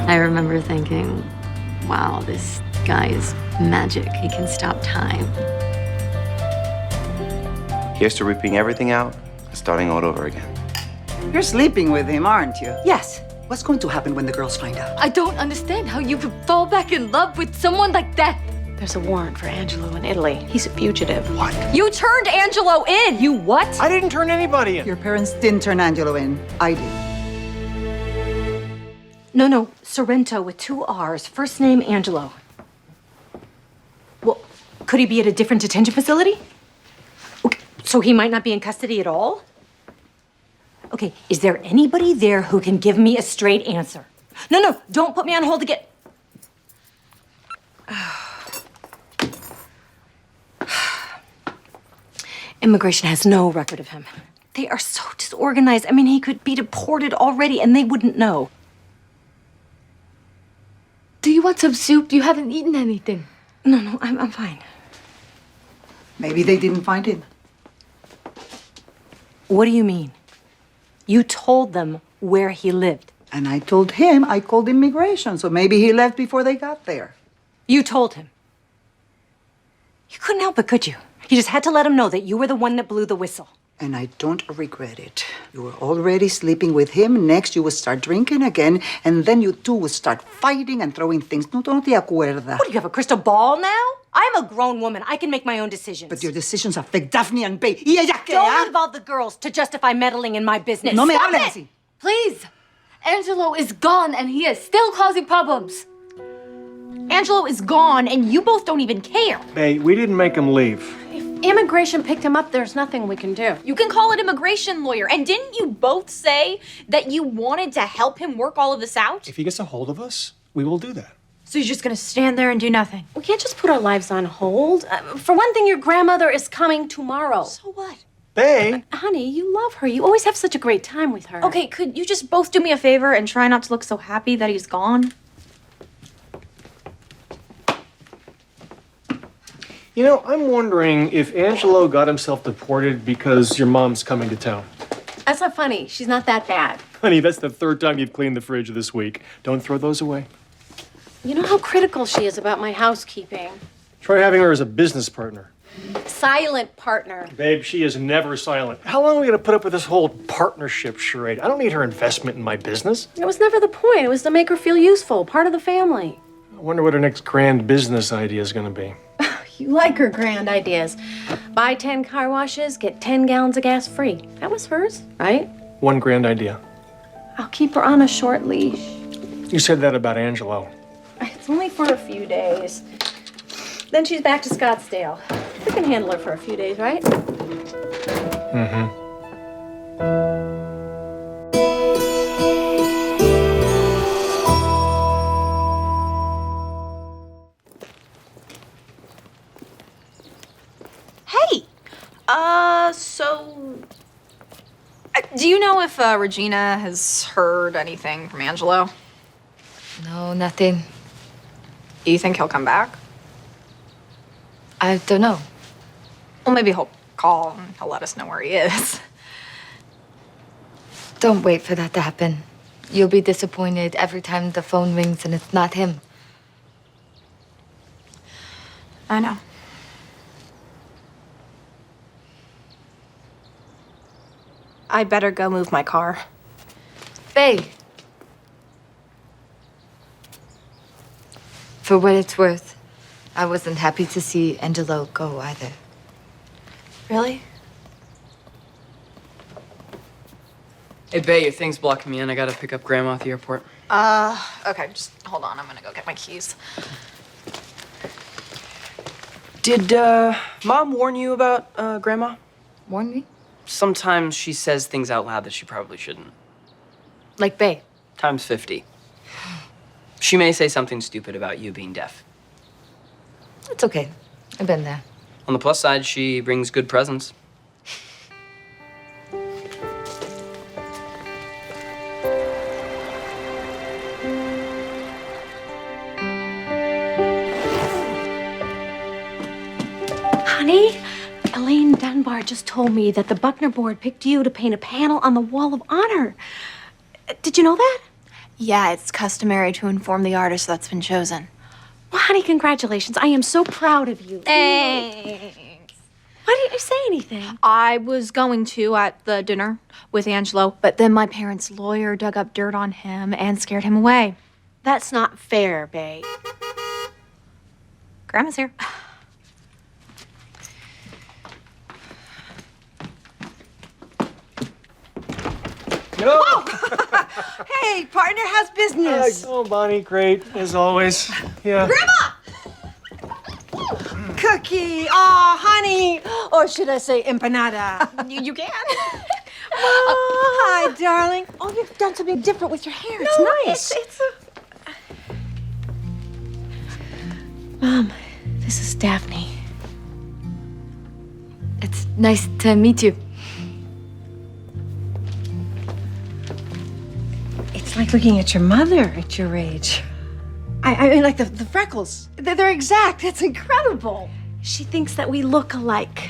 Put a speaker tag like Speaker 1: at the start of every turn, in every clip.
Speaker 1: I remember thinking, wow, this guy is magic. He can stop time.
Speaker 2: Here's to ripping everything out and starting all over again.
Speaker 3: You're sleeping with him, aren't you?
Speaker 4: Yes.
Speaker 3: What's going to happen when the girls find out?
Speaker 1: I don't understand how you could fall back in love with someone like that.
Speaker 4: There's a warrant for Angelo in Italy. He's a fugitive.
Speaker 2: What?
Speaker 1: You turned Angelo in. You what?
Speaker 5: I didn't turn anybody in.
Speaker 3: Your parents didn't turn Angelo in. I did.
Speaker 4: No, Sorrento with 2 R's. First name, Angelo. Well, could he be at a different detention facility? Okay, so he might not be in custody at all? Okay, is there anybody there who can give me a straight answer? No, don't put me on hold again. Immigration has no record of him. They are so disorganized. I mean, he could be deported already and they wouldn't know.
Speaker 1: Do you want some soup? You haven't eaten anything.
Speaker 4: No, I'm fine.
Speaker 3: Maybe they didn't find him.
Speaker 4: What do you mean? You told them where he lived.
Speaker 3: And I told him I called immigration, so maybe he left before they got there.
Speaker 4: You told him. You couldn't help it, could you? You just had to let him know that you were the one that blew the whistle.
Speaker 3: And I don't regret it. You were already sleeping with him. Next, you would start drinking again. And then you two would start fighting and throwing things. No te acuerdas.
Speaker 4: What, do you have a crystal ball now? I'm a grown woman. I can make my own decisions.
Speaker 3: But your decisions affect Daphne and Bay. ¿Y ella qué,
Speaker 4: Don't involve the girls to justify meddling in my business.
Speaker 3: No me
Speaker 4: Stop
Speaker 3: hables
Speaker 4: it!
Speaker 3: así.
Speaker 1: Please. Angelo is gone and he is still causing problems.
Speaker 6: Angelo is gone, and you both don't even care.
Speaker 5: Hey, we didn't make him leave.
Speaker 6: If immigration picked him up, there's nothing we can do. You can call an immigration lawyer. And didn't you both say that you wanted to help him work all of this out?
Speaker 5: If he gets a hold of us, we will do that.
Speaker 6: So you're just gonna stand there and do nothing?
Speaker 4: We can't just put our lives on hold. For one thing, your grandmother is coming tomorrow.
Speaker 6: So what?
Speaker 5: Hey!
Speaker 4: Honey, you love her. You always have such a great time with her.
Speaker 6: Okay, could you just both do me a favor and try not to look so happy that he's gone?
Speaker 5: You know, I'm wondering if Angelo got himself deported because your mom's coming to town.
Speaker 4: That's not funny. She's not that bad.
Speaker 5: Honey, that's the 3rd time you've cleaned the fridge this week. Don't throw those away.
Speaker 4: You know how critical she is about my housekeeping.
Speaker 5: Try having her as a business partner.
Speaker 4: Silent partner.
Speaker 5: Babe, she is never silent. How long are we gonna put up with this whole partnership charade? I don't need her investment in my business.
Speaker 4: It was never the point. It was to make her feel useful, part of the family.
Speaker 5: I wonder what her next grand business idea is gonna be.
Speaker 4: You like her grand ideas. Buy 10 car washes, get 10 gallons of gas free. That was hers, right?
Speaker 5: One grand idea.
Speaker 4: I'll keep her on a short leash.
Speaker 5: You said that about Angelo.
Speaker 4: It's only for a few days. Then she's back to Scottsdale. We can handle her for a few days, right?
Speaker 5: Mm-hmm.
Speaker 6: Do you know if Regina has heard anything from Angelo?
Speaker 1: No, nothing.
Speaker 6: You think he'll come back?
Speaker 1: I don't know.
Speaker 6: Well, maybe he'll call and he'll let us know where he is.
Speaker 1: Don't wait for that to happen. You'll be disappointed every time the phone rings and it's not him.
Speaker 6: I know. I'd better go move my car.
Speaker 1: Faye. For what it's worth, I wasn't happy to see Angelo go either.
Speaker 6: Really?
Speaker 7: Hey, Bae, your thing's blocking me in. I gotta pick up Grandma at the airport.
Speaker 6: Okay, just hold on. I'm gonna go get my keys.
Speaker 7: Did, Mom warn you about, Grandma?
Speaker 1: Warn me?
Speaker 7: Sometimes she says things out loud that she probably shouldn't.
Speaker 1: Like Faye.
Speaker 7: Times 50. She may say something stupid about you being deaf.
Speaker 1: It's okay. I've been there.
Speaker 7: On the plus side, she brings good presents.
Speaker 4: Honey, Elaine Dunbar just told me that the Buckner board picked you to paint a panel on the wall of honor. Did you know that?
Speaker 6: Yeah, it's customary to inform the artist that's been chosen.
Speaker 4: Well, honey, congratulations. I am so proud of you.
Speaker 6: Thanks.
Speaker 4: Why didn't you say anything?
Speaker 6: I was going to at the dinner with Angelo, but then my parents' lawyer dug up dirt on him and scared him away.
Speaker 4: That's not fair, babe.
Speaker 6: Grandma's here.
Speaker 5: No!
Speaker 8: Hey, partner, how's business?
Speaker 5: Oh, Bonnie, great, as always. Yeah.
Speaker 8: Cookie. Oh, honey. Or should I say empanada?
Speaker 6: You can.
Speaker 8: Hi, darling. Oh, you've done something different with your hair. It's nice.
Speaker 4: Mom, this is Daphne.
Speaker 1: It's nice to meet you.
Speaker 8: It's like looking at your mother at your age. I mean, like the freckles. They're exact. It's incredible.
Speaker 4: She thinks that we look alike.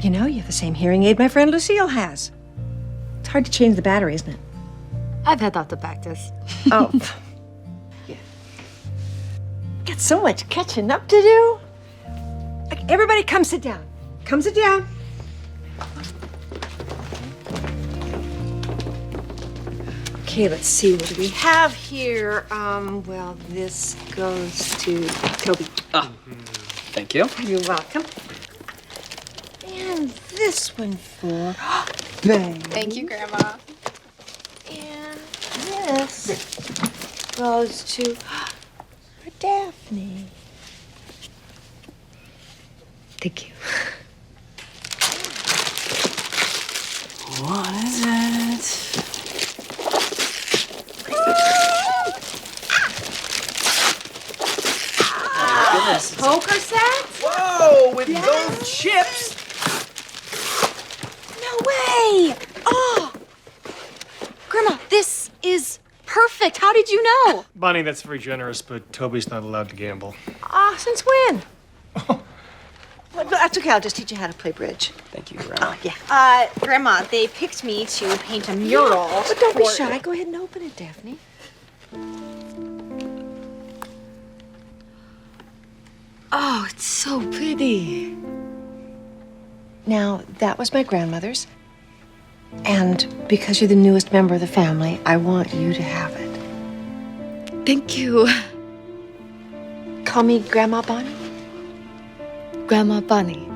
Speaker 8: You know, you have the same hearing aid my friend Lucille has. It's hard to change the battery, isn't it?
Speaker 1: I've had lots of practice.
Speaker 8: Oh. Yeah. Got so much catching up to do. Okay, everybody come sit down. Come sit down. Okay, let's see. What do we have here? Well, this goes to Toby.
Speaker 7: Thank you.
Speaker 8: You're welcome. And this one for Bang.
Speaker 6: Thank you, Grandma.
Speaker 8: And this goes to for Daphne.
Speaker 1: Thank you.
Speaker 7: What is it? Goodness.
Speaker 4: Poker set?
Speaker 7: Whoa, with gold chips!
Speaker 6: No way! Oh! Grandma, this is perfect. How did you know?
Speaker 5: Bonnie, that's very generous, but Toby's not allowed to gamble.
Speaker 8: Since when? Well, that's okay. I'll just teach you how to play bridge.
Speaker 7: Thank you, Grandma.
Speaker 8: Yeah.
Speaker 6: Grandma, they picked me to paint a mural.
Speaker 8: But don't be shy. Go ahead and open it, Daphne.
Speaker 1: Oh, it's so pretty.
Speaker 8: Now, that was my grandmother's. And because you're the newest member of the family, I want you to have it.
Speaker 1: Thank you,
Speaker 8: Call me Grandma Bonnie.
Speaker 1: Grandma Bonnie.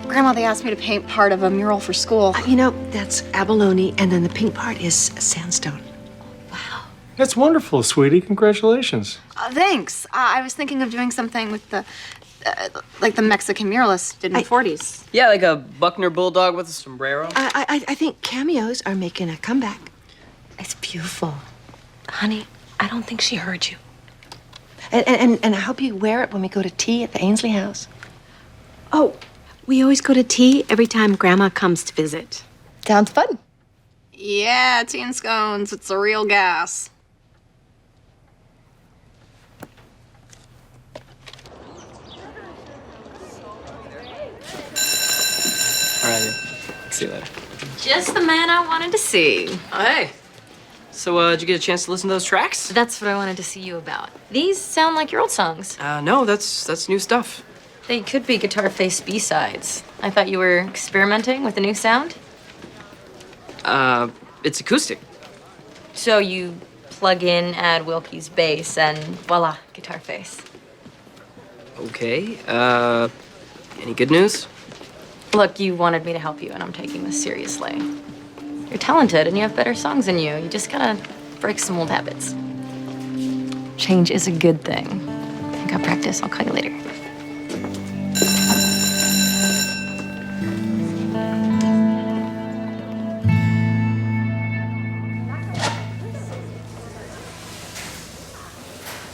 Speaker 6: Grandma, they asked me to paint part of a mural for school.
Speaker 8: You know, that's abalone, and then the pink part is sandstone.
Speaker 5: That's wonderful, sweetie. Congratulations.
Speaker 6: Thanks. I was thinking of doing something with the, like the Mexican muralist did in the 40s.
Speaker 7: Yeah, like a Buckner bulldog with a sombrero.
Speaker 8: I think cameos are making a comeback.
Speaker 1: It's beautiful.
Speaker 8: Honey, I don't think she heard you. And I hope you wear it when we go to tea at the Ainsley house.
Speaker 4: Oh, we always go to tea every time Grandma comes to visit.
Speaker 1: Sounds fun.
Speaker 6: Yeah, tea and scones. It's a real gas.
Speaker 7: All right, see you later.
Speaker 1: Just the man I wanted to see.
Speaker 7: Oh, hey. So, did you get a chance to listen to those tracks?
Speaker 1: That's what I wanted to see you about. These sound like your old songs.
Speaker 7: No, that's new stuff.
Speaker 1: They could be Guitar Face B-sides. I thought you were experimenting with a new sound.
Speaker 7: It's acoustic.
Speaker 1: So you plug in, add Wilkie's bass, and voila, Guitar Face.
Speaker 7: Okay, any good news?
Speaker 1: Look, you wanted me to help you, and I'm taking this seriously. You're talented, and you have better songs than you. You just gotta break some old habits. Change is a good thing. I got practice. I'll call you later.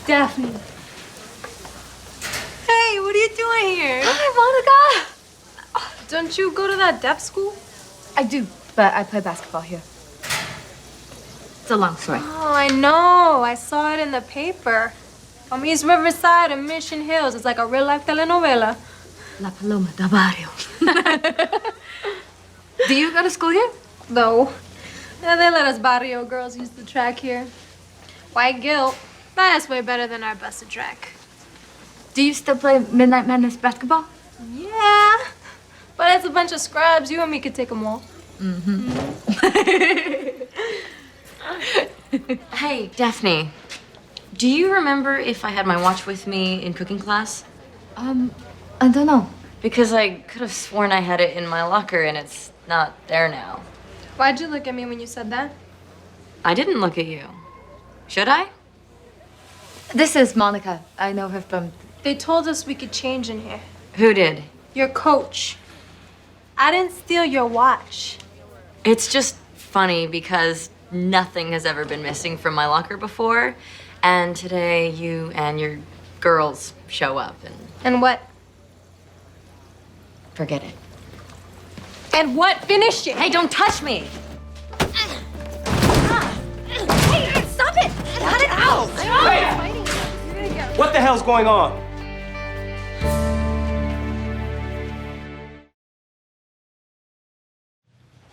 Speaker 4: Daphne. Hey, what are you doing here?
Speaker 6: Hi, Monica. Don't you go to that deaf school?
Speaker 4: I do, but I play basketball here. It's a long story.
Speaker 6: Oh, I know. I saw it in the paper. From East Riverside and Mission Hills. It's like a real-life telenovela.
Speaker 4: La Paloma da Barrio.
Speaker 1: Do you go to school here?
Speaker 6: No. Yeah, they let us barrio girls use the track here. White guilt. That's way better than our busted track.
Speaker 1: Do you still play Midnight Madness basketball?
Speaker 6: Yeah. But it's a bunch of scrubs. You and me could take them all.
Speaker 1: Hey, Daphne. Do you remember if I had my watch with me in cooking class? I don't know. Because I could have sworn I had it in my locker and it's not there now.
Speaker 6: Why'd you look at me when you said that?
Speaker 1: I didn't look at you. Should I?
Speaker 9: This is Monica. I know her from...
Speaker 6: They told us we could change in here.
Speaker 1: Who did?
Speaker 6: Your coach. I didn't steal your watch.
Speaker 1: It's just funny because nothing has ever been missing from my locker before. And today you and your girls show up and...
Speaker 6: And what?
Speaker 1: Forget it.
Speaker 6: And what? Finish it.
Speaker 1: Hey, don't touch me!
Speaker 6: Hey, stop it! Cut it out!
Speaker 10: What the hell's going on?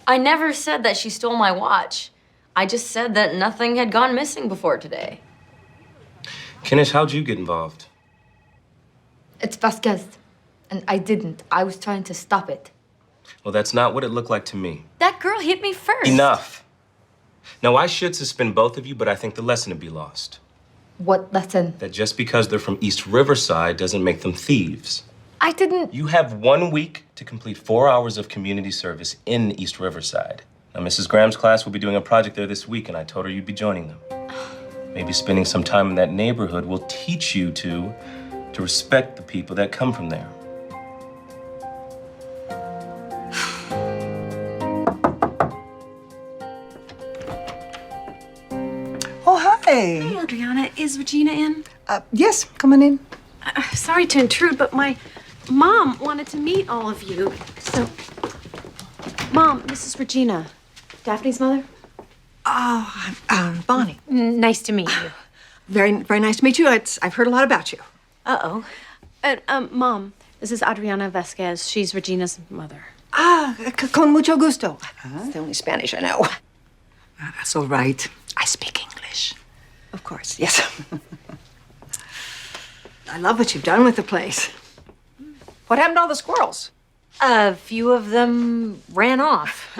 Speaker 1: I never said that she stole my watch. I just said that nothing had gone missing before today.
Speaker 10: Kenish, how'd you get involved?
Speaker 9: It's Vasquez. And I didn't. I was trying to stop it.
Speaker 10: Well, that's not what it looked like to me.
Speaker 1: That girl hit me first.
Speaker 10: Enough. Now, I should suspend both of you, but I think the lesson would be lost.
Speaker 9: What lesson?
Speaker 10: That just because they're from East Riverside doesn't make them thieves.
Speaker 9: I didn't...
Speaker 10: You have 1 week to complete 4 hours of community service in East Riverside. Now, Mrs. Graham's class will be doing a project there this week, and I told her you'd be joining them. Maybe spending some time in that neighborhood will teach you to respect the people that come from there.
Speaker 3: Oh, hi.
Speaker 11: Hey, Adriana, is Regina in?
Speaker 3: Yes, come on in.
Speaker 11: Sorry to intrude, but my mom wanted to meet all of you. So, Mom, this is Regina, Daphne's mother.
Speaker 8: Oh, Bonnie.
Speaker 4: Nice to meet you.
Speaker 8: Very, very nice to meet you. I've heard a lot about you.
Speaker 11: Uh-oh. Mom, this is Adriana Vasquez. She's Regina's mother.
Speaker 8: Con mucho gusto. It's the only Spanish I know.
Speaker 3: That's all right. I speak English.
Speaker 8: Of course, yes. I love what you've done with the place. What happened to all the squirrels?
Speaker 4: A few of them ran off.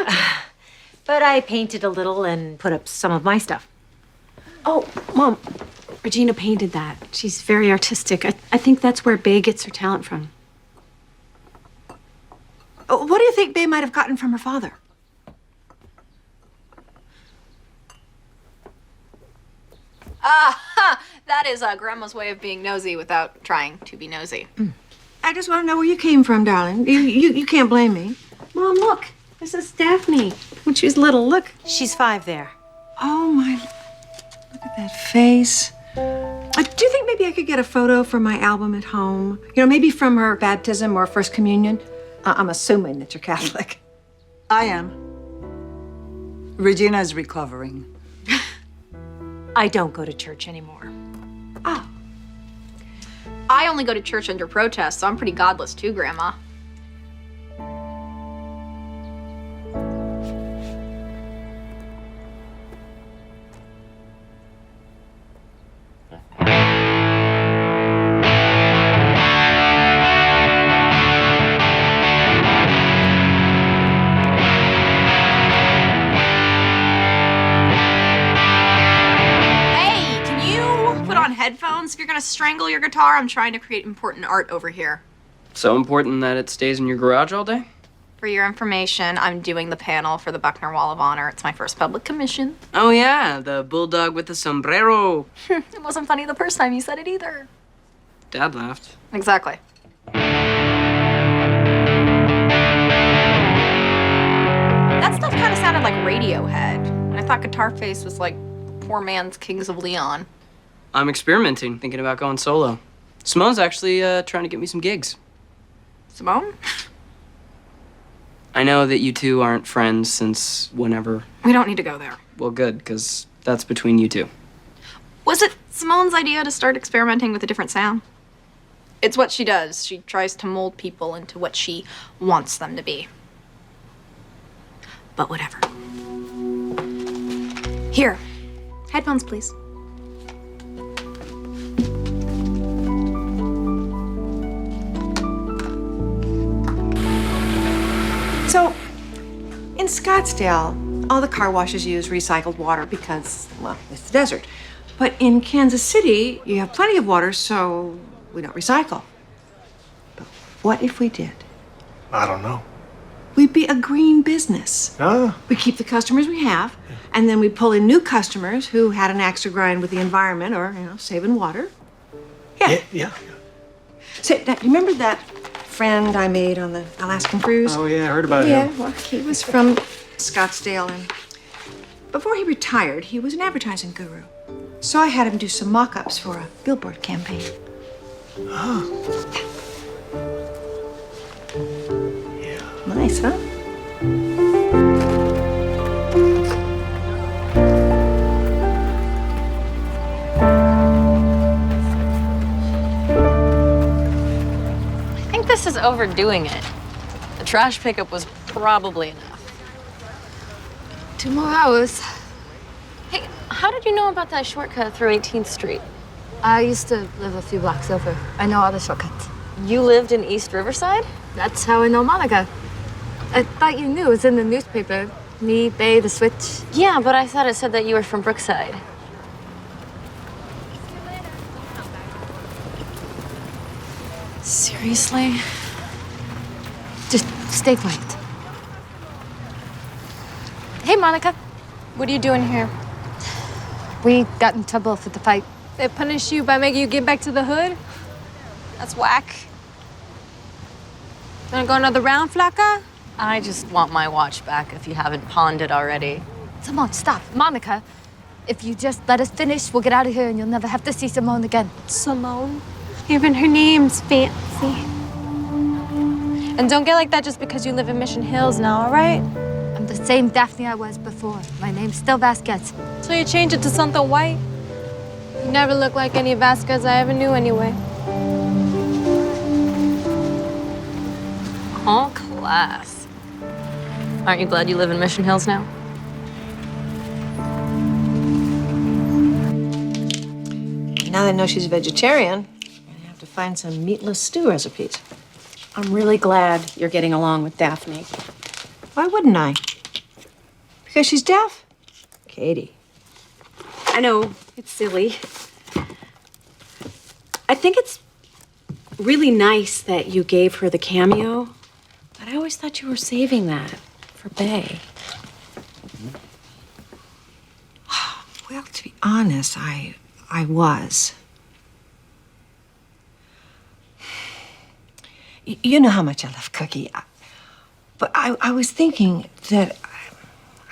Speaker 4: But I painted a little and put up some of my stuff.
Speaker 11: Oh, Mom, Regina painted that. She's very artistic. I think that's where Bae gets her talent from.
Speaker 8: What do you think Bae might have gotten from her father?
Speaker 6: That is Grandma's way of being nosy without trying to be nosy.
Speaker 8: I just want to know where you came from, darling. You can't blame me.
Speaker 11: Mom, look. This is Daphne. When she was little, look.
Speaker 4: She's 5 there.
Speaker 8: Oh, my... Look at that face. Do you think maybe I could get a photo for my album at home? You know, maybe from her baptism or first communion? I'm assuming that you're Catholic.
Speaker 3: I am. Regina's recovering.
Speaker 4: I don't go to church anymore.
Speaker 8: Oh.
Speaker 6: I only go to church under protest, so I'm pretty godless too, Grandma. Headphones if you're gonna strangle your guitar. I'm trying to create important art over here.
Speaker 7: So important that it stays in your garage all day?
Speaker 6: For your information, I'm doing the panel for the Buckner Wall of Honor. It's my first public commission.
Speaker 7: Oh yeah, the bulldog with the sombrero.
Speaker 6: It wasn't funny the first time you said it either.
Speaker 7: Dad laughed.
Speaker 6: Exactly. That stuff kind of sounded like Radiohead. And I thought Guitar Face was like poor man's Kings of Leon.
Speaker 7: I'm experimenting, thinking about going solo. Simone's actually trying to get me some gigs.
Speaker 6: Simone?
Speaker 7: I know that you two aren't friends since whenever.
Speaker 6: We don't need to go there.
Speaker 7: Well, good, because that's between you two.
Speaker 6: Was it Simone's idea to start experimenting with a different sound? It's what she does. She tries to mold people into what she wants them to be.
Speaker 11: but whatever. Here, headphones, please.
Speaker 8: So, in Scottsdale, all the car washes use recycled water because, well, it's the desert. But in Kansas City, you have plenty of water, so we don't recycle. But what if we did?
Speaker 5: I don't know.
Speaker 8: We'd be a green business.
Speaker 5: Ah.
Speaker 8: We keep the customers we have, and then we pull in new customers who had an axe to grind with the environment or, saving water.
Speaker 5: Yeah.
Speaker 8: So, now, you remember that friend I made on the Alaskan cruise?
Speaker 5: Oh, yeah, I heard about
Speaker 8: Yeah,
Speaker 5: him.
Speaker 8: well, he was from Scottsdale, and before he retired, he was an advertising guru. So I had him do some mock-ups for a billboard campaign.
Speaker 5: Oh.
Speaker 8: Yeah. Nice, huh?
Speaker 1: I think this is overdoing it. The trash pickup was probably enough.
Speaker 9: 2 more hours.
Speaker 1: Hey, how did you know about that shortcut through 18th Street?
Speaker 9: I used to live a few blocks over. I know all the shortcuts.
Speaker 1: You lived in East Riverside?
Speaker 9: That's how I know Monica. I thought you knew. It was in the newspaper. Me, Bay, the switch.
Speaker 1: Yeah, but I thought it said that you were from Brookside. Seriously?
Speaker 9: Just stay quiet. Hey, Monica.
Speaker 6: What are you doing here?
Speaker 9: We got in trouble for the fight.
Speaker 6: They punish you by making you get back to the hood? That's whack. Wanna go another round, Flaca?
Speaker 1: I just want my watch back if you haven't pawned it already.
Speaker 9: Simone, stop. Monica, if you just let us finish, we'll get out of here and you'll never have to see Simone again.
Speaker 6: Simone? Even her name's fancy. And don't get like that just because you live in Mission Hills now, all right?
Speaker 9: I'm the same Daphne I was before. My name's still Vasquez.
Speaker 6: So you change it to something white? You never look like any Vasquez I ever knew anyway.
Speaker 1: All class. Aren't you glad you live in Mission Hills now?
Speaker 8: Now that I know she's a vegetarian, I'm gonna have to find some meatless stew recipes.
Speaker 11: I'm really glad you're getting along with Daphne.
Speaker 8: Why wouldn't I? Because she's deaf? Katie.
Speaker 11: I know, it's silly. I think it's really nice that you gave her the cameo, but I always thought you were saving that for Bay.
Speaker 8: Well, to be honest, I was. You know how much I love Cookie. But I was thinking that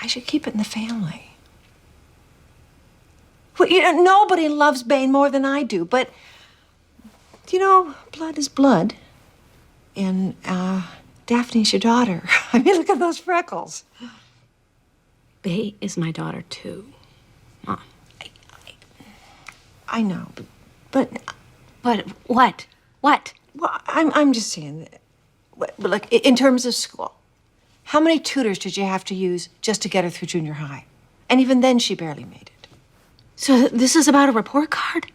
Speaker 8: I should keep it in the family. Well, nobody loves Bane more than I do, but, blood is blood. And Daphne's your daughter. I mean, look at those freckles.
Speaker 11: Bay is my daughter, too, Mom.
Speaker 8: I know, but
Speaker 11: what? What?
Speaker 8: Well, I'm just saying that. But like, in terms of school, how many tutors did you have to use just to get her through junior high? And even then, she barely made it.
Speaker 11: So this is about a report card?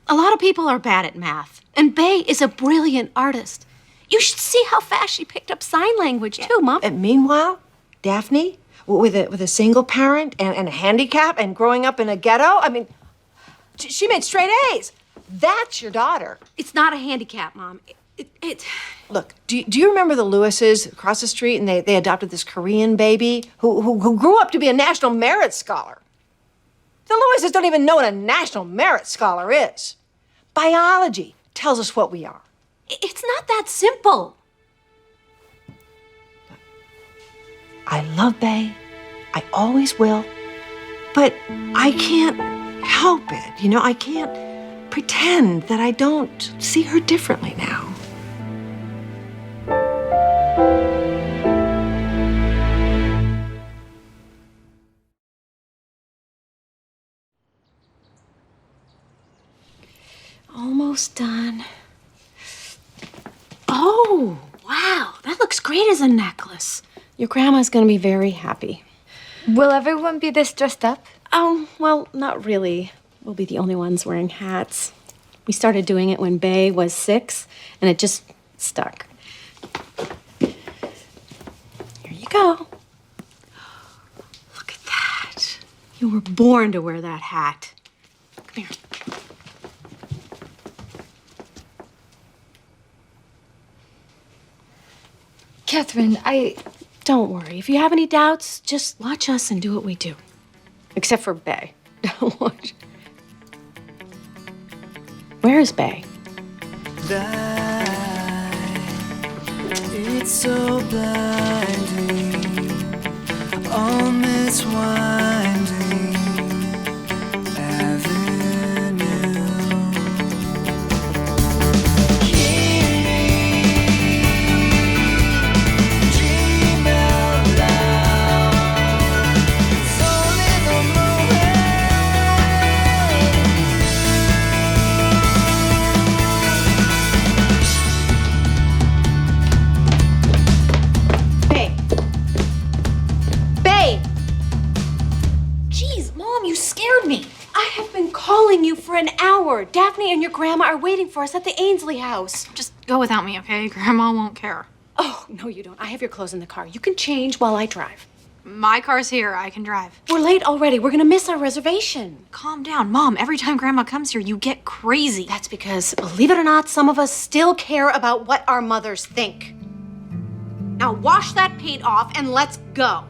Speaker 11: A lot of people are bad at math, and Bay is a brilliant artist. You should see how fast she picked up sign language, too, Mom.
Speaker 8: And meanwhile, Daphne, with a single parent and a handicap and growing up in a ghetto, I mean, she made straight A's. That's your daughter.
Speaker 11: It's not a handicap, Mom.
Speaker 8: Look, do you remember the Lewises across the street, and they adopted this Korean baby who grew up to be a National Merit Scholar? The Lewises don't even know what a National Merit Scholar is. Biology tells us what we are.
Speaker 11: It's not that simple.
Speaker 8: I love Bay. I always will. But I can't help it. I can't pretend that I don't see her differently now.
Speaker 11: Almost done. Oh, wow. That looks great as a necklace. Your grandma's gonna be very happy.
Speaker 9: Will everyone be this dressed up?
Speaker 11: Well, not really. We'll be the only ones wearing hats. We started doing it when Bay was 6, and it just stuck. Here you go. Look at that. You were born to wear that hat. Come here.
Speaker 9: Catherine,
Speaker 11: Don't worry. If you have any doubts, just watch us and do what we do. Except for Bay. Don't watch. Where is Bay?
Speaker 12: It's so blinding, on this winding avenue. Hear me, dream out loud. It's only the
Speaker 6: Jeez, Mom, you scared me.
Speaker 11: I have been calling you for an hour. Daphne and your grandma are waiting for us at the Ainsley house.
Speaker 6: Just go without me, okay? Grandma won't care.
Speaker 11: Oh, no, you don't. I have your clothes in the car. You can change while I drive.
Speaker 6: My car's here. I can drive.
Speaker 11: We're late already. We're gonna miss our reservation.
Speaker 6: Calm down. Mom, every time Grandma comes here, you get crazy.
Speaker 11: That's because, believe it or not, some of us still care about what our mothers think. Now wash that paint off and let's go.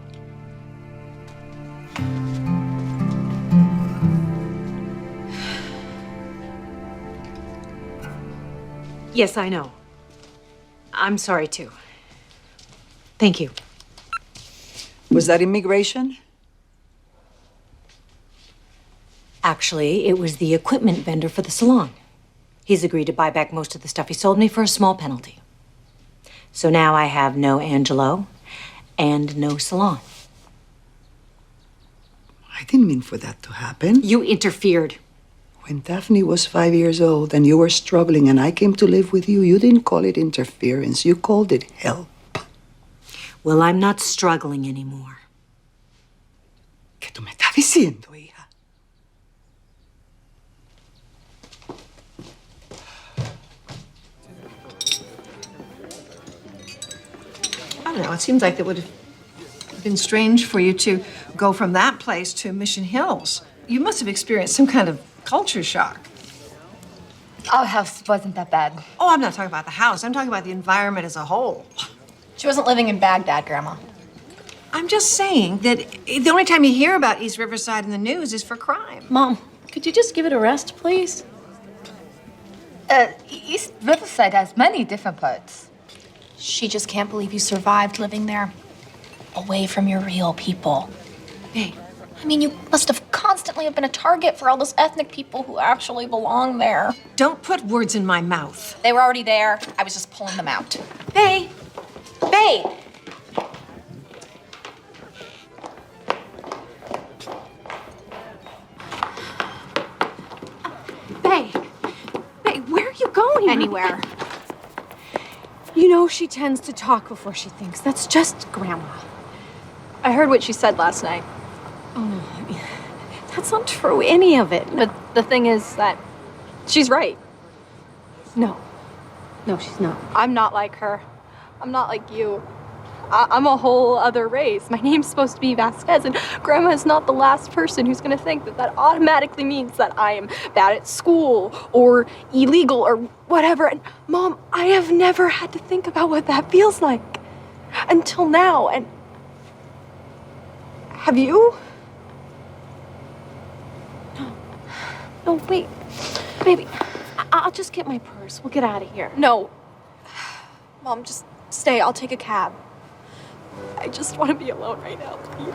Speaker 4: Yes, I know. I'm sorry, too. Thank you.
Speaker 3: Was that immigration?
Speaker 4: Actually, it was the equipment vendor for the salon. He's agreed to buy back most of the stuff he sold me for a small penalty. So now I have no Angelo and no salon.
Speaker 3: I didn't mean for that to happen.
Speaker 4: You interfered.
Speaker 3: When Daphne was 5 years old and you were struggling and I came to live with you, you didn't call it interference. You called it help.
Speaker 4: Well, I'm not struggling anymore.
Speaker 3: ¿Qué tú me estás diciendo, hija?
Speaker 8: I don't know, it seems like it would have been strange for you to go from that place to Mission Hills. You must have experienced some kind of culture shock.
Speaker 9: Our house wasn't that bad.
Speaker 8: Oh, I'm not talking about the house. I'm talking about the environment as a whole.
Speaker 6: She wasn't living in Baghdad, Grandma.
Speaker 8: I'm just saying that the only time you hear about East Riverside in the news is for crime.
Speaker 11: Mom, could you just give it a rest, please?
Speaker 9: East Riverside has many different parts.
Speaker 6: She just can't believe you survived living there. Away from your real people.
Speaker 11: Hey.
Speaker 6: I mean, you must have constantly have been a target for all those ethnic people who actually belong there.
Speaker 8: Don't put words in my mouth.
Speaker 6: They were already there. I was just pulling them out.
Speaker 11: Bay! Bay! Bay! Bay, where are you going?
Speaker 6: Anywhere.
Speaker 11: You know, she tends to talk before she thinks. That's just Grandma.
Speaker 13: I heard what she said last night.
Speaker 11: Oh, that's not true, any of it.
Speaker 13: But the thing is that she's right.
Speaker 11: No. No, she's not.
Speaker 13: I'm not like her. I'm not like you. I'm a whole other race. My name's supposed to be Vasquez, and Grandma is not the last person who's gonna think that that automatically means that I am bad at school or illegal or whatever. And Mom, I have never had to think about what that feels like until now. And have you?
Speaker 11: No, wait. Baby, I'll just get my purse. We'll get out of here.
Speaker 13: No. Mom, just stay. I'll take a cab. I just want to be alone right now, please.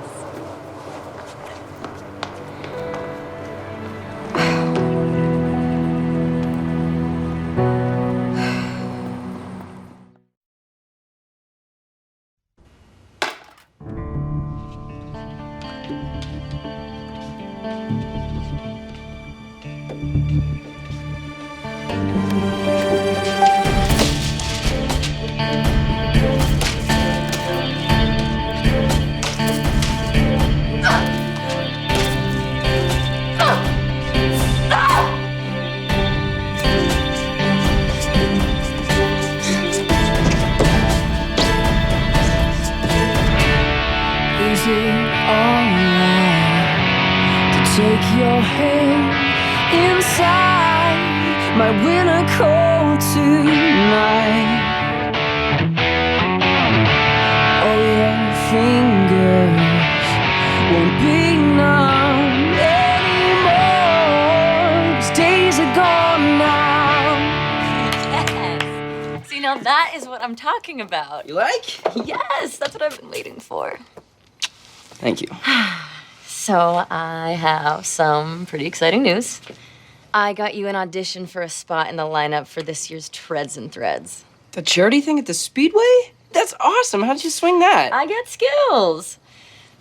Speaker 12: it alright to take your hand inside my winter coat tonight. All your fingers won't be numb anymore. 'Cause days are gone now.
Speaker 1: Yes. See, now that is what I'm talking about.
Speaker 7: You like?
Speaker 1: Yes, that's what I've been waiting for.
Speaker 7: Thank you.
Speaker 1: So I have some pretty exciting news. I got you an audition for a spot in the lineup for this year's Treads and Threads.
Speaker 7: The charity thing at the Speedway? That's awesome. How did you swing that?
Speaker 1: I got skills.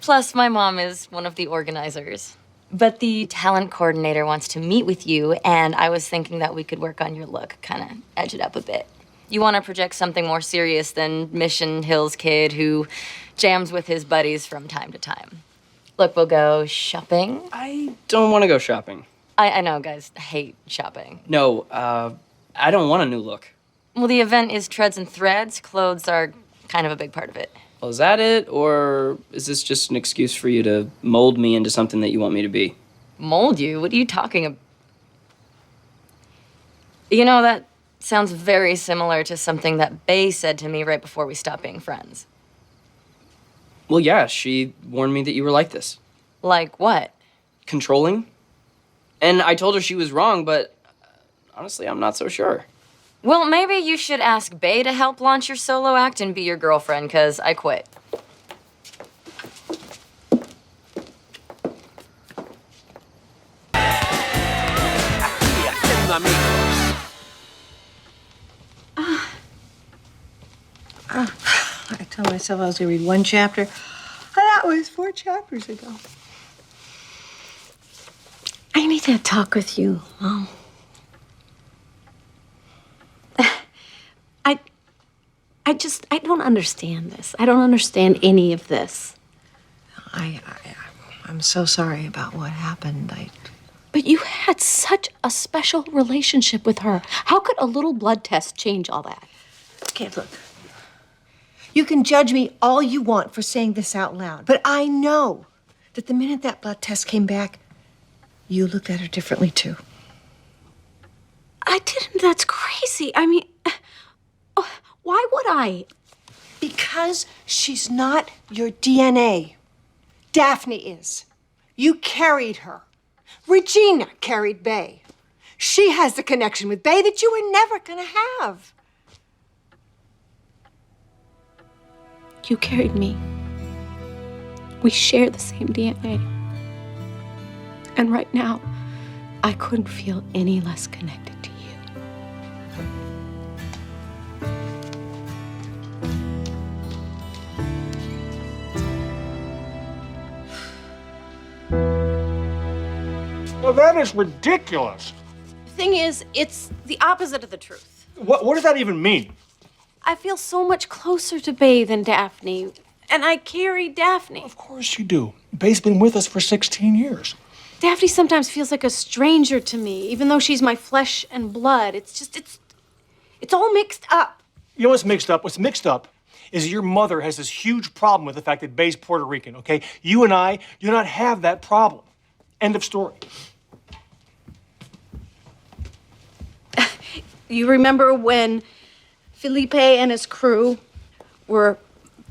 Speaker 1: Plus, my mom is one of the organizers. But the talent coordinator wants to meet with you, and I was thinking that we could work on your look, kind of edge it up a bit. You want to project something more serious than Mission Hills kid who jams with his buddies from time to time. Look, we'll go shopping.
Speaker 7: I don't want to go shopping.
Speaker 1: I know, guys hate shopping.
Speaker 7: No, I don't want a new look.
Speaker 1: Well, the event is Treads and Threads. Clothes are kind of a big part of it.
Speaker 7: Well, is that it? Or is this just an excuse for you to mold me into something that you want me to be?
Speaker 1: Mold you? What are you talking about? You know, that sounds very similar to something that Bay said to me right before we stopped being friends.
Speaker 7: Well, yeah, she warned me that you were like this.
Speaker 1: Like what?
Speaker 7: Controlling. And I told her she was wrong, but honestly, I'm not so sure.
Speaker 1: Well, maybe you should ask Bay to help launch your solo act and be your girlfriend, because I quit.
Speaker 8: I told myself I was going to read one chapter, and that was 4 chapters ago.
Speaker 11: I need to talk with you, Mom. I don't understand this. I don't understand any of this.
Speaker 8: I'm so sorry about what happened.
Speaker 11: But you had such a special relationship with her. How could a little blood test change all that?
Speaker 8: Okay, look. You can judge me all you want for saying this out loud, but I know that the minute that blood test came back, you looked at her differently too.
Speaker 11: I didn't. That's crazy. I mean, why would I?
Speaker 8: Because she's not your DNA. Daphne is. You carried her. Regina carried Bay. She has the connection with Bay that you were never gonna have.
Speaker 11: You carried me. We share the same DNA. And right now, I couldn't feel any less connected to you.
Speaker 5: Well, that is ridiculous.
Speaker 6: The thing is, it's the opposite of the truth.
Speaker 5: What does that even mean?
Speaker 11: I feel so much closer to Bay than Daphne, and I carry Daphne.
Speaker 5: Of course you do. Bay's been with us for 16 years.
Speaker 11: Daphne sometimes feels like a stranger to me, even though she's my flesh and blood. It's all mixed up.
Speaker 5: You know what's mixed up? What's mixed up is your mother has this huge problem with the fact that Bay's Puerto Rican, okay? You and I do not have that problem. End of story.
Speaker 11: You remember when Felipe and his crew were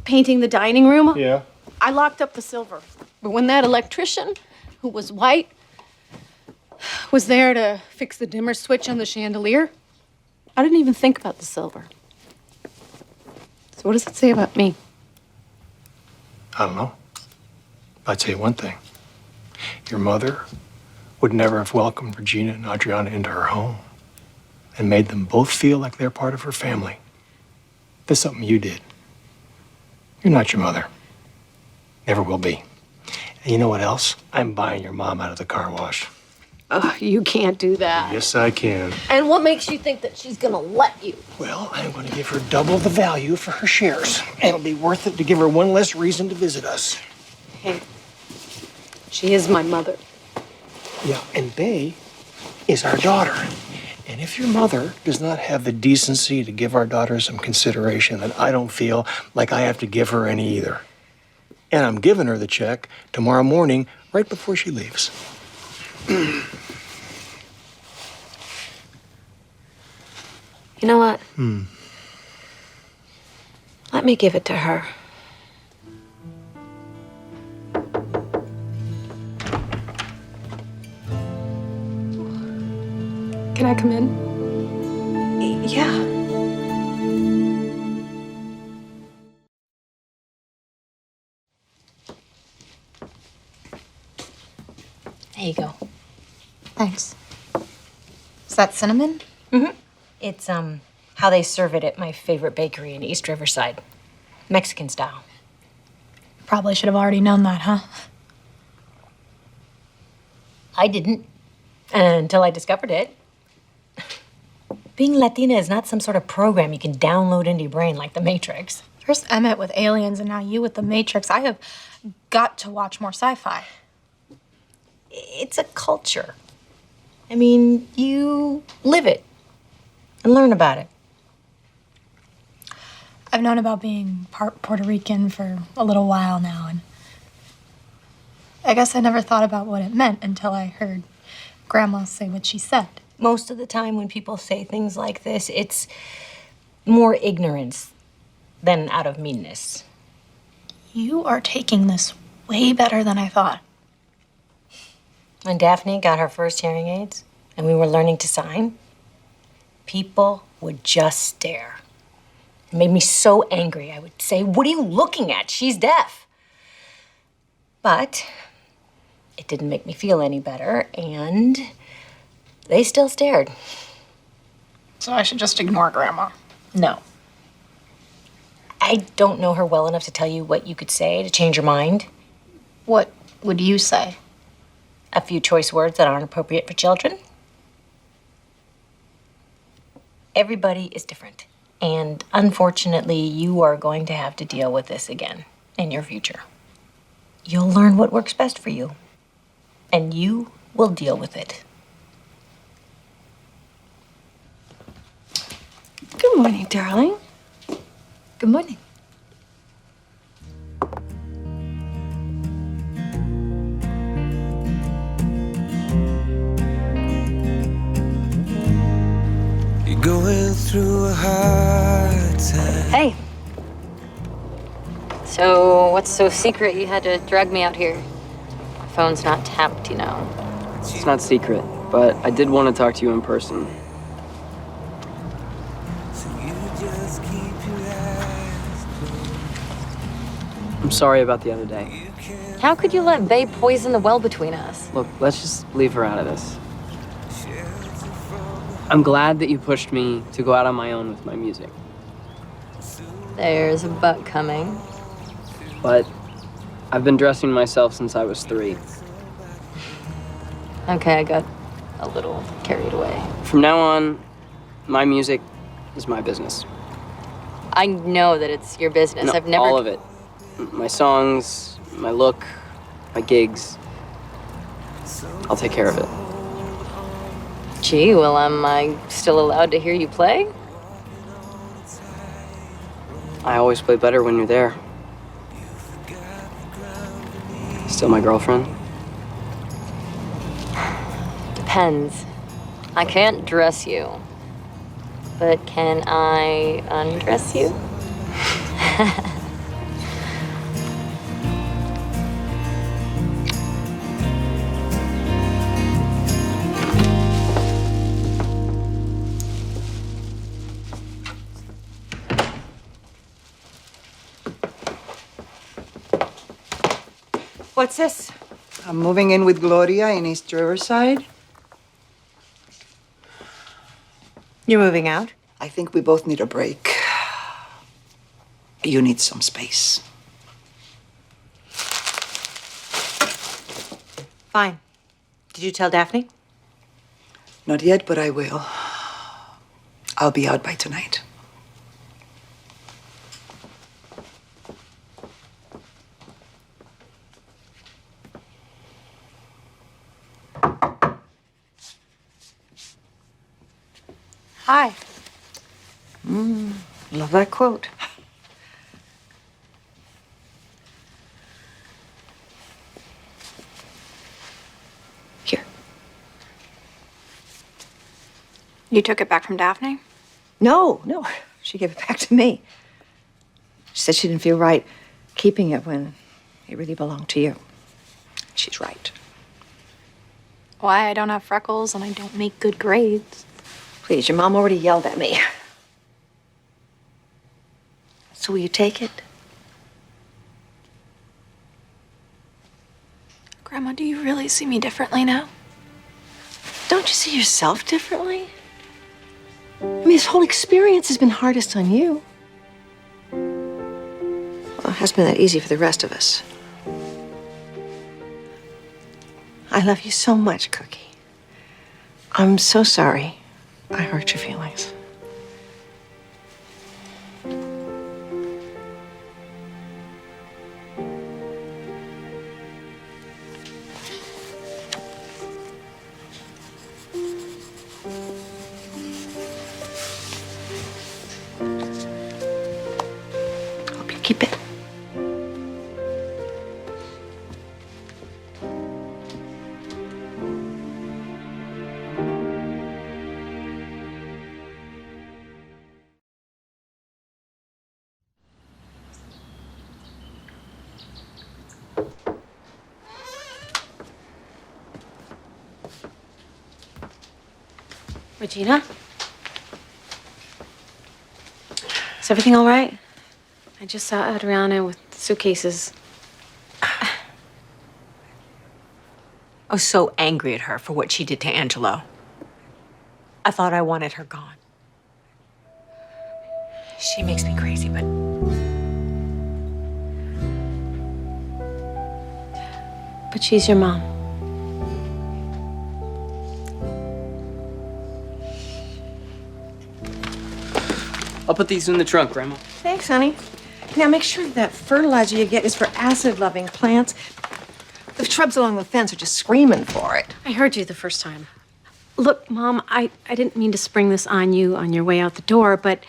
Speaker 11: painting the dining room?
Speaker 5: Yeah.
Speaker 11: I locked up the silver. But when that electrician, who was white, was there to fix the dimmer switch on the chandelier, I didn't even think about the silver. So what does it say about me?
Speaker 5: I don't know. I'd say one thing. Your mother would never have welcomed Regina and Adriana into her home and made them both feel like they're part of her family. That's something you did. You're not your mother. Never will be. And you know what else? I'm buying your mom out of the car wash.
Speaker 11: Oh, you can't do that.
Speaker 5: Yes, I can.
Speaker 11: And what makes you think that she's gonna let you?
Speaker 5: Well, I'm going to give her double the value for her shares. And it'll be worth it to give her one less reason to visit us.
Speaker 11: Hey, she is my mother.
Speaker 5: Yeah, and Bay is our daughter. And if your mother does not have the decency to give our daughter some consideration, then I don't feel like I have to give her any either. And I'm giving her the check tomorrow morning, right before she leaves.
Speaker 9: You know what? Let me give it to her.
Speaker 13: Can I come in?
Speaker 9: Yeah.
Speaker 4: There you go.
Speaker 6: Thanks. Is that cinnamon?
Speaker 4: Mm-hmm. It's how they serve it at my favorite bakery in East Riverside. Mexican style.
Speaker 6: Probably should have already known that, huh?
Speaker 4: I didn't until I discovered it. Being Latina is not some sort of program you can download into your brain like The Matrix.
Speaker 6: First Emmett with Aliens and now you with The Matrix. I have got to watch more sci-fi.
Speaker 4: It's a culture. I mean, you live it and learn about it.
Speaker 6: I've known about being part Puerto Rican for a little while now, and I guess I never thought about what it meant until I heard Grandma say what she said.
Speaker 4: Most of the time when people say things like this, it's more ignorance than out of meanness.
Speaker 6: You are taking this way better than I thought.
Speaker 4: When Daphne got her first hearing aids and we were learning to sign, people would just stare. It made me so angry. I would say, "What are you looking at? She's deaf." But it didn't make me feel any better, and they still stared.
Speaker 6: So I should just ignore Grandma.
Speaker 4: No. I don't know her well enough to tell you what you could say to change your mind.
Speaker 6: What would you say?
Speaker 4: A few choice words that aren't appropriate for children. Everybody is different. And unfortunately, you are going to have to deal with this again in your future. You'll learn what works best for you. And you will deal with it.
Speaker 9: Good morning, darling. Good morning.
Speaker 12: You're going through a hard time.
Speaker 1: Hey. So, what's so secret you had to drag me out here? My phone's not tapped, you know.
Speaker 7: It's not secret, but I did want to talk to you in person. I'm sorry about the other day.
Speaker 1: How could you let Babe poison the well between us?
Speaker 7: Look, let's just leave her out of this. I'm glad that you pushed me to go out on my own with my music.
Speaker 1: There's a but coming.
Speaker 7: But I've been dressing myself since I was 3.
Speaker 1: Okay, I got a little carried away.
Speaker 7: From now on, my music is my business.
Speaker 1: I know that it's your business.
Speaker 7: No,
Speaker 1: I've never...
Speaker 7: all of it. My songs, my look, my gigs. I'll take care of it.
Speaker 1: Gee, well, am I still allowed to hear you play?
Speaker 7: I always play better when you're there. Still my girlfriend?
Speaker 1: Depends. I can't dress you. But can I undress you?
Speaker 4: What's this?
Speaker 3: I'm moving in with Gloria in East Riverside.
Speaker 8: You're moving out?
Speaker 3: I think we both need a break. You need some space.
Speaker 8: Fine. Did you tell Daphne?
Speaker 3: Not yet, but I will. I'll be out by tonight.
Speaker 6: Hi.
Speaker 3: Love that quote.
Speaker 6: You took it back from Daphne?
Speaker 8: No. She gave it back to me. She said she didn't feel right keeping it when it really belonged to you. She's right.
Speaker 6: Why? I don't have freckles and I don't make good grades.
Speaker 8: Please, your mom already yelled at me. So will you take it?
Speaker 6: Grandma, do you really see me differently now?
Speaker 8: Don't you see yourself differently? I mean, this whole experience has been hardest on you. Well, it hasn't been that easy for the rest of us. I love you so much, Cookie. I'm so sorry I hurt your feelings. Hope you keep it.
Speaker 11: Regina? Is everything all right? I just saw Adriana with suitcases.
Speaker 4: I was so angry at her for what she did to Angelo. I thought I wanted her gone. She makes me crazy, but
Speaker 11: she's your mom.
Speaker 7: I'll put these in the trunk, Grandma.
Speaker 8: Thanks, honey. Now make sure that fertilizer you get is for acid-loving plants. The shrubs along the fence are just screaming for it.
Speaker 11: I heard you the first time. Look, Mom, I didn't mean to spring this on you on your way out the door, but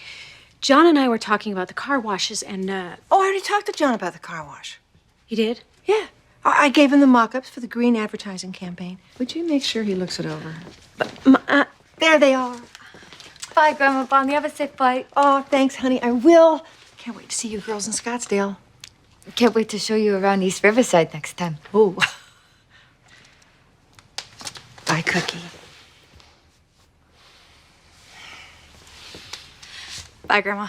Speaker 11: John and I were talking about the car washes and,
Speaker 8: Oh, I already talked to John about the car wash.
Speaker 11: You did?
Speaker 8: Yeah. I gave him the mock-ups for the green advertising campaign. Would you make sure he looks it over?
Speaker 11: But,
Speaker 8: there they are.
Speaker 9: Bye, Grandma Bonnie. Have a safe flight.
Speaker 8: Oh, thanks, honey. I will. Can't wait to see you girls in Scottsdale.
Speaker 9: Can't wait to show you around East Riverside next time.
Speaker 8: Ooh. Bye, Cookie.
Speaker 6: Bye, Grandma.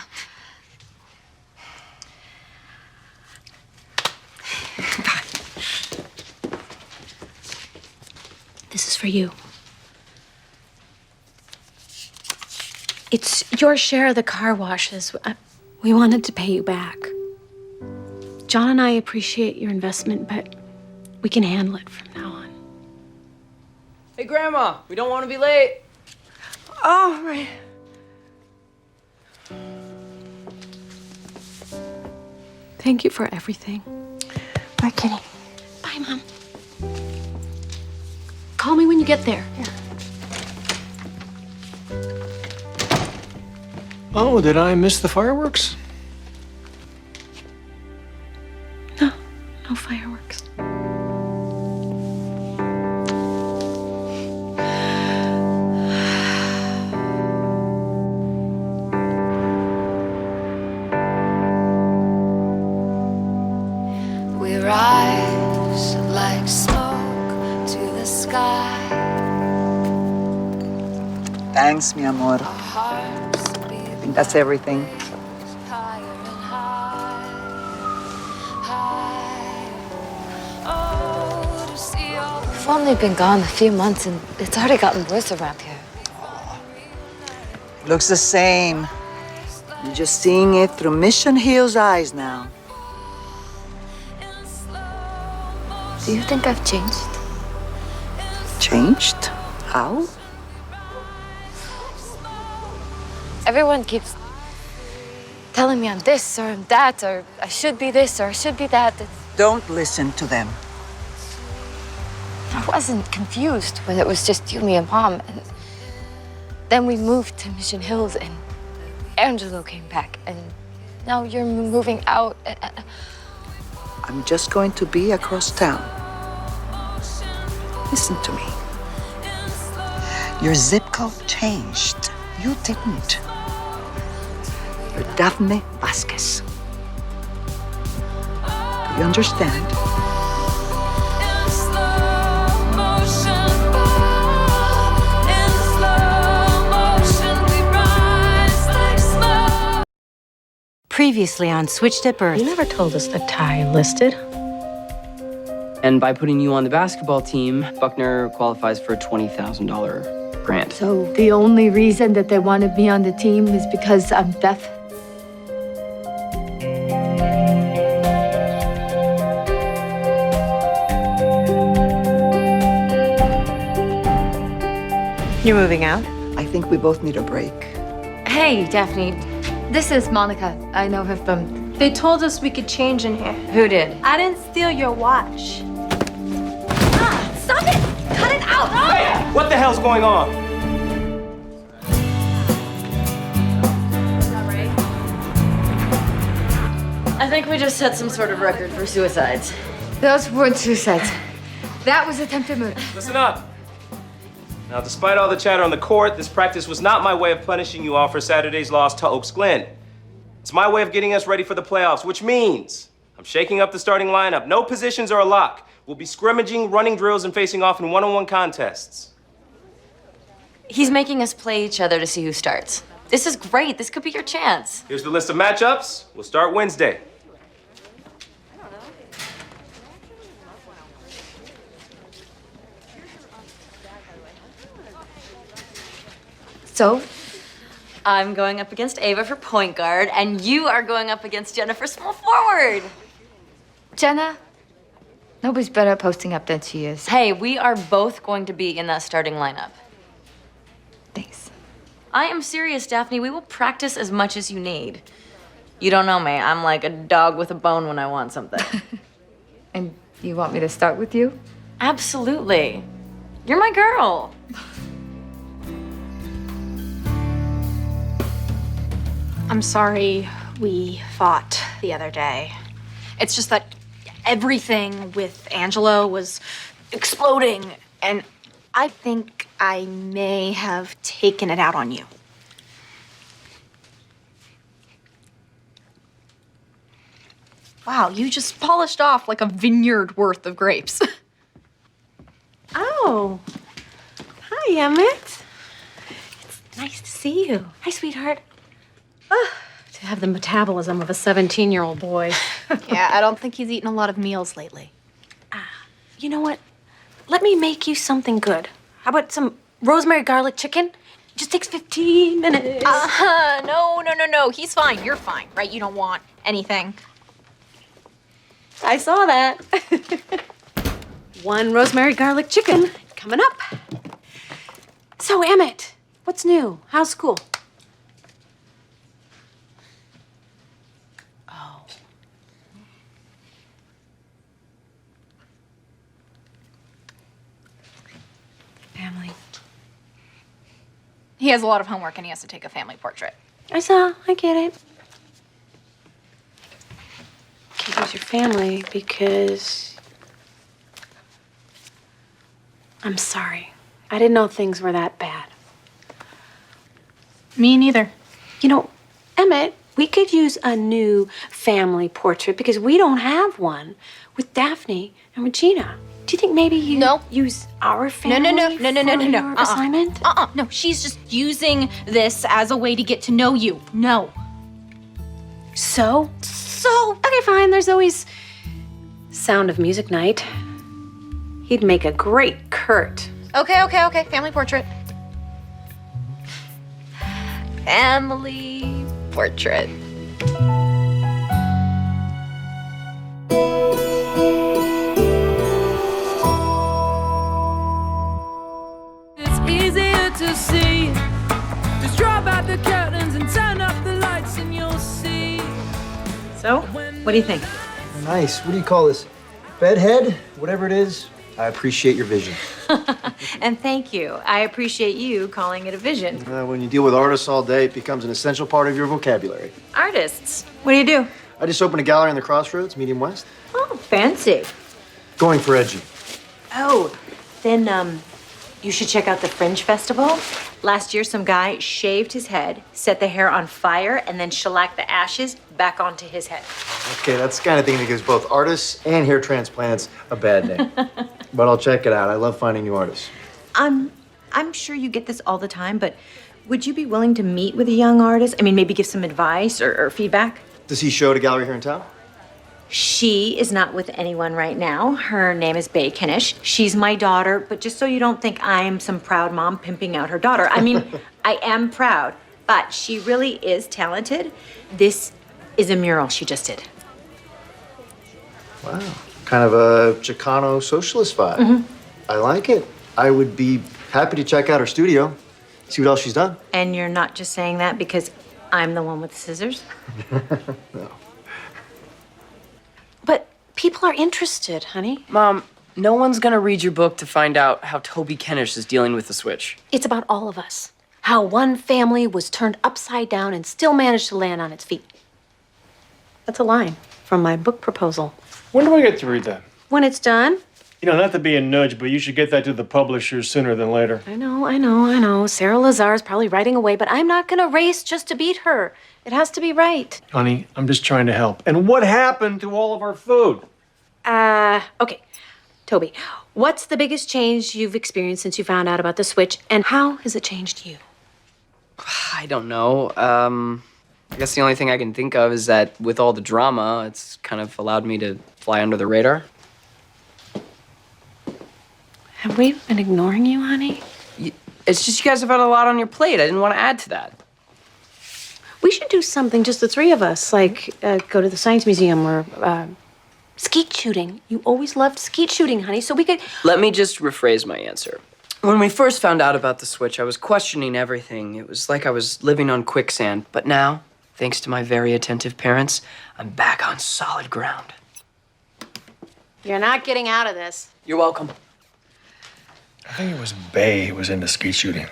Speaker 8: Bye.
Speaker 11: this is for you. It's your share of the car washes. We wanted to pay you back. John and I appreciate your investment, but we can handle it from now on.
Speaker 7: Hey, Grandma, we don't want to be late.
Speaker 8: Oh, right.
Speaker 11: Thank you for everything.
Speaker 8: Bye, Kitty.
Speaker 11: Bye, Mom. Call me when you get there.
Speaker 8: Yeah.
Speaker 5: Oh, did I miss the fireworks?
Speaker 11: No fireworks.
Speaker 14: We rise like smoke to the sky.
Speaker 3: Thanks, mi amor. I think that's everything.
Speaker 9: We've only been gone a few months and it's already gotten worse around here.
Speaker 3: Looks the same. I'm just seeing it through Mission Hill's eyes now.
Speaker 9: Do you think I've changed?
Speaker 3: Changed? How?
Speaker 9: Everyone keeps telling me I'm this or I'm that, or I should be this or I should be that.
Speaker 3: Don't listen to them.
Speaker 9: I wasn't confused when it was just you, me, and Mom. And then we moved to Mission Hills and Angelo came back. And now you're moving out.
Speaker 3: I'm just going to be across town. Listen to me. Your zip code changed. You didn't. You're Daphne Vasquez. Do you understand?
Speaker 4: Previously on Switched at Birth.
Speaker 11: You never told us the tie enlisted.
Speaker 7: And by putting you on the basketball team, Buckner qualifies for a $20,000 grant.
Speaker 6: So the only reason that they wanted me on the team is because I'm deaf?
Speaker 4: You're moving out?
Speaker 3: I think we both need a break.
Speaker 1: Hey, Daphne.
Speaker 13: This is Monica. I know her from... They told us we could change in here.
Speaker 1: Who did?
Speaker 13: I didn't steal your watch.
Speaker 1: Stop it! Cut it out!
Speaker 10: Hey, what the hell's going on?
Speaker 1: I think we just set some sort of record for suicides.
Speaker 9: Those weren't suicides. That was attempted murder.
Speaker 10: Listen up. Now, despite all the chatter on the court, this practice was not my way of punishing you all for Saturday's loss to Oaks Glen. It's my way of getting us ready for the playoffs, which means I'm shaking up the starting lineup. No positions are a lock. We'll be scrimmaging, running drills, and facing off in one-on-one contests.
Speaker 1: He's making us play each other to see who starts. This is great. This could be your chance.
Speaker 10: Here's the list of matchups. We'll start Wednesday.
Speaker 9: So?
Speaker 1: I'm going up against Ava for point guard, and you are going up against Jenna for small forward.
Speaker 9: Jenna? Nobody's better at posting up than she is.
Speaker 1: Hey, we are both going to be in that starting lineup.
Speaker 9: Thanks.
Speaker 1: I am serious, Daphne. We will practice as much as you need. You don't know me. I'm like a dog with a bone when I want something.
Speaker 9: And you want me to start with you?
Speaker 1: Absolutely. You're my girl.
Speaker 13: I'm sorry we fought the other day. It's just that everything with Angelo was exploding, and I think I may have taken it out on you. Wow, you just polished off like a vineyard worth of grapes.
Speaker 11: Oh. Hi, Emmett. It's nice to see you. Hi, sweetheart. To have the metabolism of a 17-year-old boy.
Speaker 13: Yeah, I don't think he's eaten a lot of meals lately.
Speaker 11: You know what? Let me make you something good. How about some rosemary garlic chicken? It just takes 15 minutes.
Speaker 13: No. He's fine. You're fine, right? You don't want anything.
Speaker 11: I saw that. One rosemary garlic chicken coming up. So, Emmett, what's new? How's school?
Speaker 13: Family. He has a lot of homework and he has to take a family portrait.
Speaker 11: I saw. I get it. Can't use your family because... I'm sorry. I didn't know things were that bad.
Speaker 13: Me neither.
Speaker 11: You know, Emmett, we could use a new family portrait because we don't have one with Daphne and Regina. Do you think maybe you use our family
Speaker 13: No.
Speaker 11: for your assignment?
Speaker 13: No, she's just using this as a way to get to know you. No.
Speaker 11: So? Okay, fine. There's always Sound of Music night. He'd make a great Kurt.
Speaker 13: Okay. Family portrait. Family portrait.
Speaker 12: It's easier to see. Just drop out the curtains and turn up the lights and you'll see.
Speaker 4: So, what do you think?
Speaker 15: Nice. What do you call this? Bedhead? Whatever it is. I appreciate your vision.
Speaker 4: And thank you. I appreciate you calling it a vision.
Speaker 15: When you deal with artists all day, it becomes an essential part of your vocabulary.
Speaker 4: Artists. What do you do?
Speaker 15: I just opened a gallery in the Crossroads, Medium West.
Speaker 4: Oh, fancy.
Speaker 15: Going for edgy.
Speaker 11: Oh, then,
Speaker 4: You should check out the Fringe Festival. Last year, some guy shaved his head, set the hair on fire, and then shellacked the ashes back onto his head.
Speaker 15: Okay, that's the kind of thing that gives both artists and hair transplants a bad name. But I'll check it out. I love finding new artists.
Speaker 4: I'm sure you get this all the time, but would you be willing to meet with a young artist? I mean, maybe give some advice or feedback?
Speaker 15: Does he show at a gallery here in town?
Speaker 4: She is not with anyone right now. Her name is Bay Kinish. She's my daughter, but just so you don't think I'm some proud mom pimping out her daughter. I mean, I am proud, but she really is talented. This is a mural she just did.
Speaker 15: Wow. Kind of a Chicano socialist vibe.
Speaker 4: Mm-hmm.
Speaker 15: I like it. I would be happy to check out her studio, see what else she's done.
Speaker 4: And you're not just saying that because I'm the one with the scissors?
Speaker 15: No.
Speaker 11: But people are interested, honey.
Speaker 7: Mom, no one's gonna read your book to find out how Toby Kenish is dealing with the switch.
Speaker 11: It's about all of us. How one family was turned upside down and still managed to land on its feet. That's a line from my book proposal.
Speaker 5: When do I get to read that?
Speaker 11: When it's done.
Speaker 5: You know, not to be a nudge, but you should get that to the publishers sooner than later.
Speaker 11: I know. Sarah Lazar's probably writing away, but I'm not gonna race just to beat her. It has to be right.
Speaker 5: Honey, I'm just trying to help. And what happened to all of our food?
Speaker 11: Okay. Toby, what's the biggest change you've experienced since you found out about the switch, and how has it changed you?
Speaker 7: I don't know. I guess the only thing I can think of is that with all the drama, it's kind of allowed me to fly under the radar.
Speaker 11: Have we been ignoring you, honey?
Speaker 7: It's just you guys have had a lot on your plate. I didn't want to add to that.
Speaker 11: We should do something, just the three of us, like go to the Science Museum or skeet shooting. You always loved skeet shooting, honey, so we could...
Speaker 7: Let me just rephrase my answer. When we first found out about the switch, I was questioning everything. It was like I was living on quicksand. But now, thanks to my very attentive parents, I'm back on solid ground.
Speaker 11: You're not getting out of this.
Speaker 7: You're welcome.
Speaker 5: I think it was Bay who was into skeet shooting.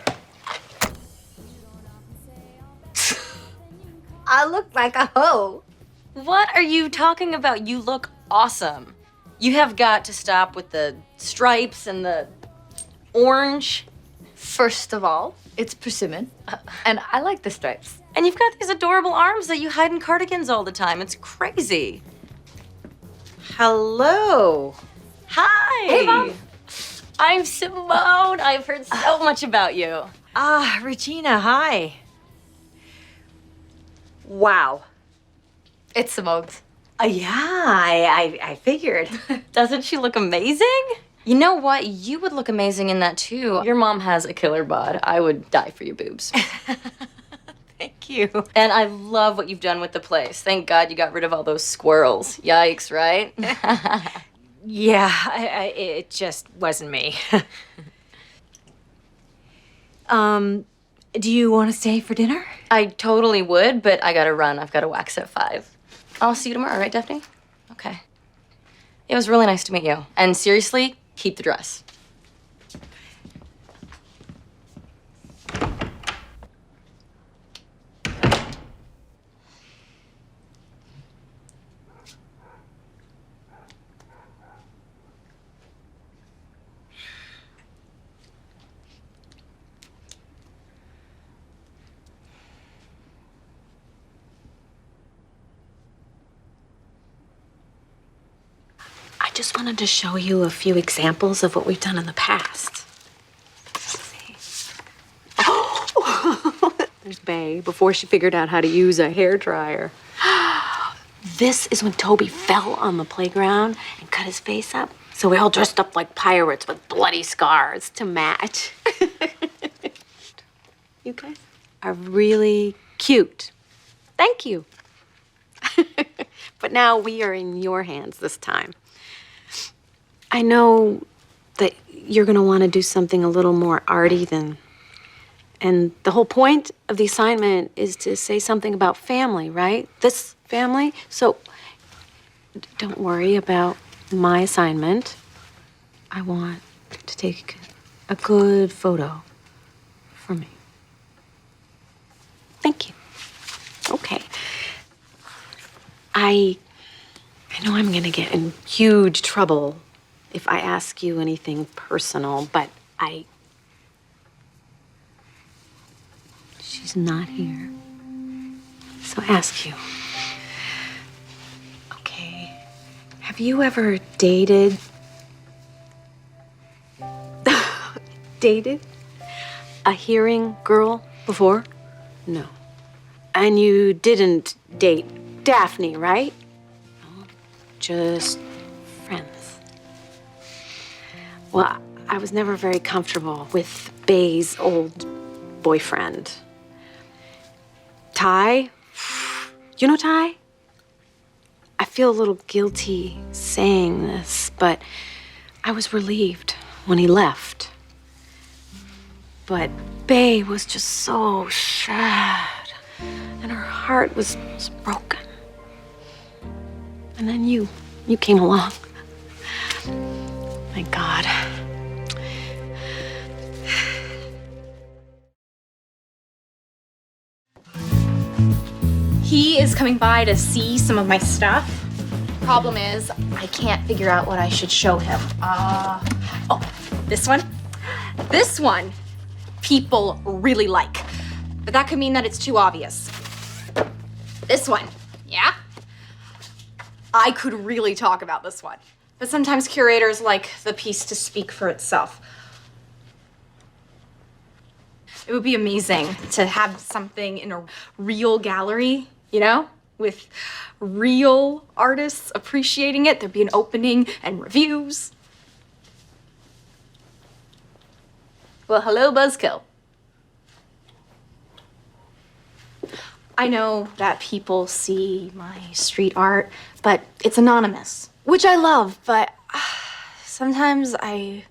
Speaker 4: I look like a hoe.
Speaker 1: What are you talking about? You look awesome. You have got to stop with the stripes and the orange.
Speaker 9: First of all, it's persimmon, and I like the stripes.
Speaker 1: And you've got these adorable arms that you hide in cardigans all the time. It's crazy.
Speaker 4: Hello.
Speaker 1: Hi.
Speaker 9: Hey, Mom.
Speaker 1: I'm Simone. I've heard so much about you.
Speaker 4: Regina, hi. Wow.
Speaker 9: It's Simone's.
Speaker 4: Yeah, I figured.
Speaker 1: Doesn't she look amazing? You know what? You would look amazing in that too. Your mom has a killer bod. I would die for your boobs.
Speaker 4: Thank you.
Speaker 1: And I love what you've done with the place. Thank God you got rid of all those squirrels. Yikes, right?
Speaker 4: Yeah, it just wasn't me. Do you want to stay for dinner?
Speaker 1: I totally would, but I gotta run. I've got to wax at 5. I'll see you tomorrow, right, Daphne? Okay. It was really nice to meet you. And seriously, keep the dress.
Speaker 11: I just wanted to show you a few examples of what we've done in the past. Let's see. Oh! There's Bay, before she figured out how to use a hairdryer. This is when Toby fell on the playground and cut his face up. So we all dressed up like pirates with bloody scars to match. You guys are really cute. Thank you. But now we are in your hands this time. I know that you're gonna want to do something a little more arty than... And the whole point of the assignment is to say something about family, right? This family. So don't worry about my assignment. I want to take a good photo for me. Thank you. Okay. I know I'm gonna get in huge trouble if I ask you anything personal, but I She's not here. So I ask you, okay, have you ever dated a hearing girl before? No. And you didn't date Daphne, right? No, just friends. Well, I was never very comfortable with Bay's old boyfriend. Ty? You know Ty? I feel a little guilty saying this, but I was relieved when he left. But Bay was just so sad, and her heart was broken. And then you came along. Thank God.
Speaker 16: He is coming by to see some of my stuff. Problem is, I can't figure out what I should show him. Oh, this one? This one, people really like. But that could mean that it's too obvious. This one, yeah? I could really talk about this one. But sometimes curators like the piece to speak for itself. It would be amazing to have something in a real gallery, you know, with real artists appreciating it. There'd be an opening and reviews. Well, hello, Buzzkill. I know that people see my street art, but it's anonymous, which I love, but sometimes I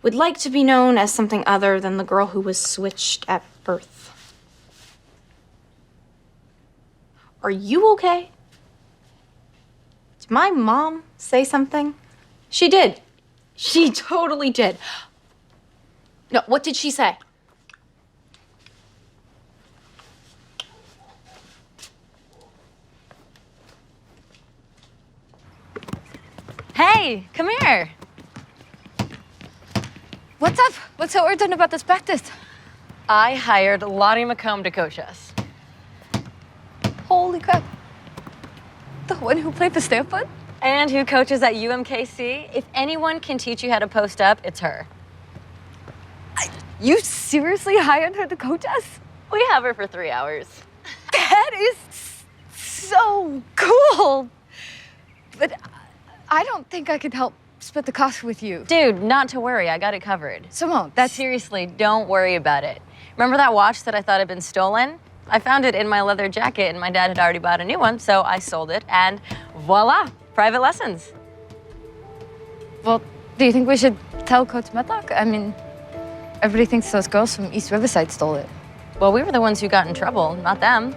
Speaker 16: would like to be known as something other than the girl who was switched at birth. Are you okay? Did my mom say something? She did. She totally did. No, what did she say?
Speaker 1: Hey, come here.
Speaker 9: What's up? What's so urgent about this practice?
Speaker 1: I hired Lottie McComb to coach us.
Speaker 9: Holy crap. The one who played the standpoint?
Speaker 1: And who coaches at UMKC. If anyone can teach you how to post up, it's her.
Speaker 9: You seriously hired her to coach us?
Speaker 1: We have her for 3 hours.
Speaker 9: That is so cool. But I don't think I could help split the cost with you.
Speaker 1: Dude, not to worry. I got it covered.
Speaker 9: Simone,
Speaker 1: Seriously, don't worry about it. Remember that watch that I thought had been stolen? I found it in my leather jacket, and my dad had already bought a new one, so I sold it, and voila, private lessons.
Speaker 9: Well, do you think we should tell Coach Medlock? I mean, everybody thinks those girls from East Riverside stole it.
Speaker 1: Well, we were the ones who got in trouble, not them.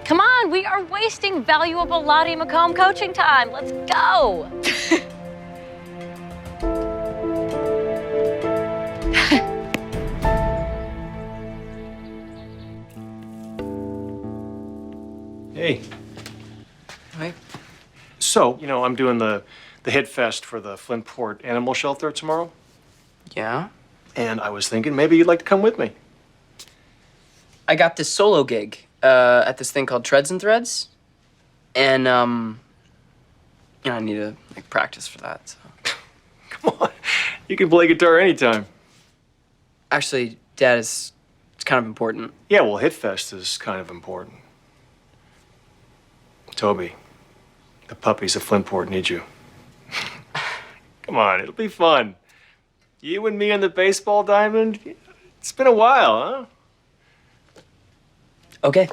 Speaker 1: Come on, we are wasting valuable Lottie McComb coaching time. Let's go.
Speaker 5: Hey.
Speaker 7: Hi.
Speaker 5: So, you know, I'm doing the Hit Fest for the Flintport Animal Shelter tomorrow.
Speaker 7: Yeah?
Speaker 5: And I was thinking maybe you'd like to come with me.
Speaker 7: I got this solo gig at this thing called Treads and Threads. And, you know, I need to practice for that, so.
Speaker 5: Come on. You can play guitar anytime.
Speaker 7: Actually, Dad, it's kind of important.
Speaker 5: Yeah, well, Hit Fest is kind of important. Toby, the puppies of Flintport need you. Come on, it'll be fun. You and me on the baseball diamond? It's been a while, huh?
Speaker 7: Okay.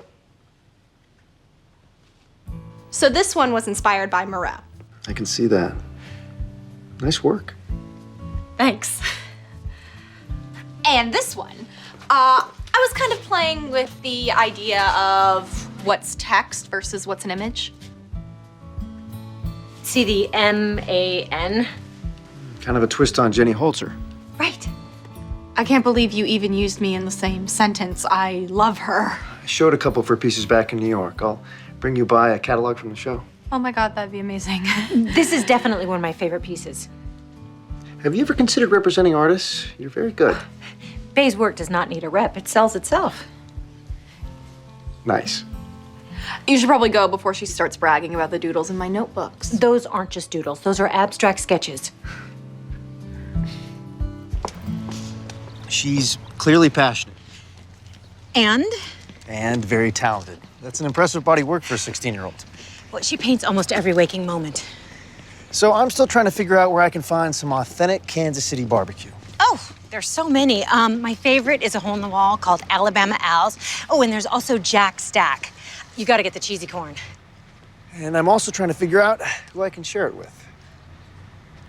Speaker 16: So this one was inspired by Moreau.
Speaker 15: I can see that. Nice work.
Speaker 16: Thanks. And this one, I was kind of playing with the idea of what's text versus what's an image.
Speaker 4: See the M-A-N?
Speaker 15: Kind of a twist on Jenny Holzer.
Speaker 16: Right. I can't believe you even used me in the same sentence. I love her.
Speaker 15: I showed a couple of her pieces back in New York. I'll bring you by a catalog from the show.
Speaker 16: Oh my God, that'd be amazing.
Speaker 4: This is definitely one of my favorite pieces.
Speaker 15: Have you ever considered representing artists? You're very good.
Speaker 4: Bay's work does not need a rep. It sells itself.
Speaker 15: Nice.
Speaker 16: You should probably go before she starts bragging about the doodles in my notebooks.
Speaker 4: Those aren't just doodles. Those are abstract sketches.
Speaker 15: She's clearly passionate.
Speaker 4: And?
Speaker 15: And very talented. That's an impressive body of work for a 16-year-old.
Speaker 4: Well, she paints almost every waking moment.
Speaker 15: So I'm still trying to figure out where I can find some authentic Kansas City barbecue.
Speaker 4: Oh, there's so many. My favorite is a hole in the wall called Alabama Al's. Oh, and there's also Jack Stack. You gotta get the cheesy corn.
Speaker 15: And I'm also trying to figure out who I can share it with.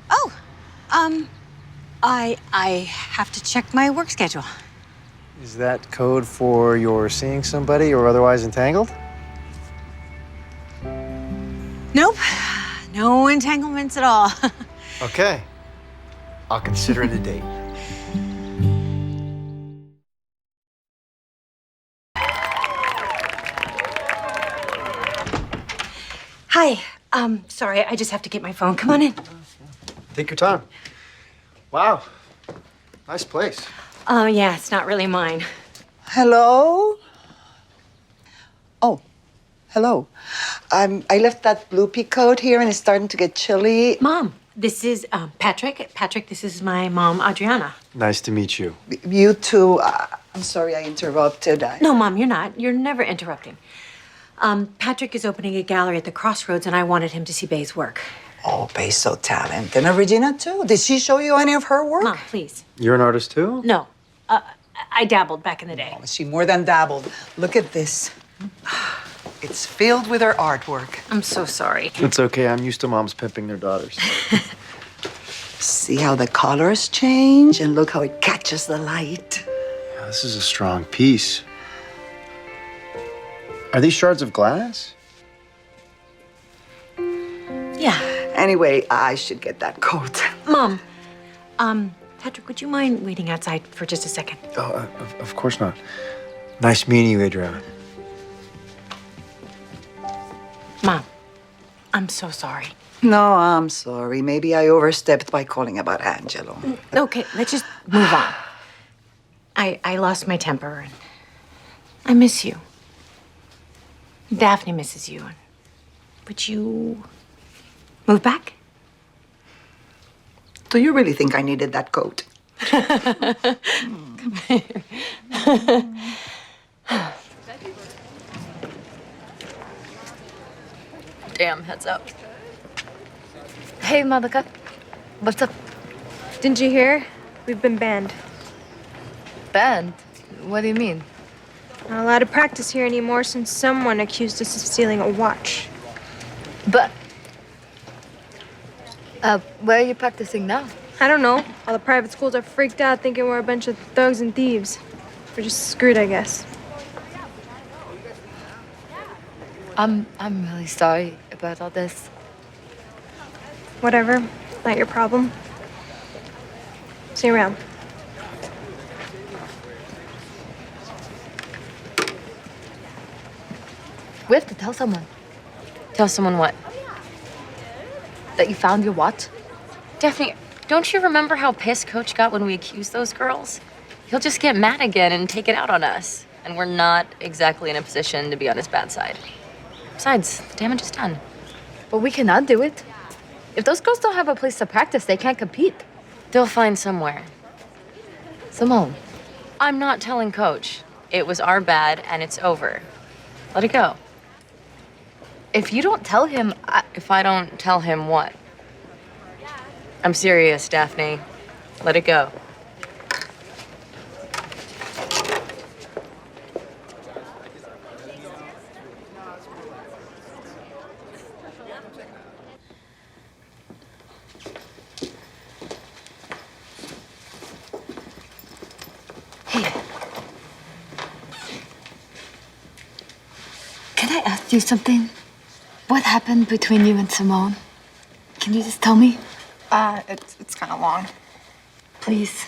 Speaker 4: Oh, I have to check my work schedule.
Speaker 15: Is that code for you're seeing somebody or otherwise entangled?
Speaker 4: Nope, no entanglements at all.
Speaker 15: Okay. I'll consider it a date.
Speaker 4: Hi, sorry, I just have to get my phone. Come on in.
Speaker 15: Take your time. Wow. Nice place.
Speaker 4: Oh, yeah, it's not really mine.
Speaker 3: Hello? Oh, hello. I left that blue pea coat here and it's starting to get chilly.
Speaker 4: Mom, this is Patrick. Patrick, this is my mom, Adriana.
Speaker 15: Nice to meet you.
Speaker 3: You too. I'm sorry I interrupted.
Speaker 4: No, Mom, you're not. You're never interrupting. Patrick is opening a gallery at the Crossroads, and I wanted him to see Bay's work.
Speaker 3: Oh, Bay's so talented. And Regina too. Did she show you any of her work?
Speaker 4: Mom, please.
Speaker 15: You're an artist too?
Speaker 4: No. I dabbled back in the day.
Speaker 3: Oh, she more than dabbled. Look at this. It's filled with her artwork.
Speaker 4: I'm so sorry.
Speaker 15: It's okay. I'm used to moms pimping their daughters.
Speaker 3: See how the colors change and look how it catches the light.
Speaker 15: Yeah, this is a strong piece. Are these shards of glass?
Speaker 4: Yeah.
Speaker 3: Anyway, I should get that coat.
Speaker 4: Mom, Patrick, would you mind waiting outside for just a second?
Speaker 15: Oh, of course not. Nice meeting you, Adriana.
Speaker 4: Mom, I'm so sorry.
Speaker 3: No, I'm sorry. Maybe I overstepped by calling about Angelo.
Speaker 4: Okay, let's just move on. I lost my temper, and I miss you. Daphne misses you. Would you move back?
Speaker 3: Do you really think I needed that coat?
Speaker 4: Come here.
Speaker 1: Damn, heads up.
Speaker 9: Hey, Malika. What's up?
Speaker 13: Didn't you hear? We've been banned.
Speaker 9: Banned? What do you mean?
Speaker 13: Not allowed to practice here anymore since someone accused us of stealing a watch.
Speaker 9: But, where are you practicing now?
Speaker 13: I don't know. All the private schools are freaked out thinking we're a bunch of thugs and thieves. We're just screwed, I guess.
Speaker 9: I'm really sorry about all this.
Speaker 13: Whatever. Not your problem. See you around.
Speaker 9: We have to tell someone.
Speaker 1: Tell someone what?
Speaker 9: That you found your watch?
Speaker 1: Daphne, don't you remember how pissed Coach got when we accused those girls? He'll just get mad again and take it out on us. And we're not exactly in a position to be on his bad side. Besides, the damage is done.
Speaker 9: But we cannot do it. If those girls don't have a place to practice, they can't compete.
Speaker 1: They'll find somewhere.
Speaker 9: Simone.
Speaker 1: I'm not telling Coach. It was our bad and it's over. Let it go.
Speaker 9: If you don't tell him,
Speaker 1: If I don't tell him what? I'm serious, Daphne. Let it go.
Speaker 9: Can I ask you something? What happened between you and Simone? Can you just tell me?
Speaker 16: It's kind of long.
Speaker 9: Please.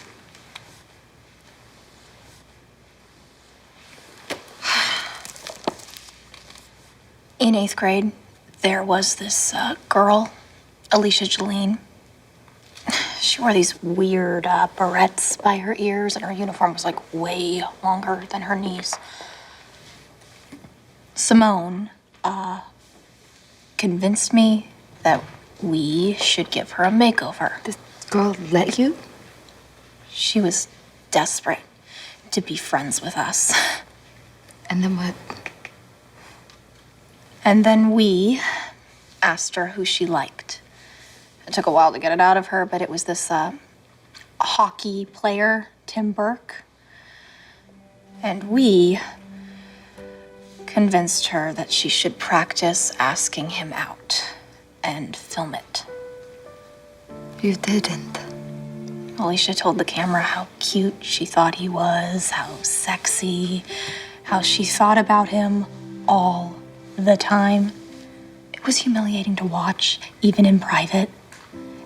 Speaker 16: In 8th grade, there was this girl, Alicia Jeline. She wore these weird barrettes by her ears, and her uniform was like way longer than her knees. Simone, convinced me that we should give her a makeover.
Speaker 9: This girl let you?
Speaker 16: She was desperate to be friends with us.
Speaker 9: And then what?
Speaker 16: And then we asked her who she liked. It took a while to get it out of her, but it was this hockey player, Tim Burke. And we convinced her that she should practice asking him out and film it.
Speaker 9: You didn't.
Speaker 16: Alicia told the camera how cute she thought he was, how sexy, how she thought about him all the time. It was humiliating to watch, even in private.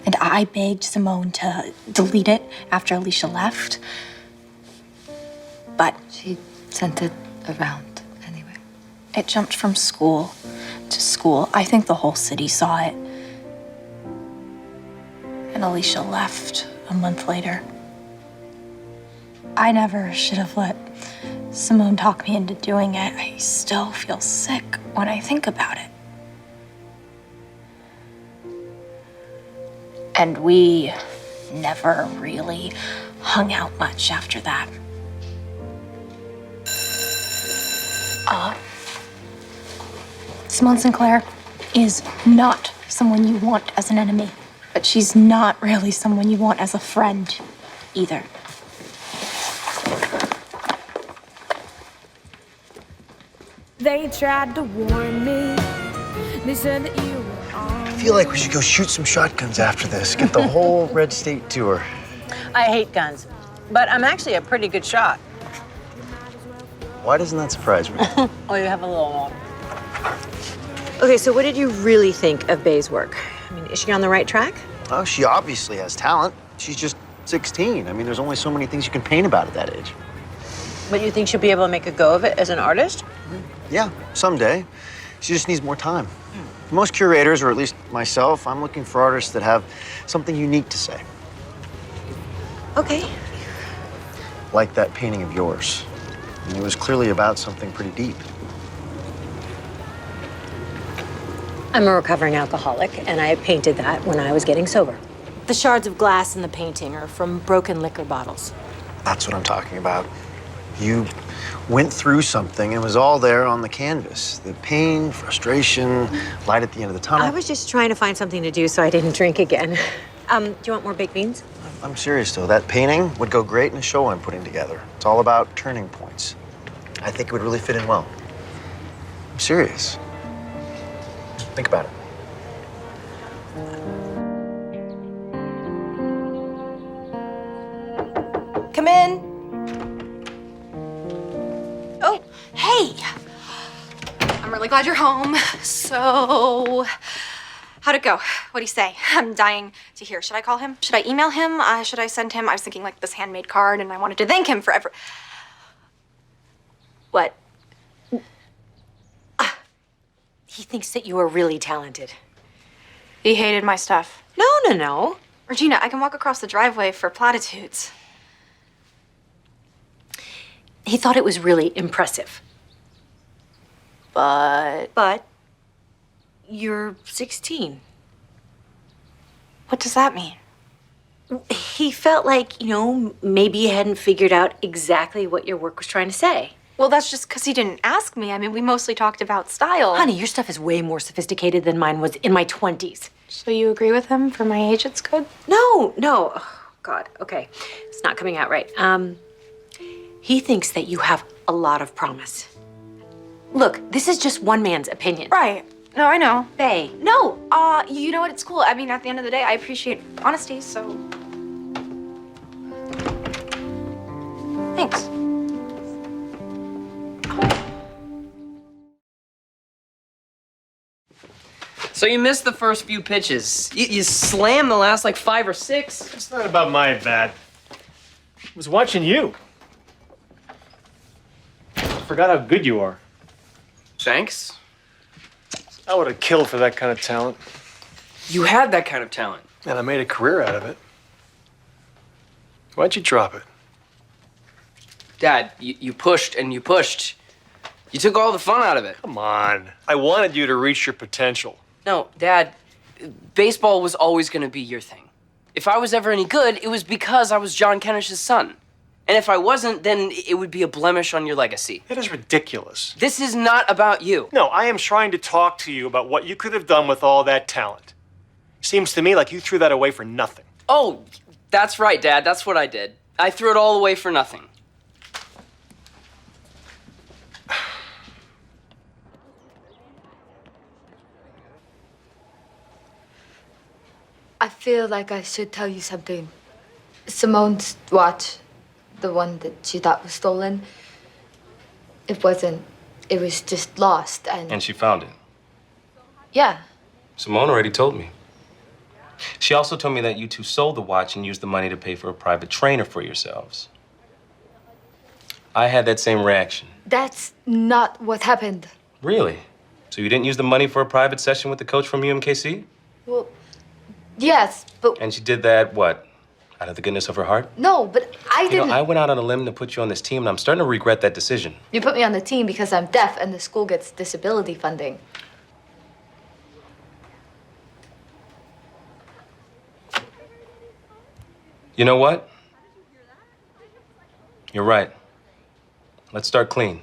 Speaker 16: And I begged Simone to delete it after Alicia left. But
Speaker 9: she sent it around anyway.
Speaker 16: It jumped from school to school. I think the whole city saw it. And Alicia left a month later. I never should have let Simone talk me into doing it. I still feel sick when I think about it. And we never really hung out much after that. Simone Sinclair is not someone you want as an enemy, but she's not really someone you want as a friend either.
Speaker 12: They tried to warn me. They said that you were on.
Speaker 15: I feel like we should go shoot some shotguns after this. Get the whole Red State tour.
Speaker 17: I hate guns, but I'm actually a pretty good shot.
Speaker 15: Why doesn't that surprise me?
Speaker 17: Oh, you have a little one. Okay, so what did you really think of Bay's work? I mean, is she on the right track?
Speaker 15: Oh, she obviously has talent. She's just 16. I mean, there's only so many things you can paint about at that age.
Speaker 17: But you think she'll be able to make a go of it as an artist?
Speaker 15: Yeah, someday. She just needs more time. Most curators, or at least myself, I'm looking for artists that have something unique to say.
Speaker 17: Okay.
Speaker 15: Like that painting of yours. I mean, it was clearly about something pretty deep.
Speaker 4: I'm a recovering alcoholic, and I painted that when I was getting sober. The shards of glass in the painting are from broken liquor bottles.
Speaker 15: That's what I'm talking about. You went through something and it was all there on the canvas. The pain, frustration, light at the end of the tunnel.
Speaker 4: I was just trying to find something to do so I didn't drink again. Do you want more baked beans?
Speaker 15: I'm serious, though. That painting would go great in a show I'm putting together. It's all about turning points. I think it would really fit in well. I'm serious. Think about it.
Speaker 16: Come in. Oh, hey. I'm really glad you're home. So, how'd it go? What'd he say? I'm dying to hear. Should I call him? Should I email him? Should I send him? I was thinking like this handmade card, and I wanted to thank him for What?
Speaker 4: He thinks that you are really talented.
Speaker 16: He hated my stuff.
Speaker 4: No.
Speaker 16: Regina, I can walk across the driveway for platitudes.
Speaker 4: He thought it was really impressive. But you're 16.
Speaker 16: What does that mean?
Speaker 4: He felt like, maybe you hadn't figured out exactly what your work was trying to say.
Speaker 16: Well, that's just because he didn't ask me. I mean, we mostly talked about style.
Speaker 4: Honey, your stuff is way more sophisticated than mine was in my 20s.
Speaker 16: So you agree with him? For my age, it's good?
Speaker 4: No. Oh, God, okay. It's not coming out right. He thinks that you have a lot of promise. Look, this is just one man's opinion.
Speaker 16: Right. No, I know.
Speaker 4: Bay.
Speaker 16: No, you know what? It's cool. I mean, at the end of the day, I appreciate honesty, so... Thanks.
Speaker 7: So you missed the first few pitches. You slammed the last like 5 or 6.
Speaker 5: It's not about my bat. I was watching you. I forgot how good you are.
Speaker 7: Thanks.
Speaker 5: I would have killed for that kind of talent.
Speaker 7: You had that kind of talent.
Speaker 5: And I made a career out of it. Why'd you drop it?
Speaker 7: Dad, you pushed and you pushed. You took all the fun out of it.
Speaker 5: Come on. I wanted you to reach your potential.
Speaker 7: No, Dad, baseball was always going to be your thing. If I was ever any good, it was because I was John Kennish's son. And if I wasn't, then it would be a blemish on your legacy.
Speaker 5: That is ridiculous.
Speaker 7: This is not about you.
Speaker 5: No, I am trying to talk to you about what you could have done with all that talent. Seems to me like you threw that away for nothing.
Speaker 7: Oh, that's right, Dad. That's what I did. I threw it all away for nothing.
Speaker 9: I feel like I should tell you something. Simone's watch, the one that she thought was stolen, it wasn't. It was just lost and...
Speaker 10: And she found it.
Speaker 9: Yeah.
Speaker 10: Simone already told me. She also told me that you two sold the watch and used the money to pay for a private trainer for yourselves. I had that same reaction.
Speaker 9: That's not what happened.
Speaker 10: Really? So you didn't use the money for a private session with the coach from UMKC?
Speaker 9: Well, yes, but...
Speaker 10: And she did that, what? Out of the goodness of her heart?
Speaker 9: No, but I didn't...
Speaker 10: You know, I went out on a limb to put you on this team, and I'm starting to regret that decision.
Speaker 9: You put me on the team because I'm deaf and the school gets disability funding.
Speaker 10: You know what? You're right. Let's start clean.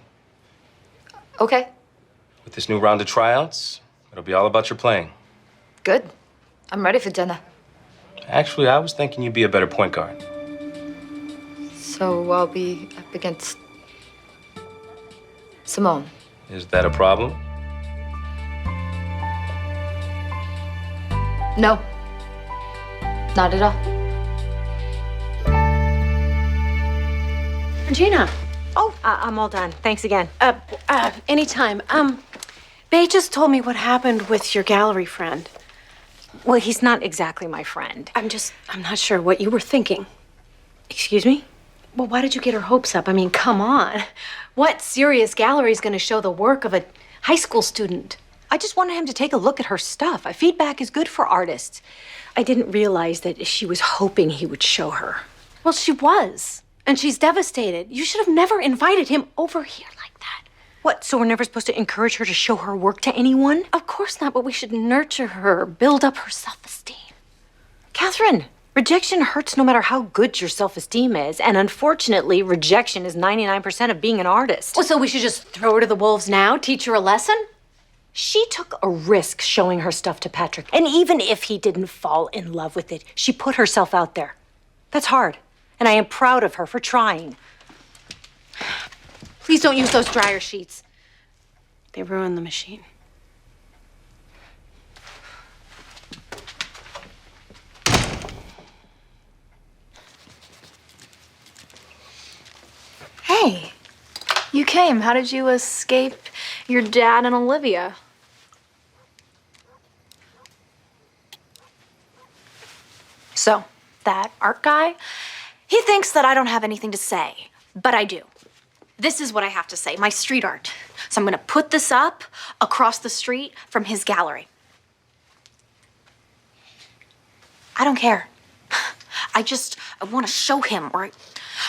Speaker 9: Okay,
Speaker 10: With this new round of tryouts, it'll be all about your playing.
Speaker 9: good. I'm ready for Jenna.
Speaker 10: Actually, I was thinking you'd be a better point guard.
Speaker 9: So I'll be up against Simone.
Speaker 10: Is that a problem?
Speaker 9: No, not at all.
Speaker 17: Gina. Oh, I'm all done. Thanks again.
Speaker 11: Anytime. Bay just told me what happened with your gallery friend.
Speaker 17: Well, he's not exactly my friend.
Speaker 11: I'm not sure what you were thinking.
Speaker 17: Excuse me?
Speaker 11: Well, why did you get her hopes up? I mean, come on. What serious gallery is going to show the work of a high school student?
Speaker 17: I just wanted him to take a look at her stuff. Feedback is good for artists. I didn't realize that she was hoping he would show her.
Speaker 11: Well, she was. And she's devastated. You should have never invited him over here like that.
Speaker 17: What, so we're never supposed to encourage her to show her work to anyone?
Speaker 11: Of course not, but we should nurture her, build up her self-esteem.
Speaker 17: Catherine, rejection hurts no matter how good your self-esteem is. And unfortunately, rejection is 99% of being an artist.
Speaker 11: Well, so we should just throw her to the wolves now, teach her a lesson?
Speaker 17: She took a risk showing her stuff to Patrick. And even if he didn't fall in love with it, she put herself out there. That's hard. And I am proud of her for trying.
Speaker 11: Please don't use those dryer sheets. They ruin the machine.
Speaker 13: Hey, you came. How did you escape your dad and Olivia? So, that art guy, he thinks that I don't have anything to say, but I do. This is what I have to say, my street art. So I'm gonna put this up across the street from his gallery. I don't care. I wanna show him, or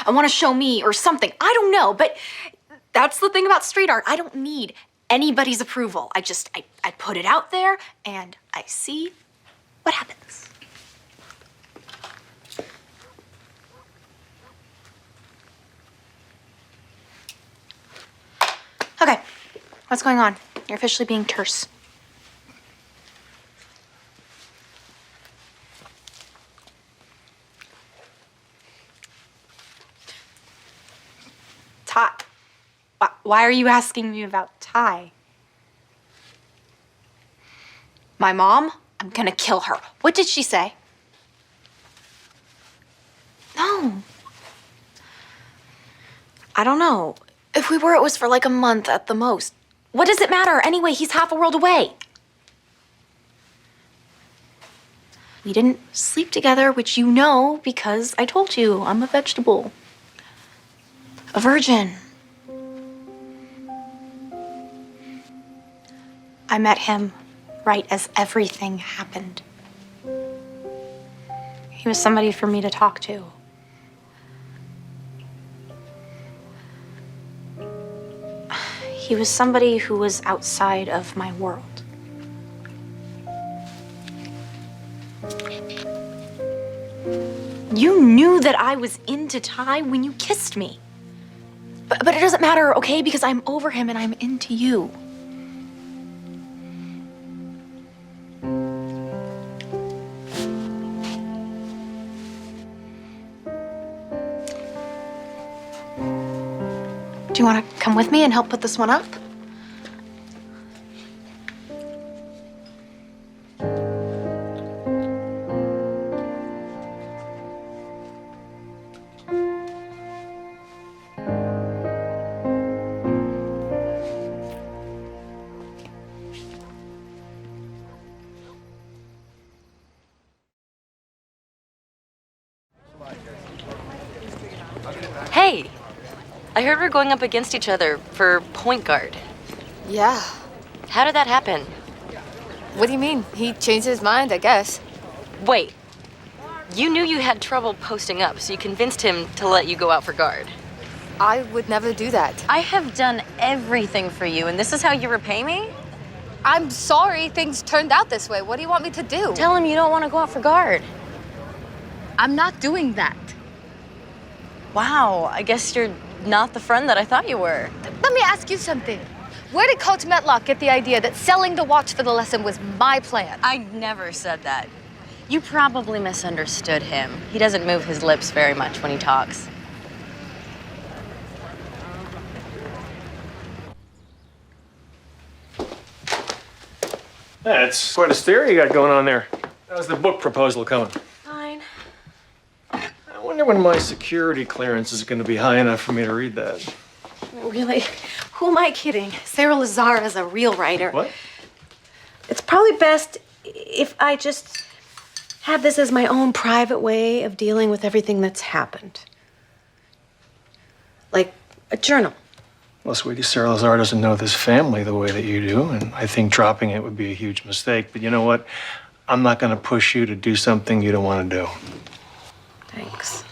Speaker 13: I wanna show me, or something. I don't know, but that's the thing about street art. I don't need anybody's approval. I put it out there, and I see what happens. Okay, what's going on? You're officially being terse. Ty. Why are you asking me about Ty? My mom? I'm gonna kill her. What did she say? No. I don't know. If we were, it was for like a month at the most. What does it matter? Anyway, he's half a world away. We didn't sleep together, which you know because I told you I'm a vegetable. A virgin. I met him right as everything happened. He was somebody for me to talk to. He
Speaker 11: He was somebody who was outside of my world. You knew that I was into Ty when you kissed me. But it doesn't matter, okay? Because I'm over him and I'm into you. Do you want to come with me and help put this one up?
Speaker 1: Hey, I heard we're going up against each other for point guard.
Speaker 9: Yeah.
Speaker 1: How did that happen?
Speaker 9: What do you mean? He changed his mind, I guess.
Speaker 1: Wait, you knew you had trouble posting up, so you convinced him to let you go out for guard.
Speaker 9: I would never do that.
Speaker 1: I have done everything for you, and this is how you repay me?
Speaker 9: I'm sorry things turned out this way. What do you want me to do?
Speaker 1: Tell him you don't want to go out for guard.
Speaker 9: I'm not doing that.
Speaker 1: Wow, I guess you're not the friend that I thought you were.
Speaker 9: Let me ask you something. Where did Coach Metlock get the idea that selling the watch for the lesson was my plan?
Speaker 1: I never said that. You probably misunderstood him. He doesn't move his lips very much when he talks.
Speaker 5: That's quite a stare you got going on there. How's the book proposal coming?
Speaker 11: Fine.
Speaker 5: I wonder when my security clearance is going to be high enough for me to read that.
Speaker 11: Really? Who am I kidding? Sarah Lazar is a real writer.
Speaker 5: What?
Speaker 11: It's probably best if I just have this as my own private way of dealing with everything that's happened. Like a journal.
Speaker 5: Well, sweetie, Sarah Lazar doesn't know this family the way that you do, and I think dropping it would be a huge mistake. But you know what? I'm not going to push you to do something you don't want to do.
Speaker 11: Thanks.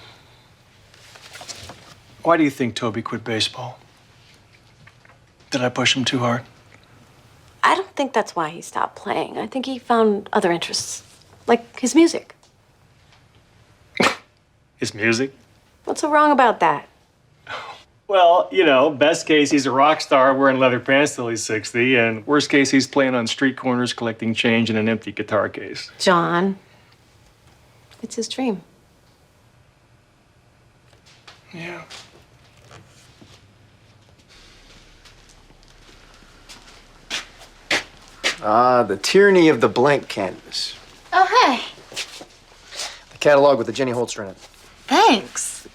Speaker 5: Why do you think Toby quit baseball? Did I push him too hard?
Speaker 11: I don't think that's why he stopped playing. I think he found other interests, like his music.
Speaker 5: His music?
Speaker 11: What's so wrong about that?
Speaker 5: Well, you know, best case, he's a rock star wearing leather pants till he's 60, and worst case, he's playing on street corners collecting change in an empty guitar case.
Speaker 11: John, it's his dream.
Speaker 5: Yeah.
Speaker 15: Ah, the tyranny of the blank canvas.
Speaker 16: Oh, hey.
Speaker 15: The catalog with the Jenny Holster in it.
Speaker 16: Thanks.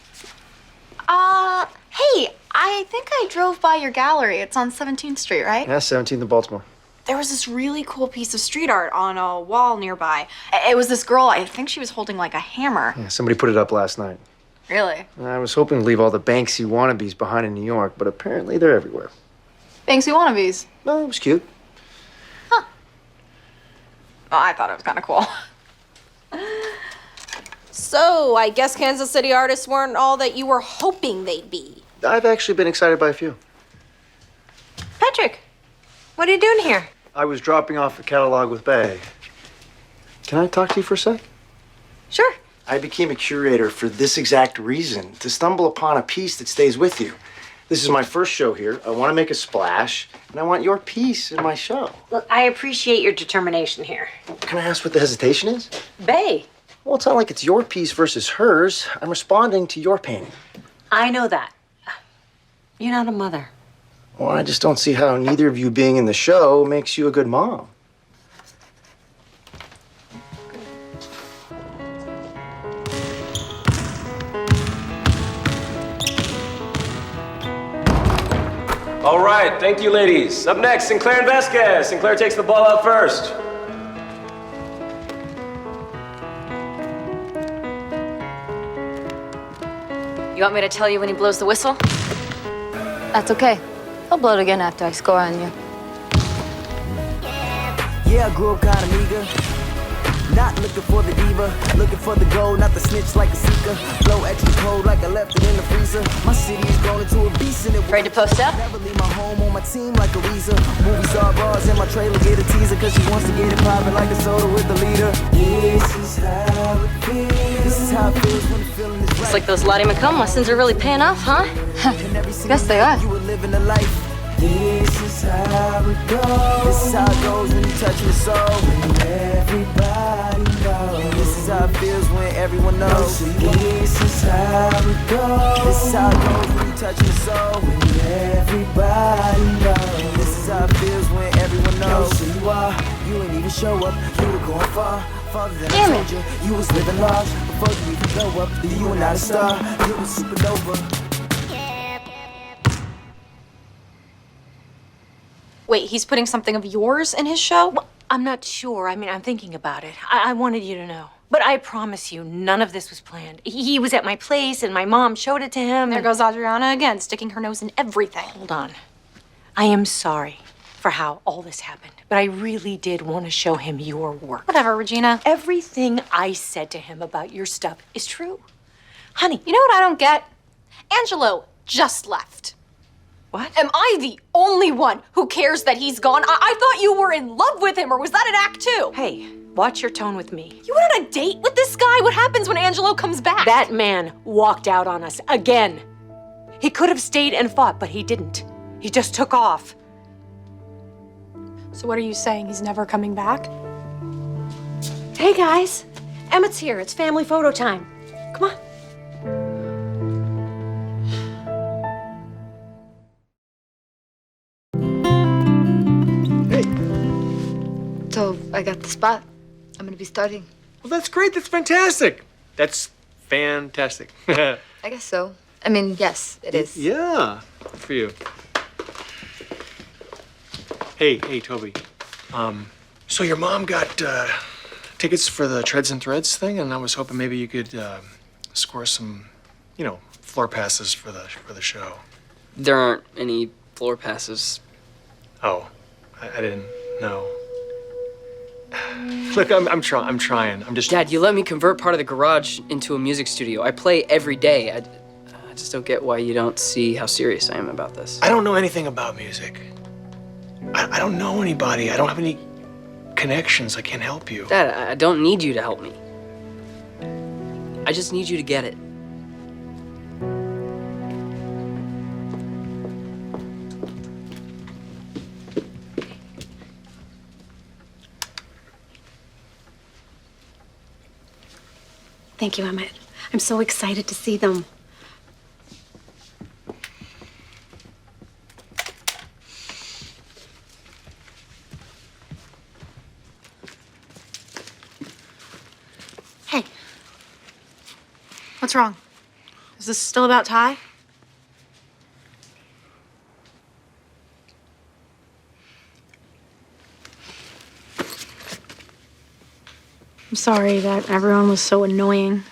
Speaker 16: Hey, I think I drove by your gallery. It's on 17th Street, right?
Speaker 15: Yeah, 17th in Baltimore.
Speaker 16: There was this really cool piece of street art on a wall nearby. It was this girl, I think she was holding like a hammer.
Speaker 15: Yeah, somebody put it up last night.
Speaker 16: Really?
Speaker 15: I was hoping to leave all the Banksy wannabes behind in New York, but apparently they're everywhere.
Speaker 16: Banksy wannabes.
Speaker 15: No, it was cute.
Speaker 16: Well, I thought it was kind of cool.
Speaker 18: So, I guess Kansas City artists weren't all that you were hoping they'd be.
Speaker 15: I've actually been excited by a few.
Speaker 4: Patrick, what are you doing here?
Speaker 15: I was dropping off a catalog with Bay. Can I talk to you for a sec?
Speaker 4: Sure.
Speaker 15: I became a curator for this exact reason, to stumble upon a piece that stays with you. This is my first show here. I want to make a splash, and I want your piece in my show.
Speaker 17: Look, I appreciate your determination here.
Speaker 15: Can I ask what the hesitation is?
Speaker 17: Bay.
Speaker 15: Well, it's not like it's your piece versus hers. I'm responding to your painting.
Speaker 17: I know that. You're not a mother.
Speaker 15: Well, I just don't see how neither of you being in the show makes you a good mom.
Speaker 10: All right, thank you, ladies. Up next, Sinclair and Vasquez. Sinclair takes the ball out first.
Speaker 1: You want me to tell you when he blows the whistle?
Speaker 9: That's okay. I'll blow it again after I score on you.
Speaker 19: Yeah, I grew up kinda meager.
Speaker 12: Not looking for the diva, looking for the gold, not the snitch like a seeker. Flow extra cold like I left it in the freezer. My city is grown into a beast and it
Speaker 1: ready to post up?
Speaker 12: Never leave my home on my team like a Weezer. Movie star bars in my trailer, get a teaser, cause she wants to get it poppin' like a soda with the leader. This is how it feels. This is how it feels when the feeling is right.
Speaker 1: Looks like those Lottie McComb lessons are really paying off, huh? Guess they are.
Speaker 12: You were living a life. This is how it goes. This is how it goes when you touch the soul. When everybody knows. This is how it feels when everyone knows. This is how it goes. This is how it goes when you touch the soul. When everybody knows. This is how it feels when everyone knows. So you are. You ain't even show up. You were going far. Farther than I told you. You was living large before you even blow up. You were not a star. You were supernova.
Speaker 16: Wait, he's putting something of yours in his show?
Speaker 17: Well, I'm not sure. I mean, I'm thinking about it. I wanted you to know. But I promise you, none of this was planned. He was at my place, and my mom showed it to him.
Speaker 16: There goes Adriana again, sticking her nose in everything.
Speaker 17: Hold on. I am sorry for how all this happened, but I really did want to show him your work.
Speaker 16: Whatever, Regina.
Speaker 17: Everything I said to him about your stuff is true. Honey.
Speaker 16: You know what I don't get? Angelo just left.
Speaker 17: What?
Speaker 16: Am I the only one who cares that he's gone? I thought you were in love with him, or was that an act two?
Speaker 17: Hey, watch your tone with me.
Speaker 16: You went on a date with this guy? What happens when Angelo comes back?
Speaker 17: That man walked out on us again. He could have stayed and fought, but he didn't. He just took off.
Speaker 13: So what are you saying? He's never coming back?
Speaker 17: Hey guys, Emmett's here. It's family photo time. Come on.
Speaker 9: So I got the spot. I'm gonna be starting.
Speaker 5: Well, that's great. That's fantastic. That's fantastic.
Speaker 9: I guess so. I mean, yes, it is.
Speaker 5: Yeah, good for you. Hey, Toby. So your mom got tickets for the Treads and Threads thing, and I was hoping maybe you could score some, floor passes for the show.
Speaker 7: There aren't any floor passes.
Speaker 5: Oh, I didn't know. Look, I'm trying. I'm just.
Speaker 7: Dad, you let me convert part of the garage into a music studio. I play every day. I just don't get why you don't see how serious I am about this.
Speaker 5: I don't know anything about music. I don't know anybody. I don't have any connections. I can't help you.
Speaker 7: Dad, I don't need you to help me. I just need you to get it.
Speaker 11: Thank you, Emmett. I'm so excited to see them.
Speaker 16: Hey. What's wrong? Is this still about Ty? I'm sorry that everyone was so annoying.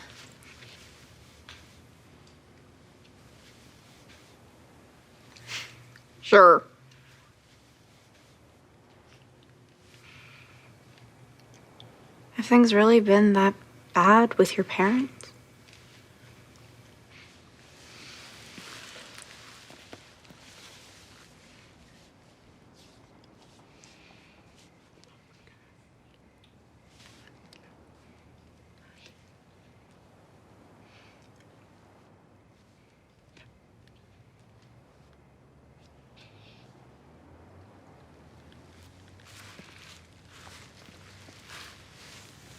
Speaker 16: Sure. Have things really been that bad with your parents?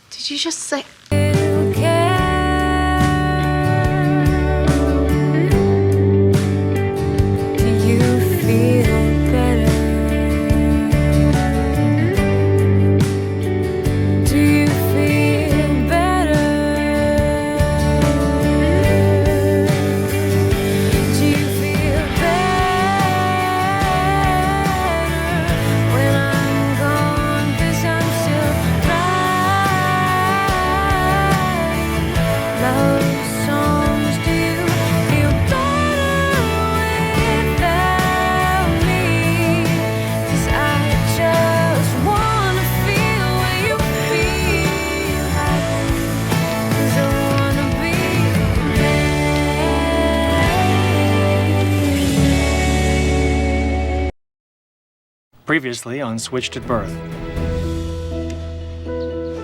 Speaker 16: Did you just say...
Speaker 5: Previously on Switched at Birth.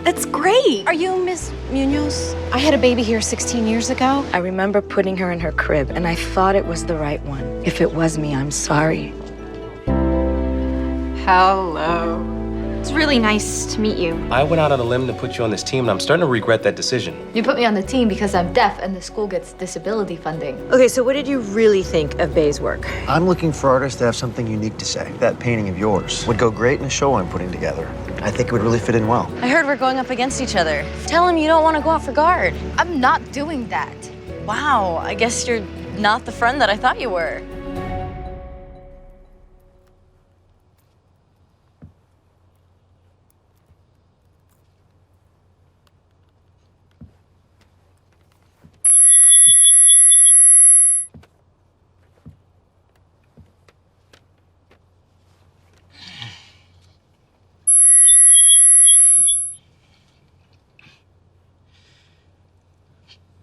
Speaker 16: That's great. Are you Miss Munoz? I had a baby here 16 years ago.
Speaker 19: I remember putting her in her crib, and I thought it was the right one. If it was me, I'm sorry.
Speaker 16: Hello. It's really nice to meet you.
Speaker 10: I went out on a limb to put you on this team, and I'm starting to regret that decision.
Speaker 9: You put me on the team because I'm deaf and the school gets disability funding.
Speaker 17: Okay, so what did you really think of Bay's work?
Speaker 15: I'm looking for artists that have something unique to say. That painting of yours would go great in a show I'm putting together. I think it would really fit in well.
Speaker 1: I heard we're going up against each other. Tell him you don't want to go out for guard.
Speaker 9: I'm not doing that.
Speaker 1: Wow, I guess you're not the friend that I thought you were.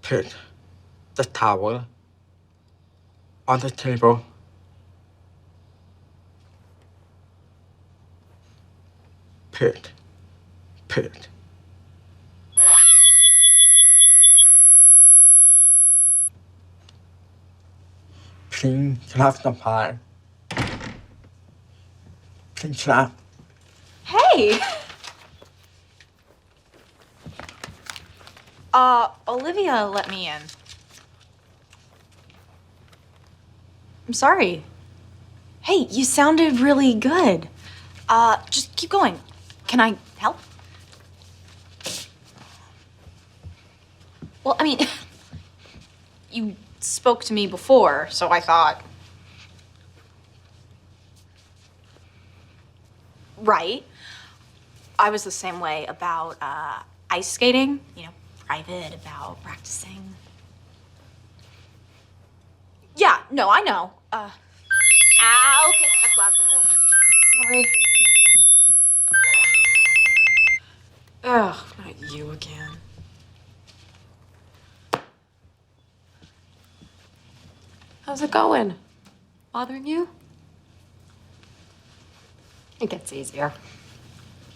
Speaker 20: Put the towel on the table. Put. Please, can I have some pie? Please, can I?
Speaker 16: Hey! Olivia let me in. I'm sorry. Hey, you sounded really good. Just keep going. Can I help? Well, I mean, you spoke to me before, so I thought. Right. I was the same way about ice skating, private, about practicing. Yeah, no, I know. Okay, that's loud. Sorry. Ugh, not you again.
Speaker 21: How's it going? Bothering you? It gets easier.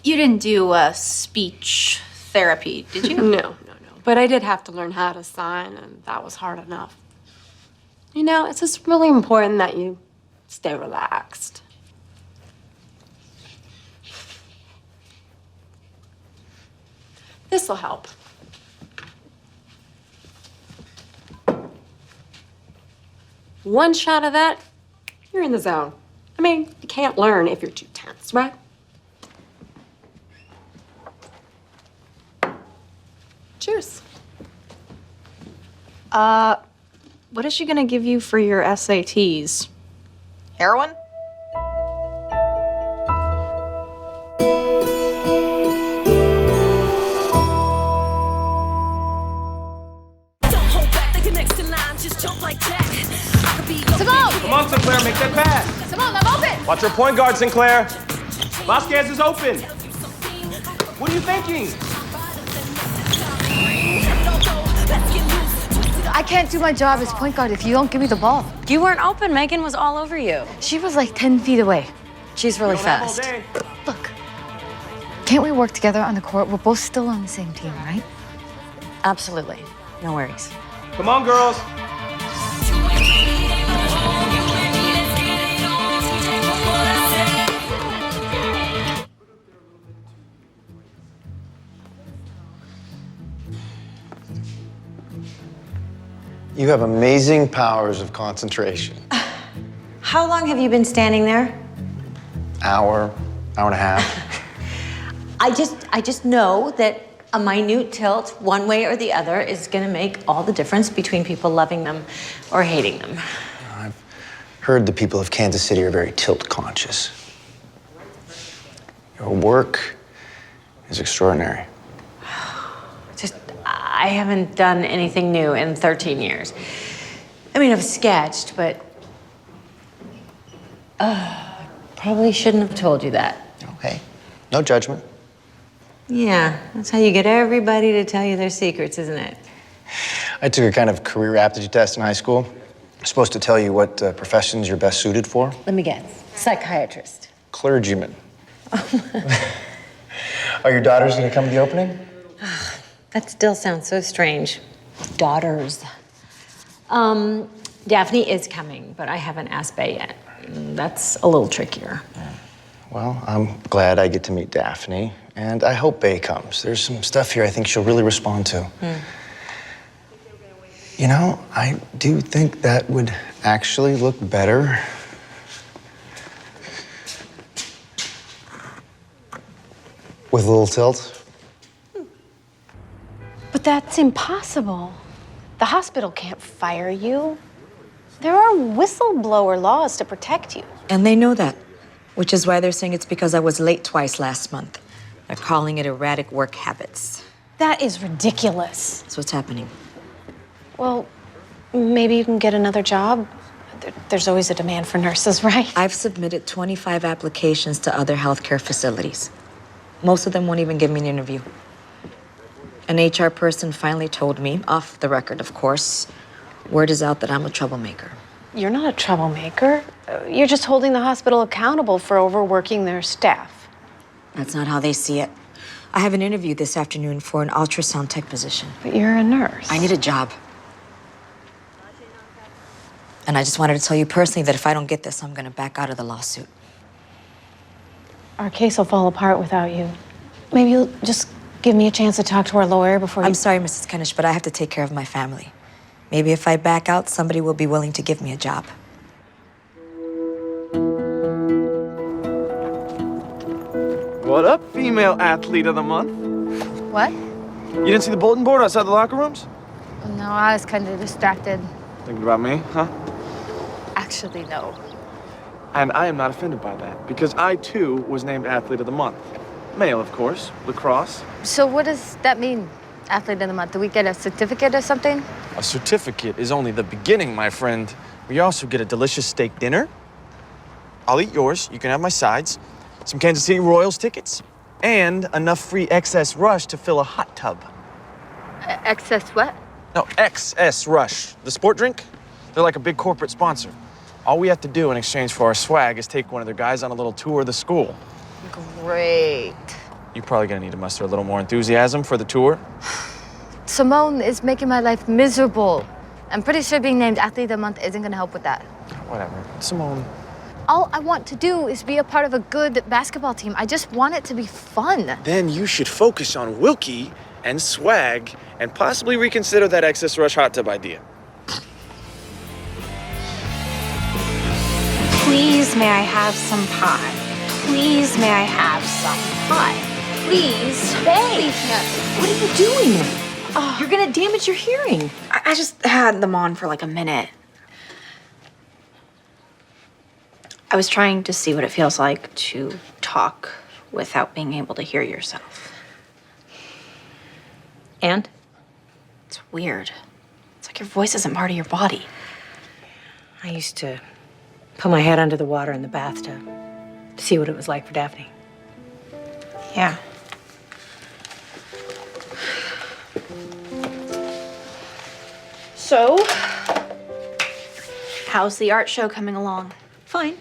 Speaker 16: You didn't do speech therapy, did you?
Speaker 21: No. But I did have to learn how to sign, and that was hard enough. It's just really important that you stay relaxed. This'll help. One shot of that, you're in the zone. I mean, you can't learn if you're too tense, right? Cheers.
Speaker 16: What is she gonna give you for your SATs? Heroin?
Speaker 10: Come on, Sinclair, make that pass.
Speaker 9: Simone, I'm open!
Speaker 10: Watch your point guard, Sinclair. Vasquez is open. What are you thinking?
Speaker 9: I can't do my job as point guard if you don't give me the ball.
Speaker 1: You weren't open. Megan was all over you.
Speaker 9: She was like 10 feet away.
Speaker 1: She's really fast.
Speaker 9: Look, can't we work together on the court? We're both still on the same team, right?
Speaker 1: Absolutely. No worries.
Speaker 10: Come on, girls.
Speaker 15: You have amazing powers of concentration.
Speaker 17: How long have you been standing there?
Speaker 15: Hour and a half.
Speaker 17: I just know that a minute tilt one way or the other is going to make all the difference between people loving them or hating them.
Speaker 15: I've heard the people of Kansas City are very tilt conscious. Your work is extraordinary.
Speaker 17: I haven't done anything new in 13 years. I mean, I've sketched, but probably shouldn't have told you that.
Speaker 15: Okay, no judgment.
Speaker 17: Yeah, that's how you get everybody to tell you their secrets, isn't it?
Speaker 15: I took a kind of career aptitude test in high school. It's supposed to tell you what professions you're best suited for.
Speaker 17: Let me guess. Psychiatrist.
Speaker 15: clergyman. Are your daughters going to come to the opening?
Speaker 17: That still sounds so strange. Daughters. Daphne is coming, but I haven't asked Bay yet. That's a little trickier.
Speaker 15: Well, I'm glad I get to meet Daphne, and I hope Bay comes. There's some stuff here I think she'll really respond to. You know, I do think that would actually look better. With a little tilt.
Speaker 16: But that's impossible. The hospital can't fire you. There are whistleblower laws to protect you.
Speaker 19: And they know that, which is why they're saying it's because I was late twice last month. They're calling it erratic work habits.
Speaker 16: That is ridiculous.
Speaker 19: That's what's happening.
Speaker 16: Well, maybe you can get another job. There's always a demand for nurses, right?
Speaker 19: I've submitted 25 applications to other healthcare facilities. Most of them won't even give me an interview. An HR person finally told me, off the record, of course, word is out that I'm a troublemaker.
Speaker 16: You're not a troublemaker. You're just holding the hospital accountable for overworking their staff.
Speaker 19: That's not how they see it. I have an interview this afternoon for an ultrasound tech position.
Speaker 16: But you're a nurse.
Speaker 19: I need a job. And I just wanted to tell you personally that if I don't get this, I'm going to back out of the lawsuit.
Speaker 16: Our case will fall apart without you. Maybe you'll just give me a chance to talk to our lawyer before you...
Speaker 19: I'm sorry, Mrs. Kenish, but I have to take care of my family. Maybe if I back out, somebody will be willing to give me a job.
Speaker 2: What up, female athlete of the month?
Speaker 9: What?
Speaker 2: You didn't see the bulletin board outside the locker rooms?
Speaker 9: No, I was kind of distracted.
Speaker 2: Thinking about me, huh?
Speaker 9: Actually, no.
Speaker 2: And I am not offended by that, because I, too, was named athlete of the month. Male, of course, lacrosse.
Speaker 9: So what does that mean, athlete of the month? Do we get a certificate or something?
Speaker 2: A certificate is only the beginning, my friend. We also get a delicious steak dinner. I'll eat yours. You can have my sides. Some Kansas City Royals tickets. And enough free XS Rush to fill a hot tub.
Speaker 9: Excess what?
Speaker 2: No, XS Rush. The sport drink? They're like a big corporate sponsor. All we have to do in exchange for our swag is take one of their guys on a little tour of the school.
Speaker 9: Great.
Speaker 2: You're probably gonna need to muster a little more enthusiasm for the tour.
Speaker 9: Simone is making my life miserable. I'm pretty sure being named athlete of the month isn't gonna help with that.
Speaker 2: Whatever. Simone.
Speaker 9: All I want to do is be a part of a good basketball team. I just want it to be fun.
Speaker 2: Then you should focus on Wilkie and swag and possibly reconsider that XS Rush hot tub idea.
Speaker 16: Please, may I have some pie? Please, may I have some pie? Please, babe.
Speaker 17: What are you doing? You're gonna damage your hearing.
Speaker 22: I just had them on for like a minute. I was trying to see what it feels like to talk without being able to hear yourself.
Speaker 17: And?
Speaker 22: It's weird. It's like your voice isn't part of your body.
Speaker 17: I used to put my head under the water in the bathtub to see what it was like for Daphne.
Speaker 22: Yeah. So, how's the art show coming along?
Speaker 17: Fine.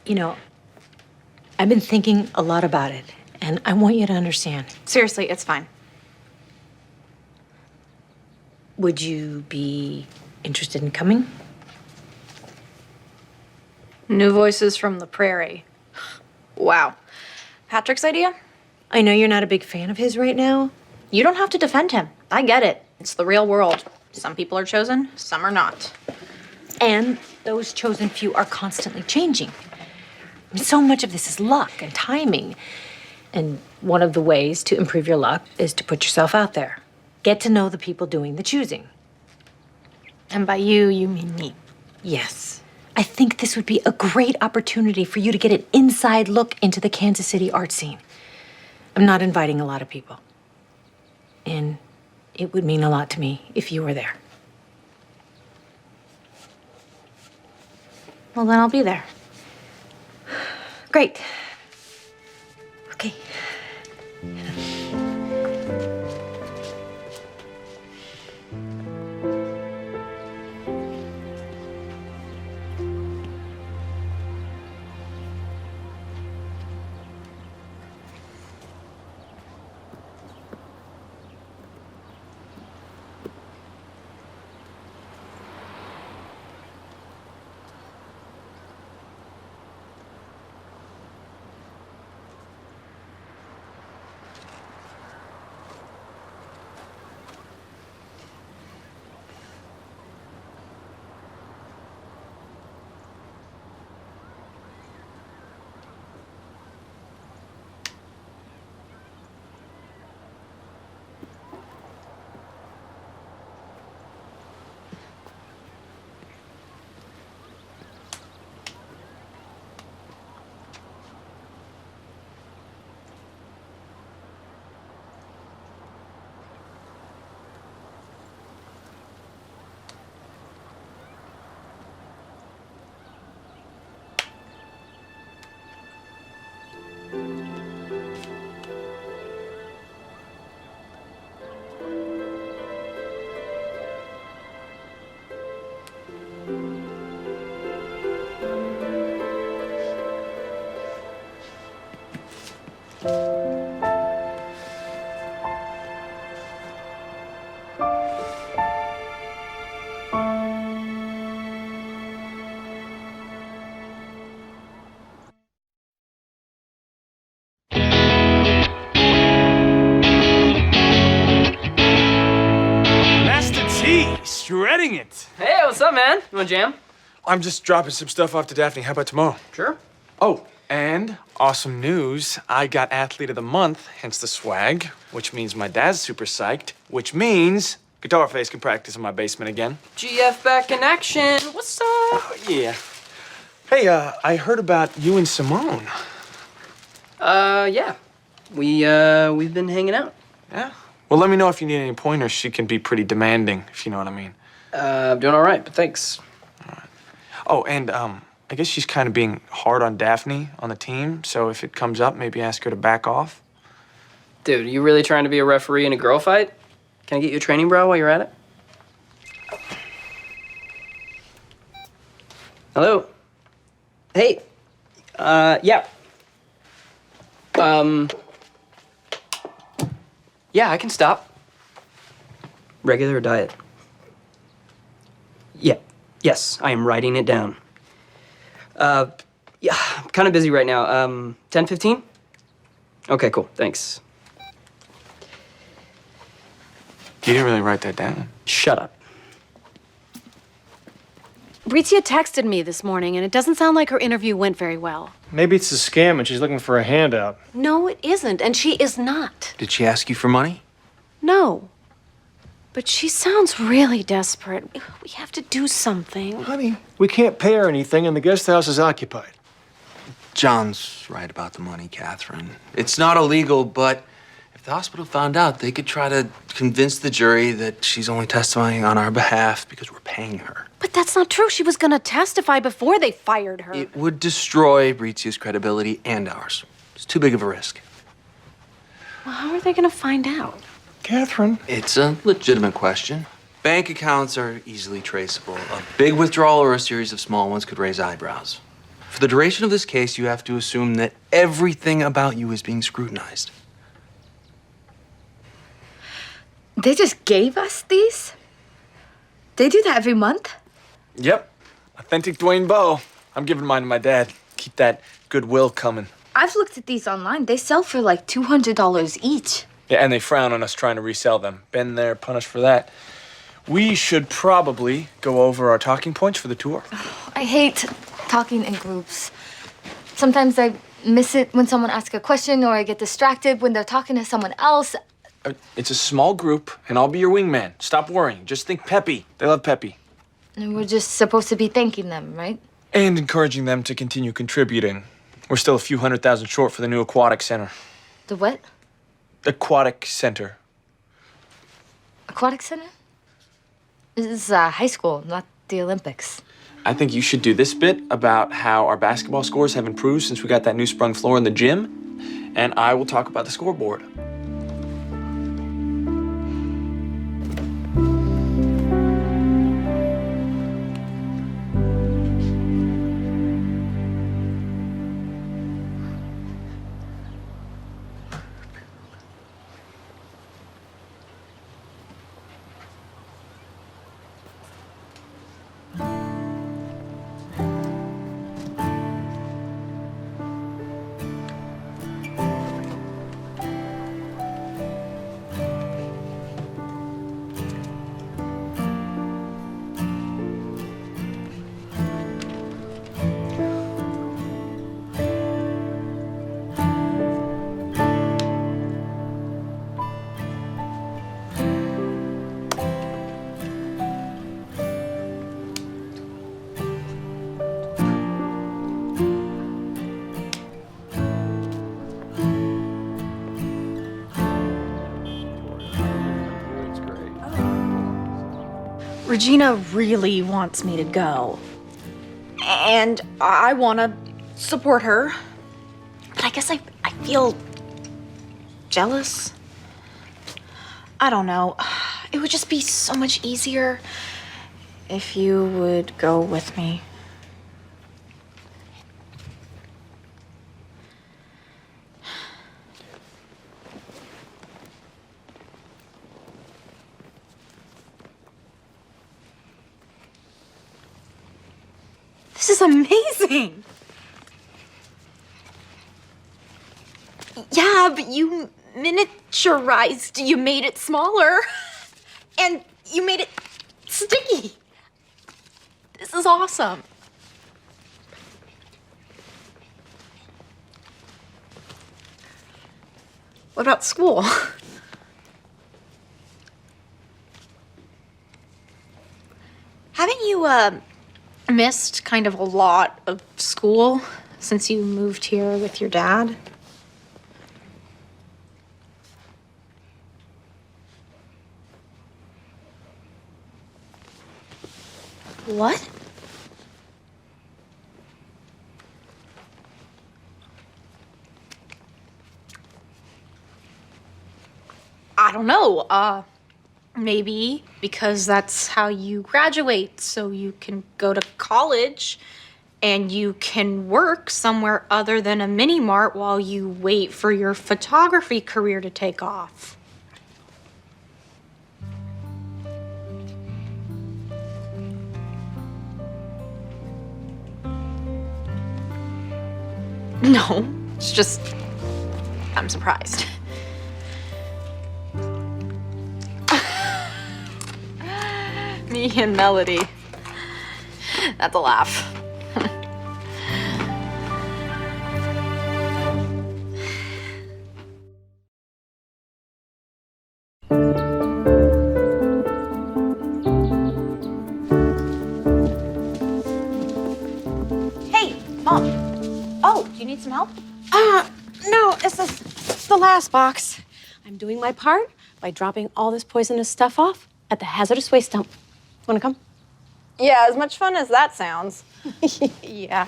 Speaker 17: You know, I've been thinking a lot about it, and I want you to understand.
Speaker 22: Seriously, it's fine.
Speaker 17: Would you be interested in coming?
Speaker 22: New voices from the prairie. Wow. Patrick's idea?
Speaker 17: I know you're not a big fan of his right now.
Speaker 22: You don't have to defend him. I get it. It's the real world. Some people are chosen, some are not.
Speaker 17: And those chosen few are constantly changing. I mean, so much of this is luck and timing. And one of the ways to improve your luck is to put yourself out there. Get to know the people doing the choosing.
Speaker 22: And by you mean me.
Speaker 17: Yes. I think this would be a great opportunity for you to get an inside look into the Kansas City art scene. I'm not inviting a lot of people. And it would mean a lot to me if you were there.
Speaker 22: Well, then I'll be there.
Speaker 17: Great. Okay.
Speaker 2: shredding it.
Speaker 7: Hey, what's up, man? You want jam?
Speaker 2: I'm just dropping some stuff off to Daphne. How about tomorrow?
Speaker 7: Sure.
Speaker 2: Oh, and awesome news. I got Athlete of the Month, hence the swag, which means my dad's super psyched, which means Guitar Face can practice in my basement again.
Speaker 7: GF back in action. What's up?
Speaker 2: Oh, yeah. Hey, I heard about you and Simone.
Speaker 7: Yeah. We've been hanging out.
Speaker 2: Yeah? Well, let me know if you need any pointers. She can be pretty demanding, if you know what I mean.
Speaker 7: I'm doing all right, but thanks.
Speaker 2: All right. Oh, and, I guess she's kind of being hard on Daphne on the team, so if it comes up, maybe ask her to back off.
Speaker 7: Dude, are you really trying to be a referee in a girl fight? Can I get you a training bra while you're at it? Hello? Hey. Yeah. Yeah, I can stop. Regular or diet? Yeah. Yes, I am writing it down. Yeah, I'm kind of busy right now. 10:15? Okay, cool. Thanks.
Speaker 2: You didn't really write that down.
Speaker 7: Shut up.
Speaker 11: Ritzia texted me this morning, and it doesn't sound like her interview went very well.
Speaker 5: Maybe it's a scam and she's looking for a handout.
Speaker 11: No, it isn't, and she is not.
Speaker 15: Did she ask you for money?
Speaker 11: No. But she sounds really desperate. We have to do something.
Speaker 5: Honey, we can't pay her anything and the guest house is occupied.
Speaker 8: John's right about the money, Catherine. It's not illegal, but if the hospital found out, they could try to convince the jury that she's only testifying on our behalf because we're paying her.
Speaker 11: But that's not true. She was gonna testify before they fired her.
Speaker 8: It would destroy Ritzia's credibility and ours. It's too big of a risk.
Speaker 11: Well, how are they gonna find out?
Speaker 5: Catherine.
Speaker 8: It's a legitimate question. Bank accounts are easily traceable. A big withdrawal or a series of small ones could raise eyebrows. For the duration of this case, you have to assume that everything about you is being scrutinized.
Speaker 9: They just gave us these? They do that every month?
Speaker 2: Yep. Authentic Dwayne Bowe. I'm giving mine to my dad. Keep that goodwill coming.
Speaker 9: I've looked at these online. They sell for like $200 each.
Speaker 2: Yeah, and they frown on us trying to resell them. Been there, punished for that. We should probably go over our talking points for the tour.
Speaker 9: I hate talking in groups. Sometimes I miss it when someone asks a question, or I get distracted when they're talking to someone else.
Speaker 2: It's a small group, and I'll be your wingman. Stop worrying. Just think peppy. They love peppy.
Speaker 9: And we're just supposed to be thanking them, right?
Speaker 2: And encouraging them to continue contributing. We're still a few 100,000 short for the new aquatic center.
Speaker 9: The what?
Speaker 2: Aquatic center.
Speaker 9: Aquatic center? This is high school, not the Olympics.
Speaker 2: I think you should do this bit about how our basketball scores have improved since we got that new sprung floor in the gym, and I will talk about the scoreboard.
Speaker 22: Regina really wants me to go. And I want to support her. But I guess I feel jealous. I don't know. It would just be so much easier if you would go with me. This is amazing. Yeah, but you miniaturized, you made it smaller. And you made it
Speaker 16: sticky. This is awesome. What about school? Haven't you, missed kind of a lot of school since you moved here with your dad? What? I don't know. Maybe because that's how you graduate, so you can go to college and you can work somewhere other than a mini mart while you wait for your photography career to take off. No, it's just, I'm surprised. Me and Melody. That's a laugh. Hey, Mom. Oh, do you need some help?
Speaker 11: No, it's the last box. I'm doing my part by dropping all this poisonous stuff off at the hazardous waste dump. Wanna come?
Speaker 18: Yeah, as much fun as that sounds.
Speaker 11: Yeah.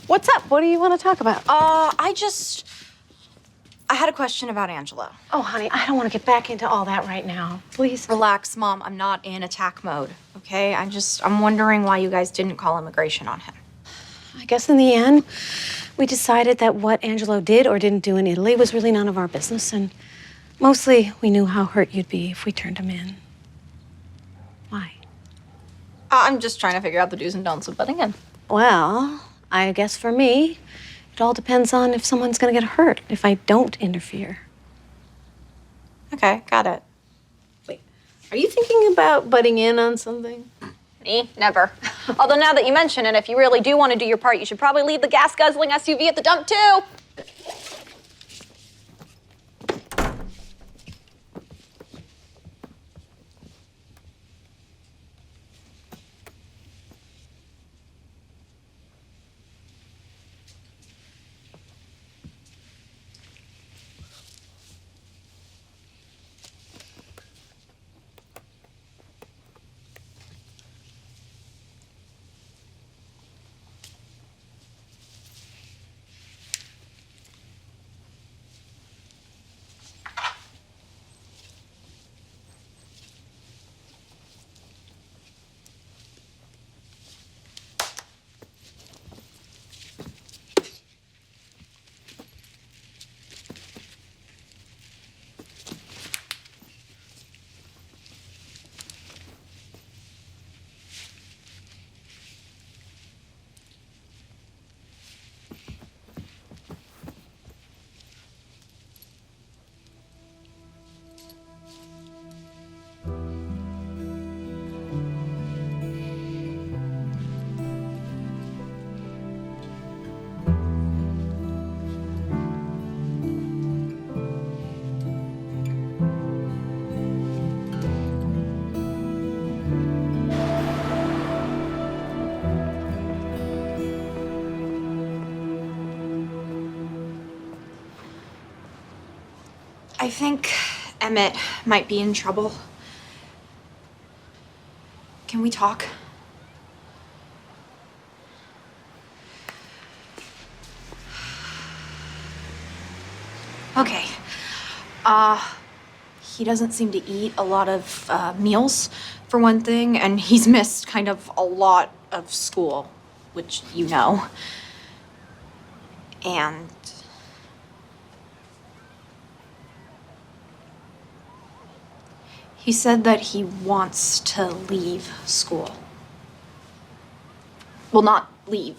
Speaker 11: What's up? What do you want to talk about?
Speaker 16: I had a question about Angelo.
Speaker 11: Oh, honey, I don't want to get back into all that right now. Please.
Speaker 16: Relax, Mom. I'm not in attack mode, okay? I'm wondering why you guys didn't call immigration on him.
Speaker 11: I guess in the end, we decided that what Angelo did or didn't do in Italy was really none of our business, and mostly we knew how hurt you'd be if we turned him in. Why?
Speaker 16: I'm just trying to figure out the do's and don'ts of butting in.
Speaker 11: Well, I guess for me, it all depends on if someone's gonna get hurt if I don't interfere.
Speaker 16: Okay, got it.
Speaker 11: Wait, are you thinking about butting in on something?
Speaker 18: Me? Never. Although now that you mention it, if you really do want to do your part, you should probably leave the gas-guzzling SUV at the dump, too.
Speaker 16: I think Emmett might be in trouble. Can we talk? Okay. He doesn't seem to eat a lot of meals, for one thing, and he's missed kind of a lot of school, which you know. And he said that he wants to leave school. Well, not leave,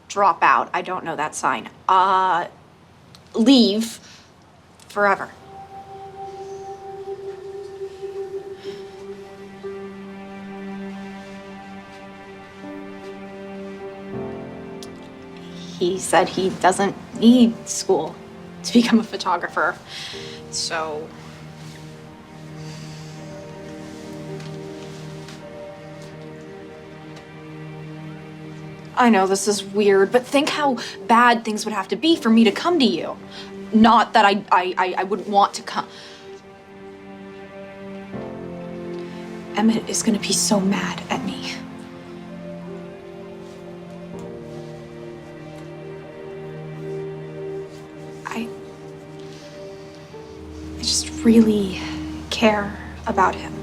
Speaker 16: drop out. I don't know that sign. Leave forever.
Speaker 22: he said he doesn't need school to become a photographer. So I know this is weird, but think how bad things would have to be for me to come to you. Not that I wouldn't want to come. Emmett is gonna be so mad at me. I just really care about him.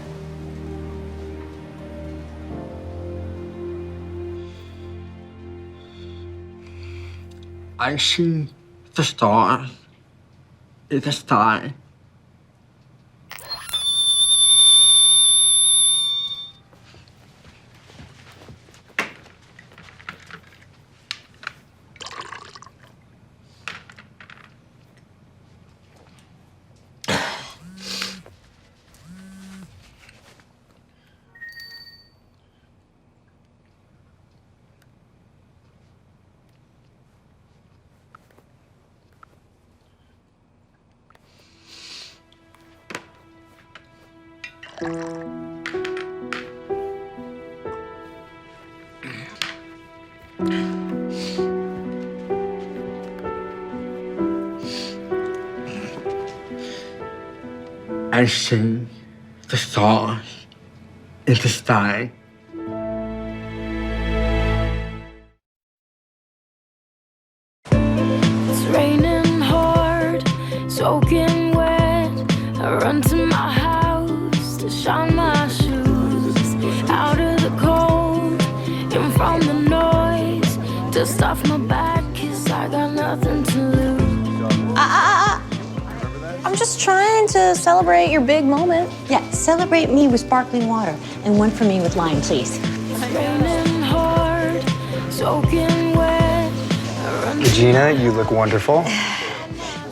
Speaker 20: I see the stars in the sky. I see the stars in the sky.
Speaker 12: It's raining hard, soaking wet. I run to my house to shine my shoes out of the cold and from the noise. Dust off my back, 'cause I got nothing to lose.
Speaker 6: I'm just trying to celebrate your big moment.
Speaker 11: Yeah, celebrate me with sparkling water and one for me with lime, please.
Speaker 12: It's raining hard, soaking wet. I run to
Speaker 15: Regina, you look wonderful.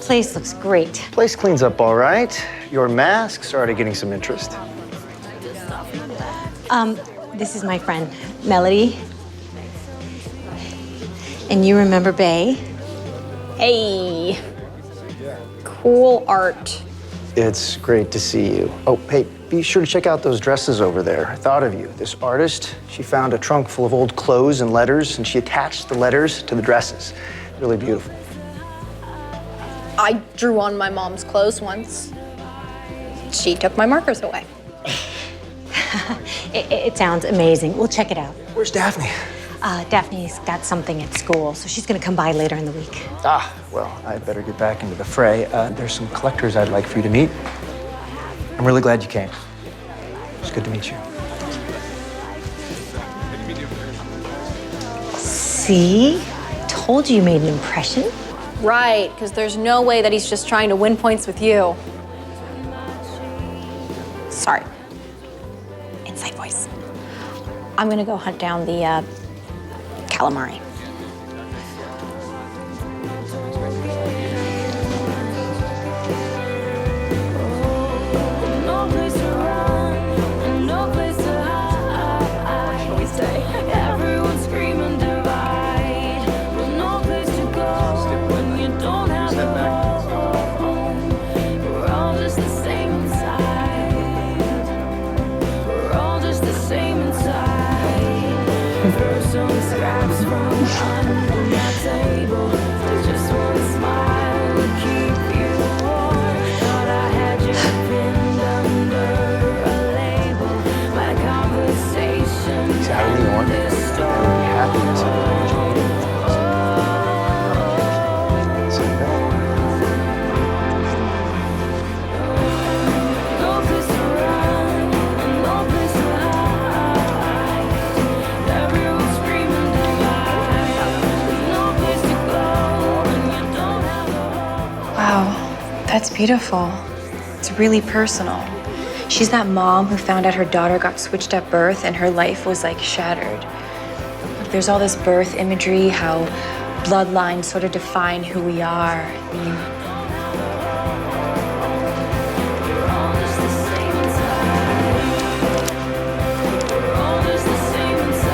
Speaker 11: Place looks great.
Speaker 15: Place cleans up all right. Your mask's already getting some interest.
Speaker 11: This is my friend, Melody. And you remember Bay?
Speaker 6: Hey, cool art.
Speaker 15: It's great to see you. Oh, hey, be sure to check out those dresses over there. I thought of you. This artist, she found a trunk full of old clothes and letters, and she attached the letters to the dresses. Really beautiful.
Speaker 6: I drew on my mom's clothes once. She took my markers away.
Speaker 11: It sounds amazing. We'll check it out.
Speaker 15: Where's Daphne?
Speaker 11: Daphne's got something at school, so she's gonna come by later in the week.
Speaker 15: Ah, well, I better get back into the fray. There's some collectors I'd like for you to meet. I'm really glad you came. It's good to meet you.
Speaker 11: See? Told you made an impression.
Speaker 6: Right, because there's no way that he's just trying to win points with you. Sorry. Inside voice. I'm gonna go hunt down the calamari.
Speaker 12: no place to run, and no place to hide. We say everyone's screaming divide, but no place to go when you don't have a home. We're all just the same inside. We're all just the same inside. Throw some scraps from under my table. Just one smile to keep you warm. Thought I had you pinned under a label. My conversation.
Speaker 15: He's out of New York. I'm happy to celebrate you.
Speaker 12: No place to run, and no place to hide. Everyone's screaming divide. There's no place to go when you don't have a
Speaker 14: Wow, that's beautiful. It's really personal. She's that mom who found out her daughter got switched at birth and her life was like shattered. There's all this birth imagery, how bloodlines sort of define who we are. I mean,
Speaker 12: all just the same inside. We're all just the same inside.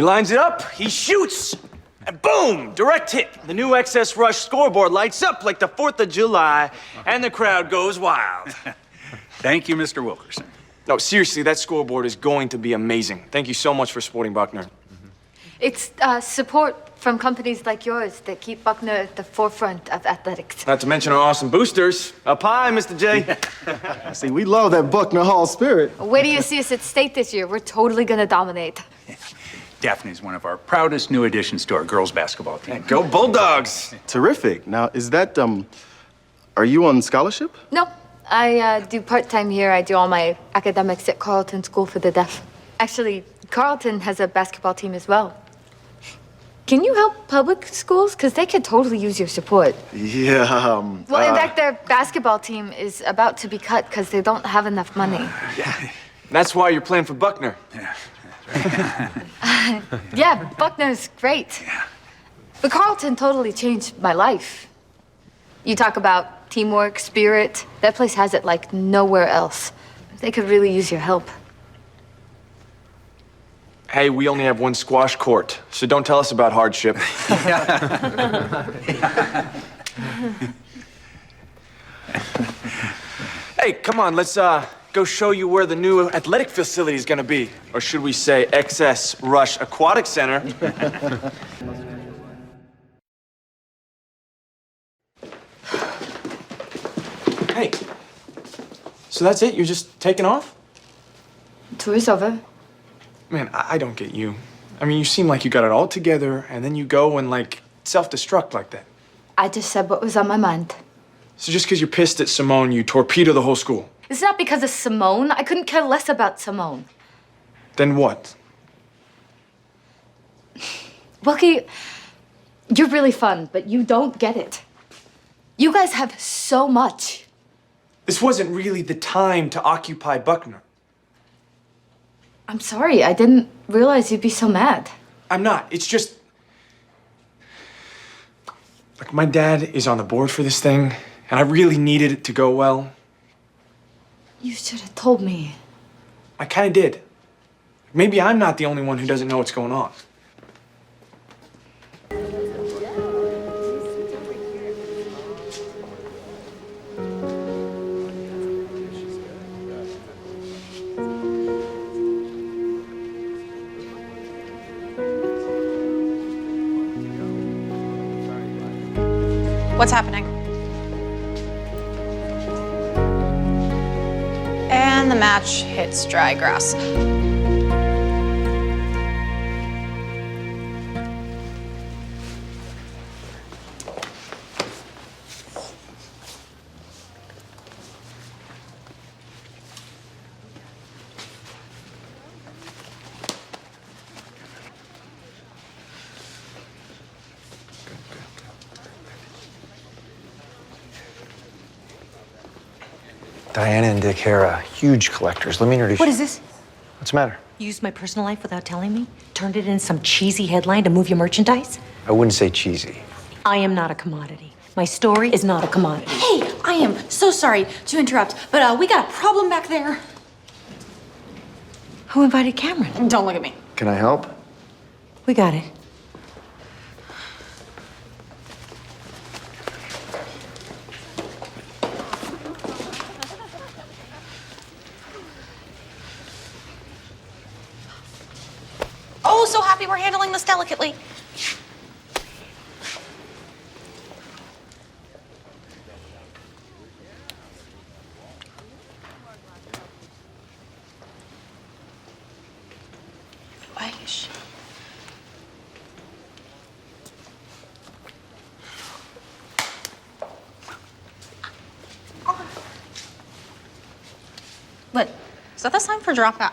Speaker 2: He lines it up, he shoots, and boom, direct hit. The new XS Rush scoreboard lights up like the 4th of July, and the crowd goes wild.
Speaker 3: Thank you, Mr. Wilkerson.
Speaker 2: No, seriously, that scoreboard is going to be amazing. Thank you so much for supporting Buckner.
Speaker 9: It's support from companies like yours that keep Buckner at the forefront of athletics.
Speaker 2: Not to mention our awesome boosters. Up high, Mr. J.
Speaker 4: See, we love that Buckner Hall spirit.
Speaker 9: Where do you see us at state this year? We're totally gonna dominate.
Speaker 3: Daphne's one of our proudest new additions to our girls' basketball team.
Speaker 2: Go Bulldogs!
Speaker 4: Terrific. Now, is that, are you on scholarship?
Speaker 9: No, I do part-time here. I do all my academics at Carleton School for the Deaf. Actually, Carleton has a basketball team as well. Can you help public schools? Because they could totally use your support.
Speaker 4: Yeah,
Speaker 9: Well, in fact, their basketball team is about to be cut because they don't have enough money.
Speaker 2: That's why you're playing for Buckner.
Speaker 9: Yeah, Buckner's great. But Carleton totally changed my life. You talk about teamwork, spirit. That place has it like nowhere else. They could really use your help.
Speaker 2: Hey, we only have one squash court, so don't tell us about hardship. Hey, come on, let's go show you where the new athletic facility is gonna be. Or should we say XS Rush Aquatic Center. Hey, so that's it? You're just taking off?
Speaker 9: Tour's over.
Speaker 2: Man, I don't get you. I mean, you seem like you got it all together, and then you go and, like, self-destruct like that.
Speaker 9: I just said what was on my mind.
Speaker 2: So just because you're pissed at Simone, you torpedo the whole school?
Speaker 9: It's not because of Simone. I couldn't care less about Simone.
Speaker 2: Then what?
Speaker 9: Wilkie, you're really fun, but you don't get it. You guys have so much.
Speaker 2: This wasn't really the time to occupy Buckner.
Speaker 9: I'm sorry, I didn't realize you'd be so mad.
Speaker 2: I'm not. It's just... Like, my dad is on the board for this thing, and I really needed it to go well.
Speaker 9: You should have told me.
Speaker 2: I kind of did. Maybe I'm not the only one who doesn't know what's going on.
Speaker 18: What's happening? And the match hits dry grass.
Speaker 15: Diana and Dick Hara, huge collectors. Let me introduce you.
Speaker 17: What is this?
Speaker 15: What's the matter?
Speaker 17: You used my personal life without telling me? Turned it in some cheesy headline to move your merchandise?
Speaker 15: I wouldn't say cheesy.
Speaker 17: I am not a commodity. My story is not a commodity.
Speaker 22: Hey, I am so sorry to interrupt, but we got a problem back there.
Speaker 17: Who invited Cameron?
Speaker 22: Don't look at me.
Speaker 15: Can I help?
Speaker 17: We got it.
Speaker 22: Oh, so happy we're handling this delicately. Weish. What? Is that the sign for dropout?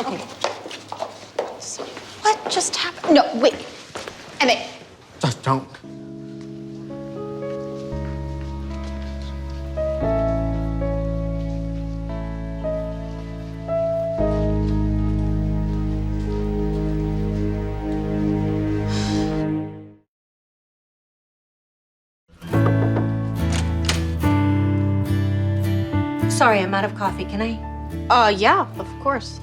Speaker 22: Okay. So what just happened? No, wait. Emmett.
Speaker 20: Just don't.
Speaker 17: Sorry, I'm out of coffee. Can I?
Speaker 22: Yeah, of course.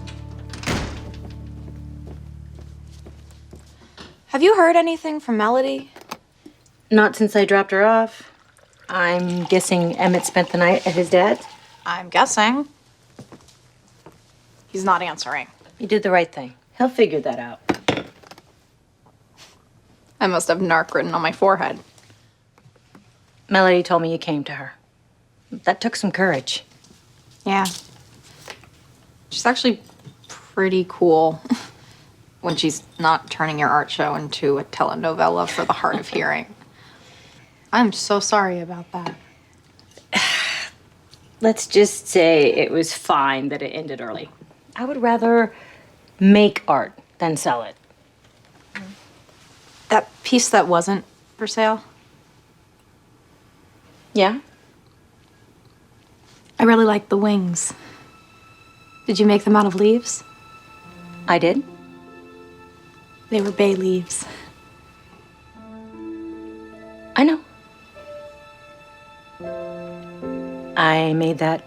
Speaker 22: Have you heard anything from Melody?
Speaker 17: Not since I dropped her off. I'm guessing Emmett spent the night at his dad's.
Speaker 22: I'm guessing. He's not answering.
Speaker 17: You did the right thing. He'll figure that out.
Speaker 22: I must have narc written on my forehead.
Speaker 17: Melody told me you came to her. That took some courage.
Speaker 22: Yeah. She's actually pretty cool when she's not turning your art show into a telenovela for the hard of hearing. I'm so sorry about that.
Speaker 17: Let's just say it was fine that it ended early. I would rather make art than sell it.
Speaker 22: That piece that wasn't for sale?
Speaker 17: Yeah?
Speaker 22: I really like the wings. Did you make them out of leaves?
Speaker 17: I did.
Speaker 22: They were bay leaves.
Speaker 17: I know. I made that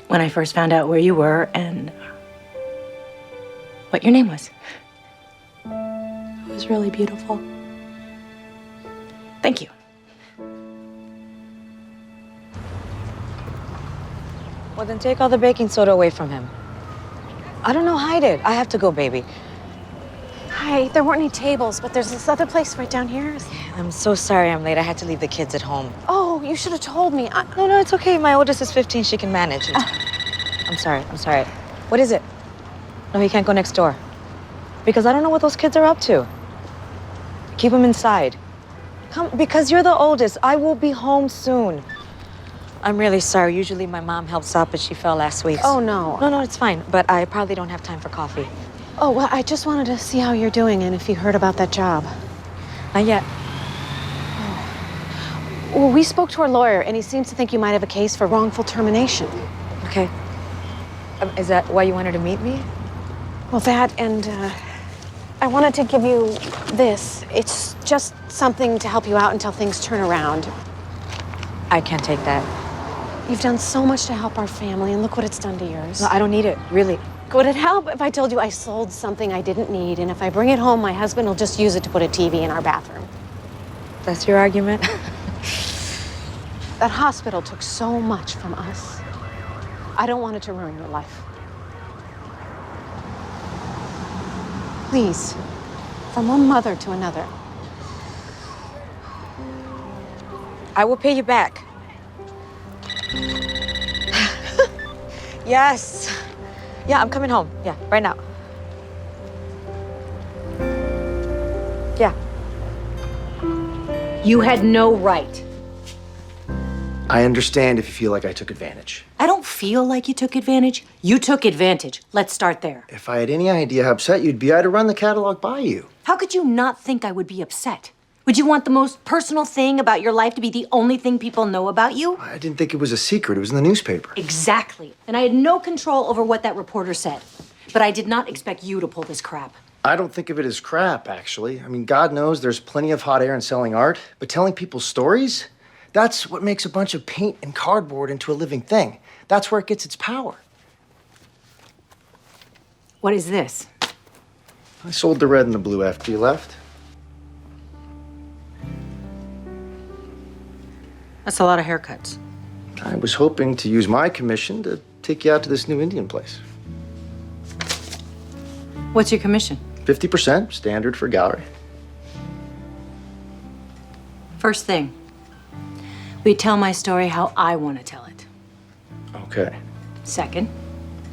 Speaker 17: when I first found out where you were and what your name was.
Speaker 22: It was really beautiful.
Speaker 17: Thank you.
Speaker 19: Well, then take all the baking soda away from him. I don't know, hide it. I have to go, baby.
Speaker 22: Hi, there weren't any tables, but there's this other place right down here.
Speaker 19: I'm so sorry I'm late. I had to leave the kids at home.
Speaker 22: Oh, you should have told me.
Speaker 19: No, it's okay. My oldest is 15. She can manage. I'm sorry. What is it? No, he can't go next door. Because I don't know what those kids are up to. Keep them inside. Come, because you're the oldest. I will be home soon. I'm really sorry. Usually my mom helps out, but she fell last week.
Speaker 22: Oh, no.
Speaker 19: No, it's fine. But I probably don't have time for coffee.
Speaker 22: Oh, well, I just wanted to see how you're doing and if you heard about that job.
Speaker 19: Not yet.
Speaker 22: Well, we spoke to our lawyer, and he seems to think you might have a case for wrongful termination.
Speaker 19: Okay. Is that why you wanted to meet me?
Speaker 22: Well, that and I wanted to give you this. It's just something to help you out until things turn around.
Speaker 19: I can't take that.
Speaker 22: You've done so much to help our family, and look what it's done to yours.
Speaker 19: No, I don't need it, really.
Speaker 22: Would it help if I told you I sold something I didn't need, and if I bring it home, my husband will just use it to put a TV in our bathroom?
Speaker 19: That's your argument?
Speaker 22: That hospital took so much from us. I don't want it to ruin your life. Please, from one mother to another.
Speaker 19: I will pay you back. Yes. Yeah, I'm coming home. Yeah, right now. Yeah.
Speaker 17: You had no right.
Speaker 15: I understand if you feel like I took advantage.
Speaker 17: I don't feel like you took advantage. You took advantage. Let's start there.
Speaker 15: If I had any idea how upset you'd be, I'd have run the catalog by you.
Speaker 17: How could you not think I would be upset? Would you want the most personal thing about your life to be the only thing people know about you?
Speaker 15: I didn't think it was a secret. It was in the newspaper.
Speaker 17: Exactly. And I had no control over what that reporter said. But I did not expect you to pull this crap.
Speaker 15: I don't think of it as crap, actually. I mean, God knows there's plenty of hot air in selling art, but telling people stories, that's what makes a bunch of paint and cardboard into a living thing. That's where it gets its power.
Speaker 17: What is this?
Speaker 15: I sold the red and the blue after you left.
Speaker 17: That's a lot of haircuts.
Speaker 15: I was hoping to use my commission to take you out to this new Indian place.
Speaker 17: What's your commission?
Speaker 15: 50%, standard for gallery.
Speaker 17: First thing, we tell my story how I want to tell it.
Speaker 15: Okay.
Speaker 17: Second,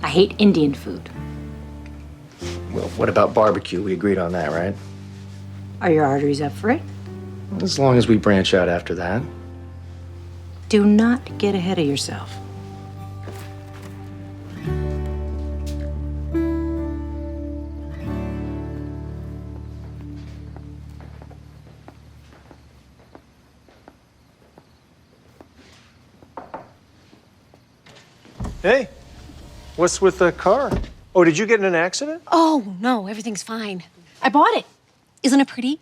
Speaker 17: I hate Indian food.
Speaker 15: Well, what about barbecue? We agreed on that, right?
Speaker 17: Are your arteries up for it?
Speaker 15: As long as we branch out after that.
Speaker 17: Do not get ahead of yourself.
Speaker 5: Hey, what's with the car? Oh, did you get in an accident?
Speaker 22: Oh, no, everything's fine. I bought it. Isn't it pretty?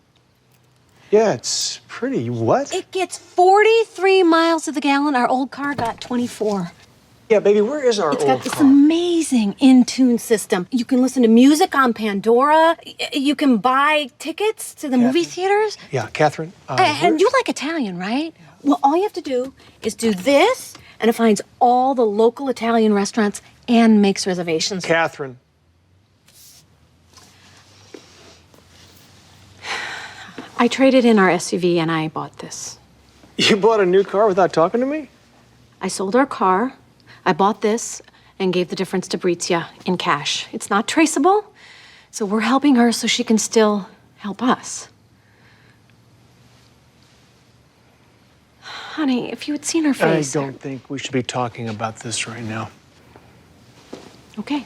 Speaker 5: Yeah, it's pretty. What?
Speaker 17: It gets 43 miles to the gallon. Our old car got 24.
Speaker 5: Yeah, baby, where is our
Speaker 17: It's
Speaker 5: old
Speaker 17: got this
Speaker 5: car?
Speaker 17: amazing in-tune system. You can listen to music on Pandora. You can buy tickets to the movie theaters.
Speaker 5: Yeah, Catherine.
Speaker 17: And you like Italian, right? Well, all you have to do is do this, and it finds all the local Italian restaurants and makes reservations.
Speaker 5: Catherine.
Speaker 17: I traded in our SUV and I bought this.
Speaker 5: You bought a new car without talking to me?
Speaker 17: I sold our car, I bought this, and gave the difference to Brizia in cash. It's not traceable, so we're helping her so she can still help us. Honey, if you had seen her face.
Speaker 5: I don't think we should be talking about this right now.
Speaker 17: Okay.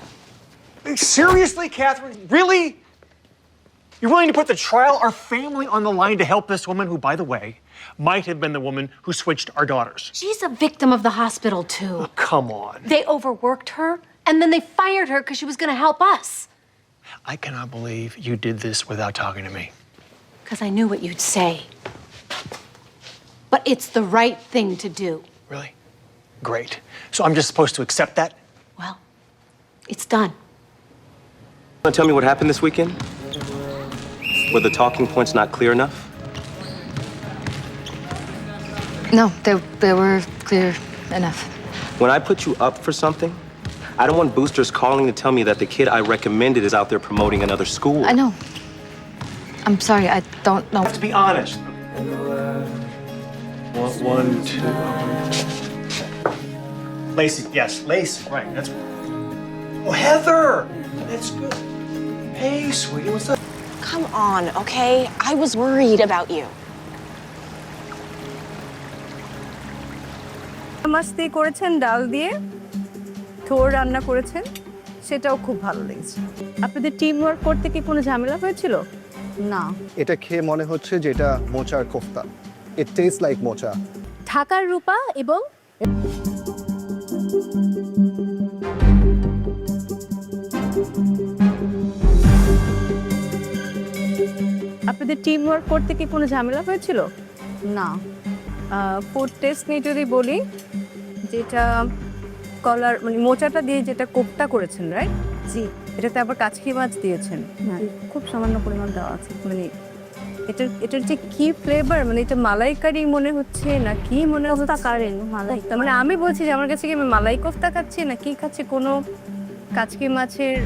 Speaker 5: Seriously, Catherine? Really? You're willing to put the trial, our family, on the line to help this woman who, by the way, might have been the woman who switched our daughters?
Speaker 17: She's a victim of the hospital, too.
Speaker 5: Oh, come on.
Speaker 17: They overworked her, and then they fired her because she was going to help us.
Speaker 5: I cannot believe you did this without talking to me.
Speaker 17: Because I knew what you'd say. But it's the right thing to do.
Speaker 5: Really? Great. So I'm just supposed to accept that?
Speaker 17: Well, it's done.
Speaker 10: Want to tell me what happened this weekend? Were the talking points not clear enough?
Speaker 9: No, they were clear enough.
Speaker 10: When I put you up for something, I don't want boosters calling to tell me that the kid I recommended is out there promoting another school.
Speaker 9: I know. I'm sorry, I don't know.
Speaker 5: To be honest. One, two. Lacey, yes, Lacey, right, that's right. Oh, Heather! That's good. Hey, sweetie, what's up?
Speaker 13: Come on, okay? I was worried about you.
Speaker 21: মাছটি করেছেন ডাল দিয়ে থোড় রান্না করেছেন সেটাও খুব ভালো লেগেছে আপনাদের টিম ওয়ার্ক করতে কি কোনো ঝামেলা হয়েছিল না
Speaker 15: এটা খেয়ে মনে হচ্ছে যে এটা মোচার কোফতা ইট টেস্ট লাইক মোচা
Speaker 16: ঢাকার রূপা এবং
Speaker 21: আপনাদের টিম ওয়ার্ক করতে কি কোনো ঝামেলা হয়েছিল না ফুড টেস্ট নিয়ে যদি বলি যেটা কলার মানে মোচাটা দিয়ে যেটা কোফতা করেছেন রাইট জি এটাতে আবার কাচকি মাছ দিয়েছেন খুব সামান্য পরিমাণ দেওয়া আছে মানে এটার যে কি ফ্লেভার মানে এটা মালাইকারি মনে হচ্ছে না কি মনে হচ্ছে কারেন মালাই মানে আমি বলছি যে আমার কাছে কি আমি মালাই কোফতা খাচ্ছি না কি খাচ্ছি কোনো কাচকি মাছের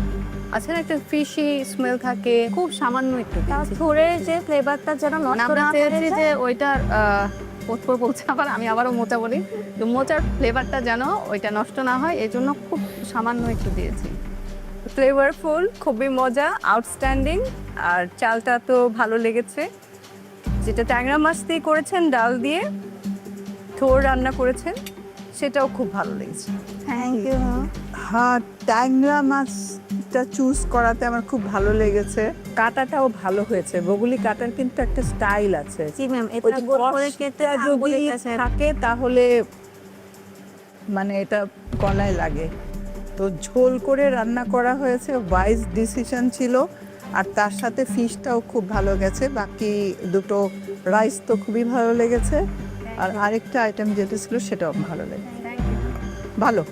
Speaker 21: আছে না একটা ফিশি স্মেল থাকে খুব সামান্য একটু
Speaker 16: থোড়ে যে ফ্লেভারটা যেন নষ্ট না করে
Speaker 21: যে ওইটার পোতপোর বলছে আবার আমি আবারও মোচা বলি তো মোচার ফ্লেভারটা যেন ওইটা নষ্ট না হয় এই জন্য খুব সামান্য একটু দিয়েছি ফ্লেভারফুল খুবই মজা আউটস্ট্যান্ডিং আর চালটা তো ভালো লেগেছে যেটা ট্যাংরা মাছ দিয়ে করেছেন ডাল দিয়ে থোড় রান্না করেছেন সেটাও খুব ভালো লেগেছে
Speaker 23: থ্যাংক ইউ হ্যাঁ ট্যাংরা মাছটা চুজ করাতে আমার খুব ভালো লেগেছে কাটাটাও ভালো হয়েছে বগুলি কাটার কিন্তু একটা স্টাইল আছে
Speaker 16: জি ম্যাম এটা গোল করে কেটে
Speaker 23: যদি থাকে তাহলে মানে এটা গলায় লাগে তো ঝোল করে রান্না করা হয়েছে ওয়াইজ ডিসিশন ছিল আর তার সাথে ফিশটাও খুব ভালো গেছে বাকি দুটো রাইস তো খুবই ভালো লেগেছে আর আরেকটা আইটেম যেটা ছিল সেটাও ভালো লেগেছে ভালো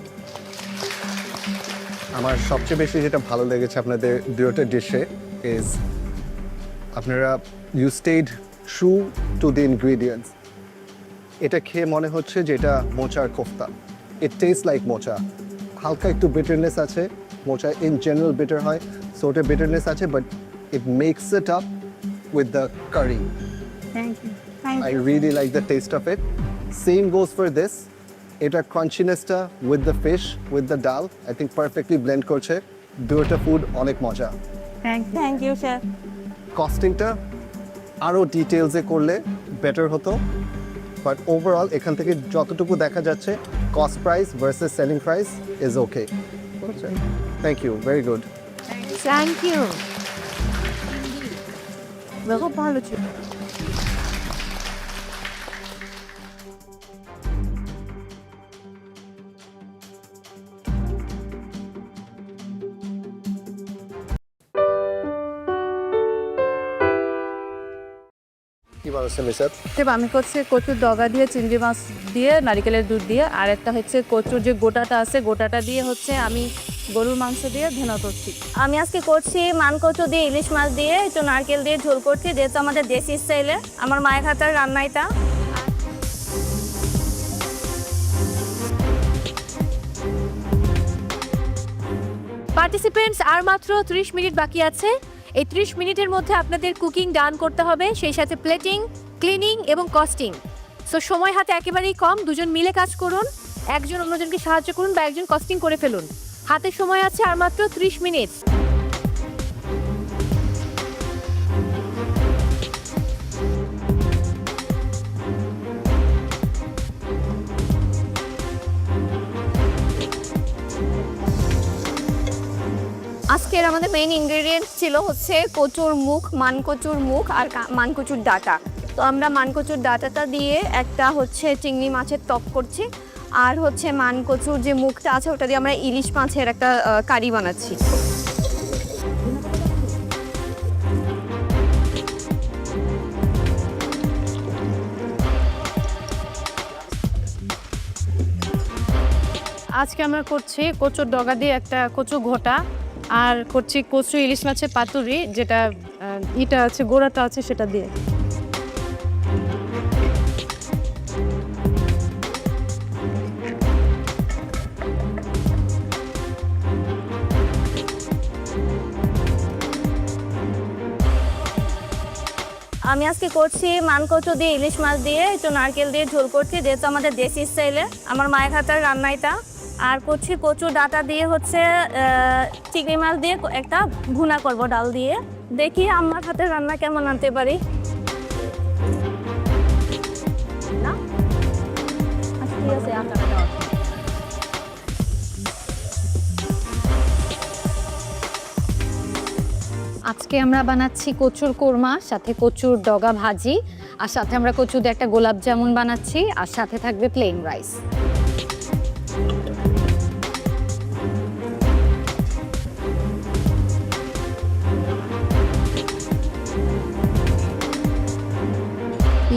Speaker 15: আমার সবচেয়ে বেশি যেটা ভালো লেগেছে আপনাদের দুটো ডিশে ইজ আপনারা you stayed true to the ingredients এটা খেয়ে মনে হচ্ছে যে এটা মোচার কোফতা ইট টেস্ট লাইক মোচা হালকা একটু বিটারনেস আছে মোচা ইন জেনারেল বিটার হয় সো ওটা বিটারনেস আছে but it makes it up with the curry
Speaker 23: thank you
Speaker 15: I really like the taste of it. Same goes for this. Eta crunchiness-টা with the fish, with the dal, I think perfectly blend করছে. দুটো food অনেক মজা.
Speaker 16: Thank you sir
Speaker 15: কস্টিংটা আরো ডিটেইলসে করলে better হতো but overall এখান থেকে যতটুকু দেখা যাচ্ছে cost price versus selling price is okay thank you very good
Speaker 16: thank you
Speaker 23: খুব ভালো ছিল
Speaker 15: কি
Speaker 21: আমি করছি কচুর ডগা দিয়ে চিংড়ি মাছ দিয়ে নারকেলের দুধ দিয়ে, আর একটা হচ্ছে কচুর যে গোটাটা আছে গোটাটা দিয়ে হচ্ছে আমি গরুর মাংস দিয়ে ভেনা করছি।
Speaker 1: আমি আজকে করছি মান কচু দিয়ে ইলিশ মাছ দিয়ে একটু নারকেল দিয়ে ঝোল করছি, যেহেতু আমাদের দেশি স্টাইলে আমার মায়ের হাতের রান্না এটা।
Speaker 7: পার্টিসিপেন্টস আর মাত্র 30 মিনিট বাকি আছে। এই 30 মিনিটের মধ্যে আপনাদের কুকিং ডান করতে হবে, সেই সাথে প্লেটিং, ক্লিনিং এবং কস্টিং। সো সময় হাতে একেবারেই কম, দুজন মিলে কাজ করুন, একজন অন্যজনকে সাহায্য করুন বা একজন কস্টিং করে ফেলুন। হাতে সময় আছে আর মাত্র 30 মিনিট।
Speaker 1: আজকের আমাদের মেইন ইনগ্রেডিয়েন্টস ছিল হচ্ছে কচুর মুখ, মানকচুর মুখ আর মানকচুর ডাঁটা। তো আমরা মানকচুর ডাঁটাটা দিয়ে একটা হচ্ছে চিংড়ি মাছের টক করছি, আর হচ্ছে মানকচুর যে মুখটা আছে ওটা দিয়ে আমরা ইলিশ মাছের একটা কারি বানাচ্ছি।
Speaker 21: আজকে আমরা করছি কচুর ডগা দিয়ে একটা কচু ঘোটা, আর করছি কচু ইলিশ মাছের পাতুরি, যেটা ইটা আছে গোড়াটা আছে সেটা দিয়ে।
Speaker 1: আমি আজকে করছি মানকচু দিয়ে ইলিশ মাছ দিয়ে একটু নারকেল দিয়ে ঝোল করছি, যেহেতু আমাদের দেশি স্টাইলে আমার মায়ের হাতের রান্না এটা। আর করছি কচু ডাঁটা দিয়ে হচ্ছে চিংড়ি মাছ দিয়ে একটা ভুনা করব ডাল দিয়ে। দেখি আমার হাতের রান্না কেমন আনতে পারি। না আচ্ছা ঠিক আছে, আপনারা দাও।
Speaker 7: আজকে আমরা বানাচ্ছি কচুর কোরমা, সাথে কচুর ডগা ভাজি, আর সাথে আমরা কচু দিয়ে একটা গোলাপ জামুন বানাচ্ছি, আর সাথে থাকবে প্লেন রাইস।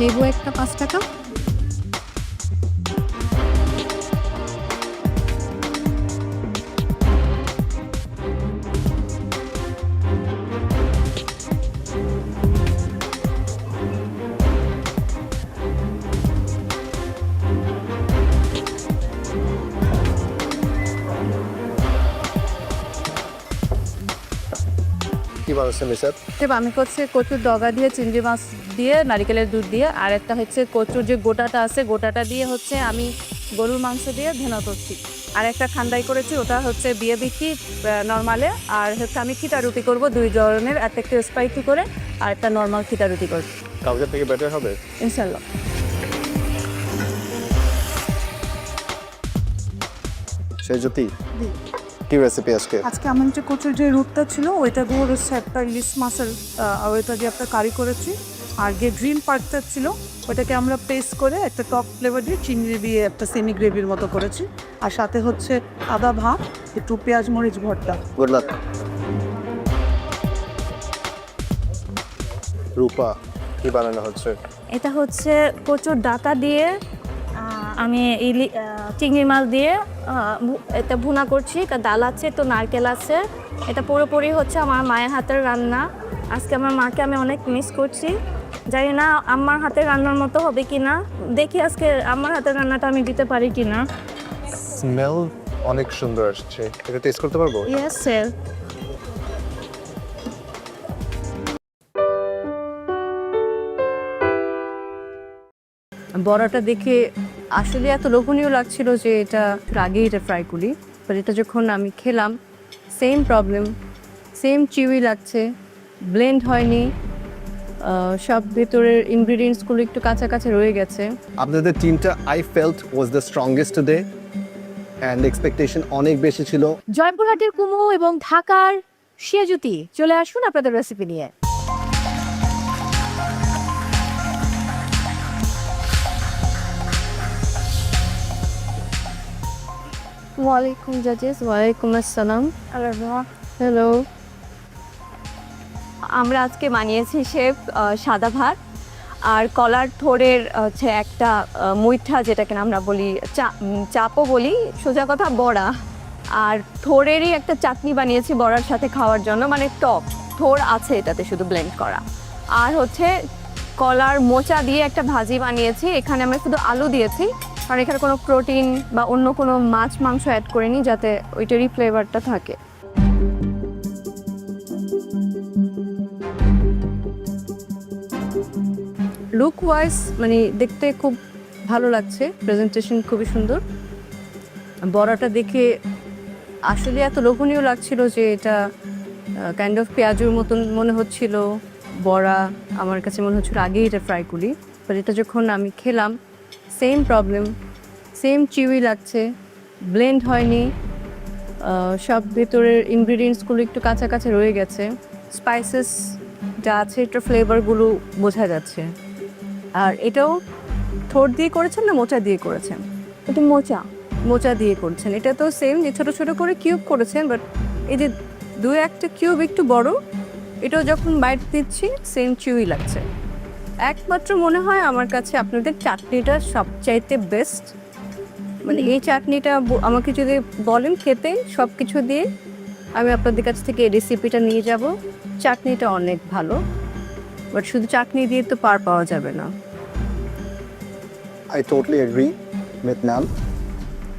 Speaker 21: লেবু একটা 5 টাকা। আমি করছি কচুর ডগা দিয়ে চিংড়ি মাছ দিয়ে নারকেলের দুধ দিয়ে, আর একটা হচ্ছে কচুর যে গোটাটা আছে গোটাটা দিয়ে হচ্ছে আমি গরুর মাংস দিয়ে ভেনা করছি, আর একটা ঠান্ডাই করেছি ওটা হচ্ছে বিয়ে বিক্রি নর্মালে, আর হচ্ছে আমি খিতা রুটি করবো 2 ধরনের, একটা একটু স্পাইসি করে আর একটা নর্মাল খিতা রুটি করবো।
Speaker 4: কালকে থেকে বেটার হবে
Speaker 21: ইনশাল্লাহ।
Speaker 4: সেই জ্যোতি কি রেসিপি আজকে?
Speaker 23: আজকে আমার যে কচুর যে রুটটা ছিল ওইটা দিয়ে হচ্ছে একটা ইলিশ মাছের ওইটা দিয়ে একটা কারি করেছি, আর যে গ্রিন পার্টটা ছিল ওটাকে আমরা পেস্ট করে একটা টক ফ্লেভার দিয়ে চিংড়ি দিয়ে একটা সেমি গ্রেভির মতো করেছি, আর সাথে হচ্ছে আদা ভাত, একটু পেঁয়াজ মরিচ ভর্তা।
Speaker 4: Good luck. রূপা কি বানানো হচ্ছে?
Speaker 1: এটা হচ্ছে কচুর ডাঁটা দিয়ে আমি চিংড়ি মাছ দিয়ে এটা ভুনা করছি, ডাল আছে তো নারকেল আছে। এটা পুরোপুরি হচ্ছে আমার মায়ের হাতের রান্না। আজকে আমার মাকে আমি অনেক মিস করছি, জানি না আমার হাতের রান্নার মতো হবে কিনা, দেখি আজকে আমার হাতের রান্নাটা আমি দিতে পারি কিনা।
Speaker 4: স্মেল অনেক সুন্দর আসছে, এটা টেস্ট করতে পারবো?
Speaker 1: Yes sir.
Speaker 21: বড়াটা দেখে আসলে এত লোভনীয় লাগছিল যে এটা আগেই এটা ফ্রাই করি, বাট এটা যখন আমি খেলাম সেম প্রবলেম, সেম চিউই লাগছে, ব্লেন্ড হয়নি, সব ভেতরের ইনগ্রিডিয়েন্টসগুলো একটু কাঁচা কাঁচা রয়ে গেছে।
Speaker 4: আপনাদের টিমটা I felt was the strongest today, and expectation অনেক বেশি ছিল।
Speaker 7: জয়পুরহাটের কুমু এবং ঢাকার শিয়াজুতি চলে আসুন আপনাদের রেসিপি নিয়ে।
Speaker 21: ওয়ালাইকুম জাজেস, ওয়ালাইকুম আসসালাম। হ্যালো।
Speaker 1: আমরা আজকে বানিয়েছি শেফ সাদা ভাত, আর কলার থোড়ের হচ্ছে একটা মুইঠা, যেটাকে আমরা বলি চাপও বলি, সোজা কথা বড়া। আর থোড়েরই একটা চাটনি বানিয়েছি বড়ার সাথে খাওয়ার জন্য, মানে টক থোড় আছে এটাতে শুধু ব্লেন্ড করা। আর হচ্ছে কলার মোচা দিয়ে একটা ভাজি বানিয়েছি, এখানে আমি শুধু আলু দিয়েছি, কারণ এখানে কোনো প্রোটিন বা অন্য কোনো মাছ মাংস অ্যাড করিনি, যাতে ওইটারই ফ্লেভারটা থাকে।
Speaker 21: লুক ওয়াইজ মানে দেখতে খুব ভালো লাগছে, প্রেজেন্টেশন খুবই সুন্দর। বড়াটা দেখে আসলে এত লোভনীয় লাগছিল যে এটা কাইন্ড অফ পেঁয়াজুর মতন মনে হচ্ছিল। বড়া আমার কাছে মনে হচ্ছিল আগেই এটা ফ্রাই করি, বাট এটা যখন আমি খেলাম সেম প্রবলেম, সেম চিউই লাগছে, ব্লেন্ড হয়নি, সব ভেতরের ইনগ্রিডিয়েন্টসগুলো একটু কাঁচা কাঁচা রয়ে গেছে, স্পাইসেস যা আছে এটার ফ্লেভারগুলো বোঝা যাচ্ছে। আর এটাও থোড় দিয়ে করেছেন না মোচা দিয়ে করেছেন?
Speaker 1: এটা
Speaker 21: মোচা দিয়ে করছেন। এটা তো সেম, যে ছোটো ছোটো করে কিউব করেছেন, বাট এই যে দু একটা কিউব একটু বড়, এটাও যখন বাইট দিচ্ছি সেম চিউই লাগছে। একমাত্র মনে হয় আমার কাছে আপনাদের চাটনিটা সবচাইতে বেস্ট। মানে এই চাটনিটা আমাকে যদি বলেন খেতে সব কিছু দিয়ে, আমি আপনাদের কাছ থেকে এই রেসিপিটা নিয়ে যাব। চাটনিটা অনেক ভালো, বাট শুধু চাটনি দিয়ে তো পার পাওয়া যাবে না।
Speaker 4: I totally agree with ma'am.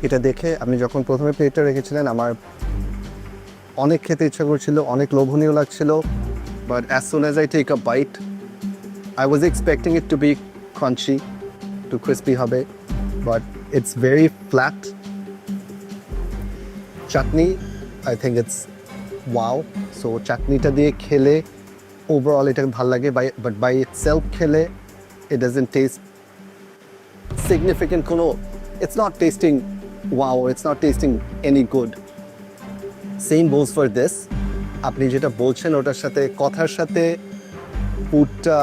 Speaker 4: এটা দেখে আপনি যখন প্রথমে প্লেটটা রেখেছিলেন আমার অনেক খেতে ইচ্ছা করছিল, অনেক লোভনীয় লাগছিল, but as soon as I take a bite I was expecting it to be crunchy, too crispy হবে, but it's very flat. Chutney I think it's wow. So চাটনিটা দিয়ে খেলে ওভারঅল এটা ভালো লাগে, বাট বাই ইটসেলফ খেলে ইট ডাজন্ট টেস্ট significant কোনো, it's not tasting wow, it's not tasting any good. Same goes for this. আপনি যেটা বলছেন ওটার সাথে কথার সাথে ফুডটা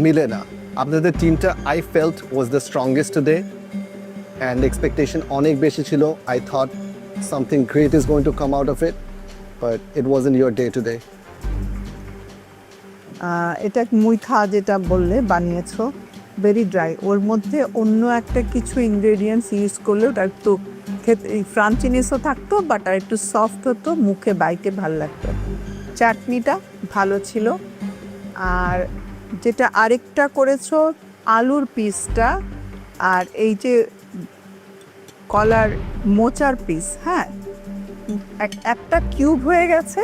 Speaker 4: মিলে না। আপনাদের টিমটা I felt was the strongest today and expectation অনেক বেশি ছিল. I thought something great is going to come out of it, but it wasn't your day today.
Speaker 23: এটা মুইঠা যেটা বললে বানিয়েছো, ভেরি ড্রাই, ওর মধ্যে অন্য একটা কিছু ইনগ্রেডিয়েন্টস ইউজ করলে ওটা একটু খেতে ফ্রাঞ্চিনেসও থাকতো, বাট আর একটু সফট হতো, মুখে বাইতে ভালো লাগতো। চাটনিটা ভালো ছিল। আর যেটা আরেকটা করেছো আলুর পিসটা, আর এই যে কলার মোচার পিস, হ্যাঁ একটা কিউব হয়ে গেছে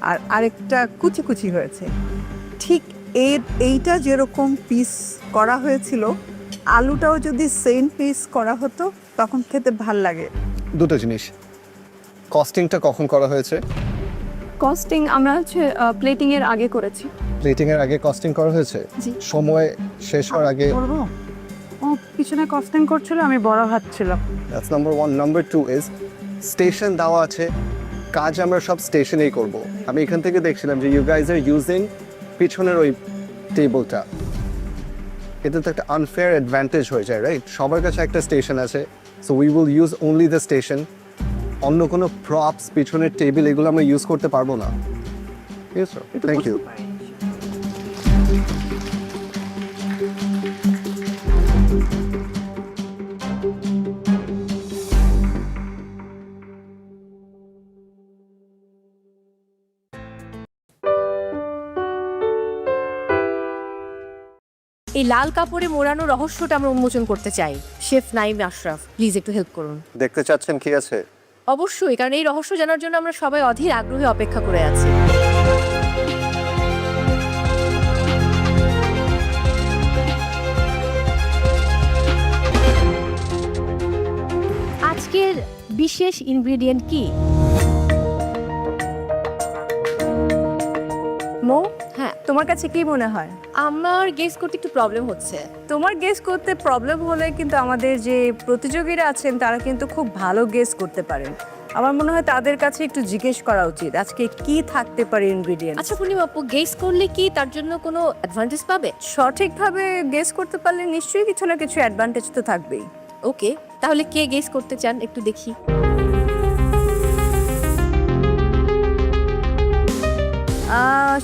Speaker 23: আর আরেকটা কুচি কুচি হয়েছে। ঠিক এইটা যেরকম পিস করা হয়েছিল, আলুটাও যদি সেম পিস করা হতো তখন খেতে ভাল লাগে।
Speaker 4: দুটো জিনিস, কস্টিংটা কখন করা হয়েছে?
Speaker 1: কস্টিং আমরা হচ্ছে প্লেটিংয়ের আগে করেছি।
Speaker 4: প্লেটিংয়ের আগে কস্টিং করা হয়েছে?
Speaker 1: জি।
Speaker 4: সময় শেষ হওয়ার আগে?
Speaker 21: ও পিছনে কস্টিং করছিল, আমি বড় ভাবছিলাম।
Speaker 4: That's number 1. Number 2 is station দেওয়া আছে, কাজ আমরা সব স্টেশনেই করব। আমি এখান থেকে দেখছিলাম যে ইউ গাইজ আর ইউজিং পিছনের ওই টেবলটা, এটা তো একটা আনফেয়ার অ্যাডভান্টেজ হয়ে যায়, রাইট? সবার কাছে একটা স্টেশন আছে, so we will use only the station. অন্য কোনো প্রপস, পিছনের টেবিল, এগুলো আমরা ইউজ করতে পারবো না। Thank you.
Speaker 7: এই লাল কাপড়ে মোড়ানো রহস্যটা আমরা উন্মোচন করতে চাই। শেফ নাইম আশরাফ, প্লিজ একটু হেল্প করুন।
Speaker 4: দেখতে চাচ্ছেন কি আছে?
Speaker 7: অবশ্যই, কারণ এই রহস্য জানার জন্য আমরা সবাই অধীর আগ্রহে অপেক্ষা করে আছি। আজকের বিশেষ ইনগ্রেডিয়েন্ট কি?
Speaker 21: মো, হ্যাঁ তোমার কাছে কি মনে হয়?
Speaker 7: আমার গেস করতে একটু প্রবলেম হচ্ছে।
Speaker 21: তোমার গেস করতে প্রবলেম হলে কিন্তু আমাদের যে প্রতিযোগীরা আছেন তারা কিন্তু খুব ভালো গেস করতে পারেন। আমার মনে হয় তাদের কাছে একটু জিজ্ঞেস করা উচিত আজকে কি থাকতে পারে ইনগ্রেডিয়েন্ট।
Speaker 7: আচ্ছা পূর্ণিমা আপু, গেস করলে কি তার জন্য কোনো অ্যাডভান্টেজ পাবে?
Speaker 21: সঠিকভাবে গেস করতে পারলে নিশ্চয়ই কিছু না কিছু অ্যাডভান্টেজ তো থাকবেই।
Speaker 7: ওকে, তাহলে কে গেস করতে চান একটু দেখি।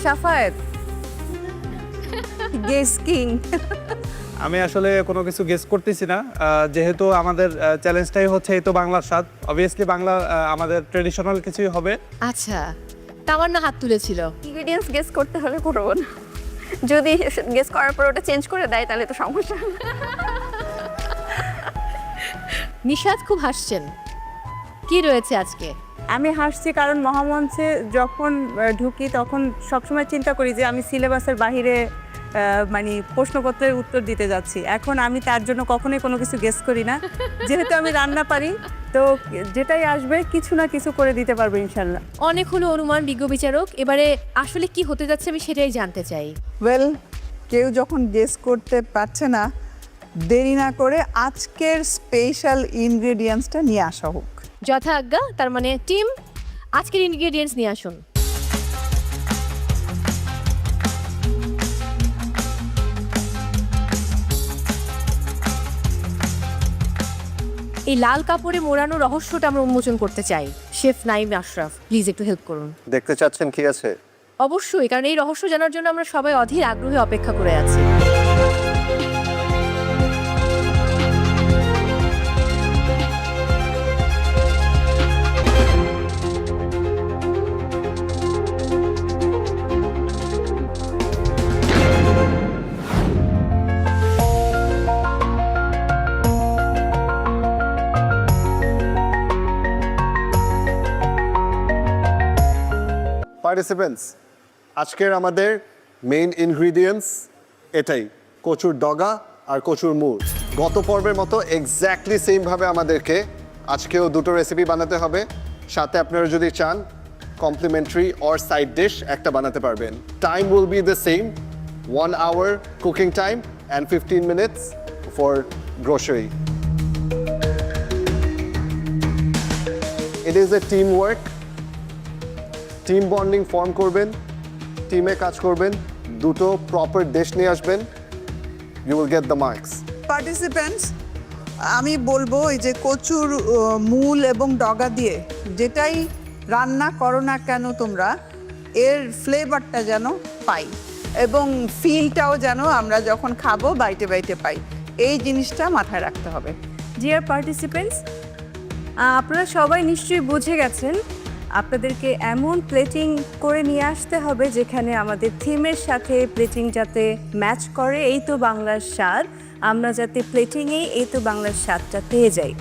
Speaker 21: Safayet, guess king.
Speaker 6: আমি আসলে কোনো কিছু গেস করতেছি না, যেহেতু আমাদের চ্যালেঞ্জটাই হচ্ছে এই তো বাংলার স্বাদ, অবভিয়াসলি বাংলা আমাদের ট্রেডিশনাল কিছুই হবে।
Speaker 7: আচ্ছা, তামান্না হাত তুলেছিল।
Speaker 1: ইনগ্রেডিয়েন্টস গেস করতে হলে করবো না, যদি গেস করার পর ওটা চেঞ্জ করে দেয় তাহলে তো সমস্যা।
Speaker 7: নিশাদ খুব হাসছেন, কি রয়েছে আজকে?
Speaker 23: আমি হাসছি কারণ মহামঞ্চে যখন ঢুকি তখন সবসময় চিন্তা করি যে আমি সিলেবাসের বাহিরে মানে প্রশ্নপত্রের উত্তর দিতে যাচ্ছি। এখন আমি তার জন্য কখনোই কোনো কিছু গেস করি না, যেহেতু আমি রান্না পারি তো যেটাই আসবে কিছু না কিছু করে দিতে পারবো ইনশাল্লাহ।
Speaker 7: অনেক হলো অনুমান বিজ্ঞ বিচারক, এবারে আসলে কি হতে যাচ্ছে আমি সেটাই জানতে চাই।
Speaker 23: ওয়েল, কেউ যখন গেস করতে পারছে না, দেরি না করে আজকের স্পেশাল ইনগ্রেডিয়েন্টসটা নিয়ে আসা হোক।
Speaker 7: যথা আজ্ঞা, তার মানে টিম আজকের ইনগ্রেডিয়েন্টস নিয়ে আসুন। এই লাল কাপড়ে মোড়ানো রহস্যটা আমরা উন্মোচন করতে চাই। শেফ নাইম আশরাফ, প্লিজ একটু হেল্প করুন।
Speaker 4: দেখতে চাচ্ছেন কি আছে?
Speaker 7: অবশ্যই, কারণ এই রহস্য জানার জন্য আমরা সবাই অধীর আগ্রহে অপেক্ষা করে আছি।
Speaker 4: পার্টিসিপেন্টস, আজকের আমাদের মেইন ইনগ্রিডিয়েন্টস এটাই, কচুর ডগা আর কচুর মুড়। গত পর্বের মতো এক্স্যাক্টলি সেমভাবে আমাদেরকে আজকেও দুটো রেসিপি বানাতে হবে। সাথে আপনারা যদি চান কমপ্লিমেন্টারি অর সাইড ডিশ একটা বানাতে পারবেন। Time will be the same, 1 hour cooking time and 15 minutes for grocery. It is a team work, team bonding form করবেন, টিমে কাজ করবেন, দুটো প্রপার ডিশ নিয়ে আসবেন, you will get the marks.
Speaker 23: Participants, আমি বলবো এই যে কচুর মূল এবং ডগা দিয়ে যেটাই রান্না করো না কেন তোমরা, এর ফ্লেভারটা যেন পাই এবং ফিলটাও যেন আমরা যখন খাবো বাইটে বাইটে পাই, এই জিনিসটা মাথায় রাখতে হবে।
Speaker 21: ডিয়ার পার্টিসিপেন্টস, আপনারা সবাই নিশ্চয়ই বুঝে গেছেন আপনাদেরকে এমন প্লেটিং করে নিয়ে আসতে হবে যেখানে আমাদের থিমের সাথে প্লেটিং যাতে ম্যাচ করে। এই তো বাংলার স্বাদ, আমরা যাতে প্লেটিংয়েই এই তো বাংলার স্বাদটা পেয়ে যাই।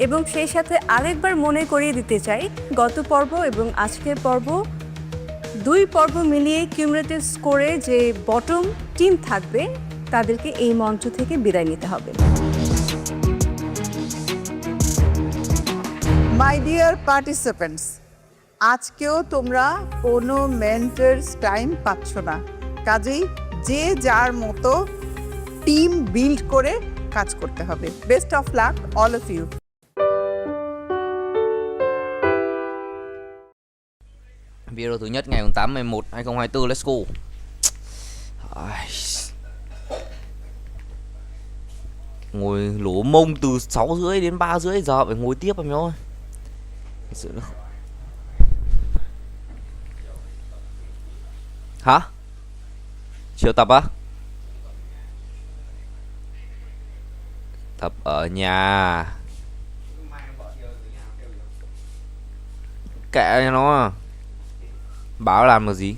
Speaker 21: এবং সেই সাথে আরেকবার মনে করিয়ে দিতে চাই, গত পর্ব এবং আজকের পর্ব, দুই পর্ব মিলিয়ে কিউমুলেটিভ স্কোরে যে বটম টিম থাকবে তাদেরকে এই মঞ্চ থেকে বিদায় নিতে হবে।
Speaker 23: মাই ডিয়ার পার্টিসিপেন্টস, আজকেও তোমরা কোনো মেন্টার্স টাইম পাচ্ছ না, কাজেই যে যার মতো টিম বিল্ড করে কাজ করতে হবে। Best of luck all of you.
Speaker 8: Video thứ nhất ngày 8/11/2024, let's go. Ngồi lố mông từ 6:30 đến 3:30 giờ phải ngồi tiếp em ơi. Thật sự nó... Hả? Chiều tập á? Tập ở nhà. Kệ cho nó. Báo làm được gì?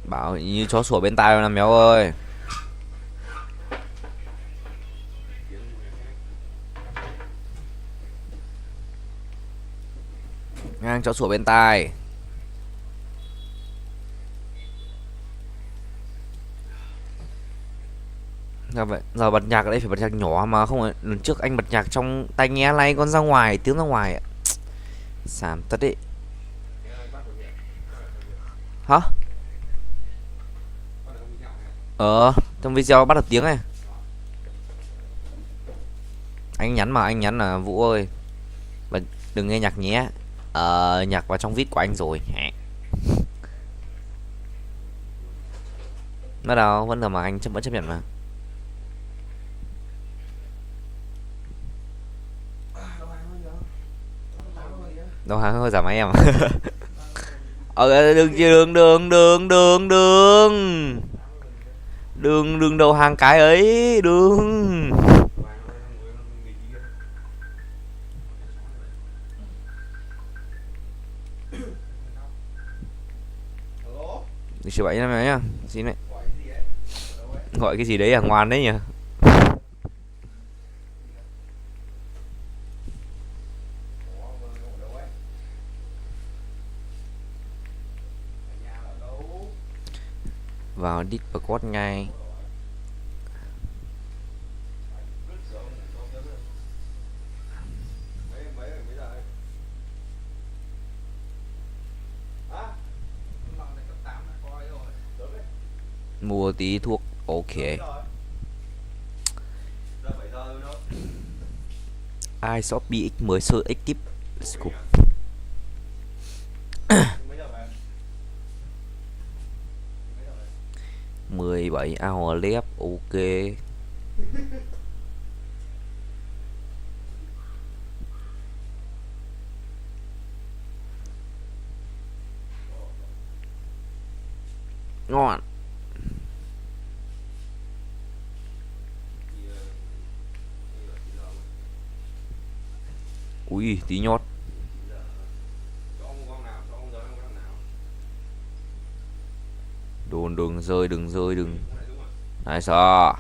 Speaker 8: Bảo như chó sủa bên tai làm méo ơi. Ngang chó sủa bên tai. Giờ bật nhạc ở đây phải bật nhạc nhỏ mà không phải lần trước anh bật nhạc trong tai nghe này con ra ngoài, tiếng ra ngoài ạ. Sàm tất đấy. Hả? Trong video bắt được tiếng này. Anh nhắn là Vũ ơi, đừng nghe nhạc nhé. Nhạc vào trong viết của anh rồi. Bắt đầu vẫn là mà anh vẫn chấp nhận mà. Đầu hàng hơi giảm em. Đường đường đường đường đường đường đường đầu hàng cái ấy đường. Được chưa 7 năm rồi nhá. Xin đấy. Gọi cái gì đấy à, ngoan đấy nhỉ. Vào Discord ngay. Mua tí thuốc. Ok. Ai Shopee X10 sơ X tip. Let's go. Mười bảy hour left. Ok. Ngon. Ui tí nhót. Đồn đừng rơi đừng. Nice à.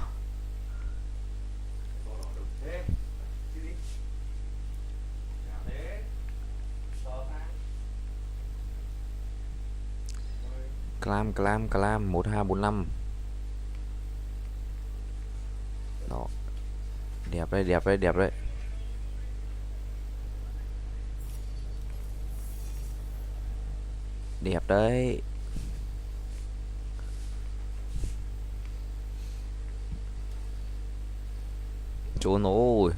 Speaker 8: Clam 1245. Đó. Đẹp đấy. Đẹp đấy. Trốn ôi.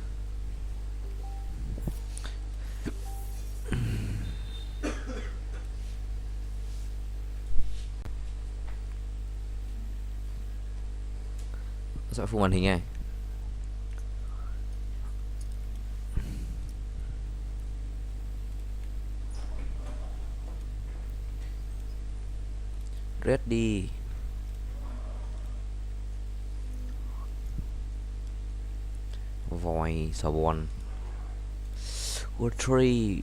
Speaker 8: Dọi phụ màn hình này. Ready. Vòi xà bòn. Good tree.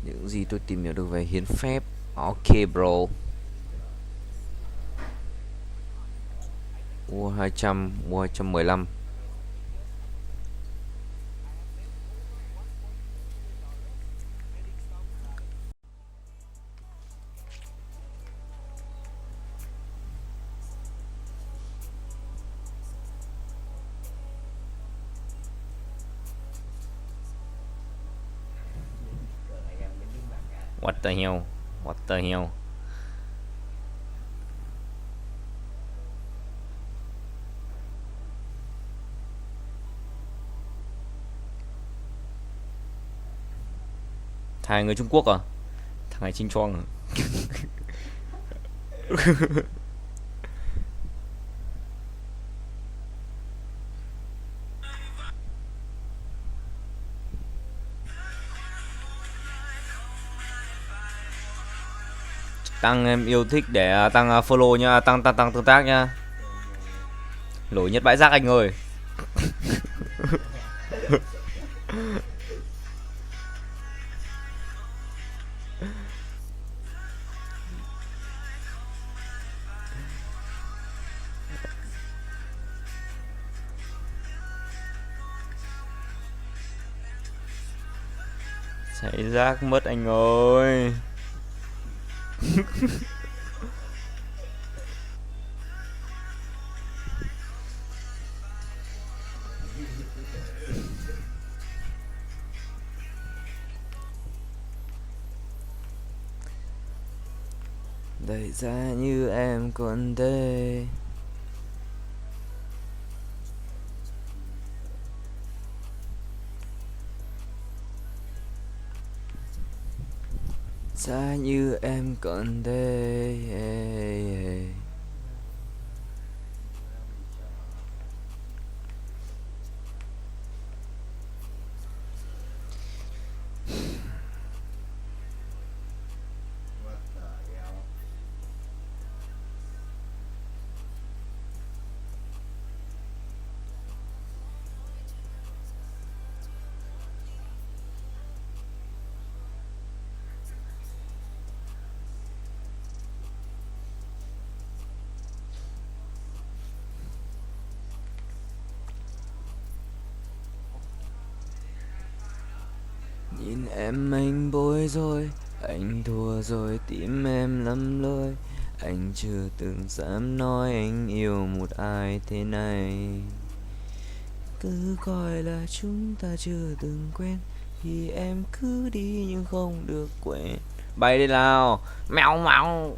Speaker 8: Những gì tôi tìm hiểu được về hiến phép. Ok bro. Mua 200, mua 215. What the hell? What the hell? Thằng người Trung Quốc à? Thằng này chinh choang à? Tăng em yêu thích để tăng follow nha, tăng tương tác nha. Lỗi nhất bãi rác anh ơi. Xảy rác mất anh ơi. Đẩy ra như em còn đây. Giá như em còn đây. Nhìn em anh bối rối, anh thua rồi tim em lắm lối. Anh chưa từng dám nói anh yêu một ai thế này. Cứ coi là chúng ta chưa từng quen, thì em cứ đi nhưng không được quên. Bay đi nào, mèo mèo.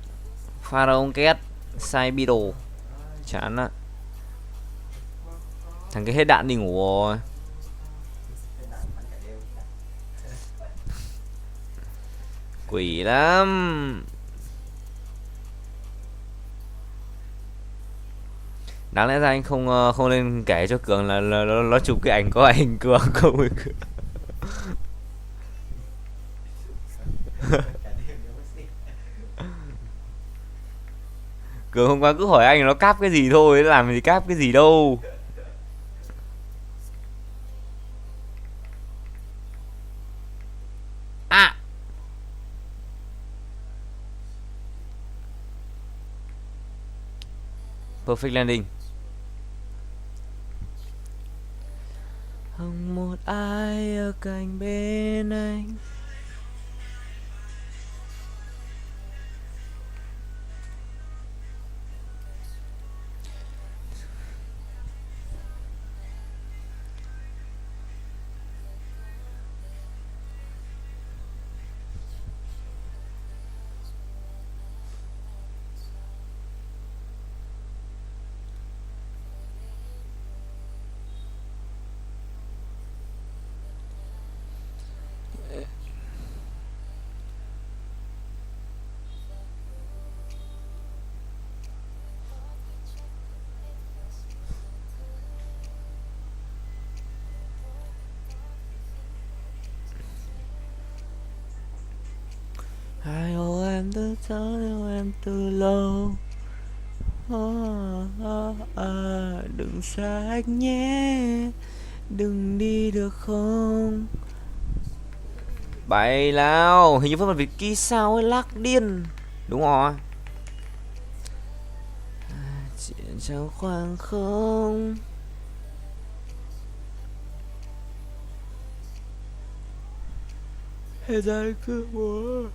Speaker 8: Pharaoh két, sai bi đồ. Chán á. Thằng cái hết đạn đi ngủ rồi. Quỷ lắm. Đáng lẽ ra anh không nên kể cho Cường là nó chụp cái ảnh có anh Cường không. Cường hôm qua cứ hỏi anh nó cáp cái gì thôi, nó làm gì cáp cái gì đâu. Perfect landing. Không một ai ở cạnh bên anh. Ai yêu em từ cháu yêu em từ lâu. Đừng xa anh nhé, đừng đi được không. Bày nào, hình như phân Việt Kỳ sao ấy lắc điên. Đúng rồi. Chuyện trong khoảng không. Hết ra cứ muốn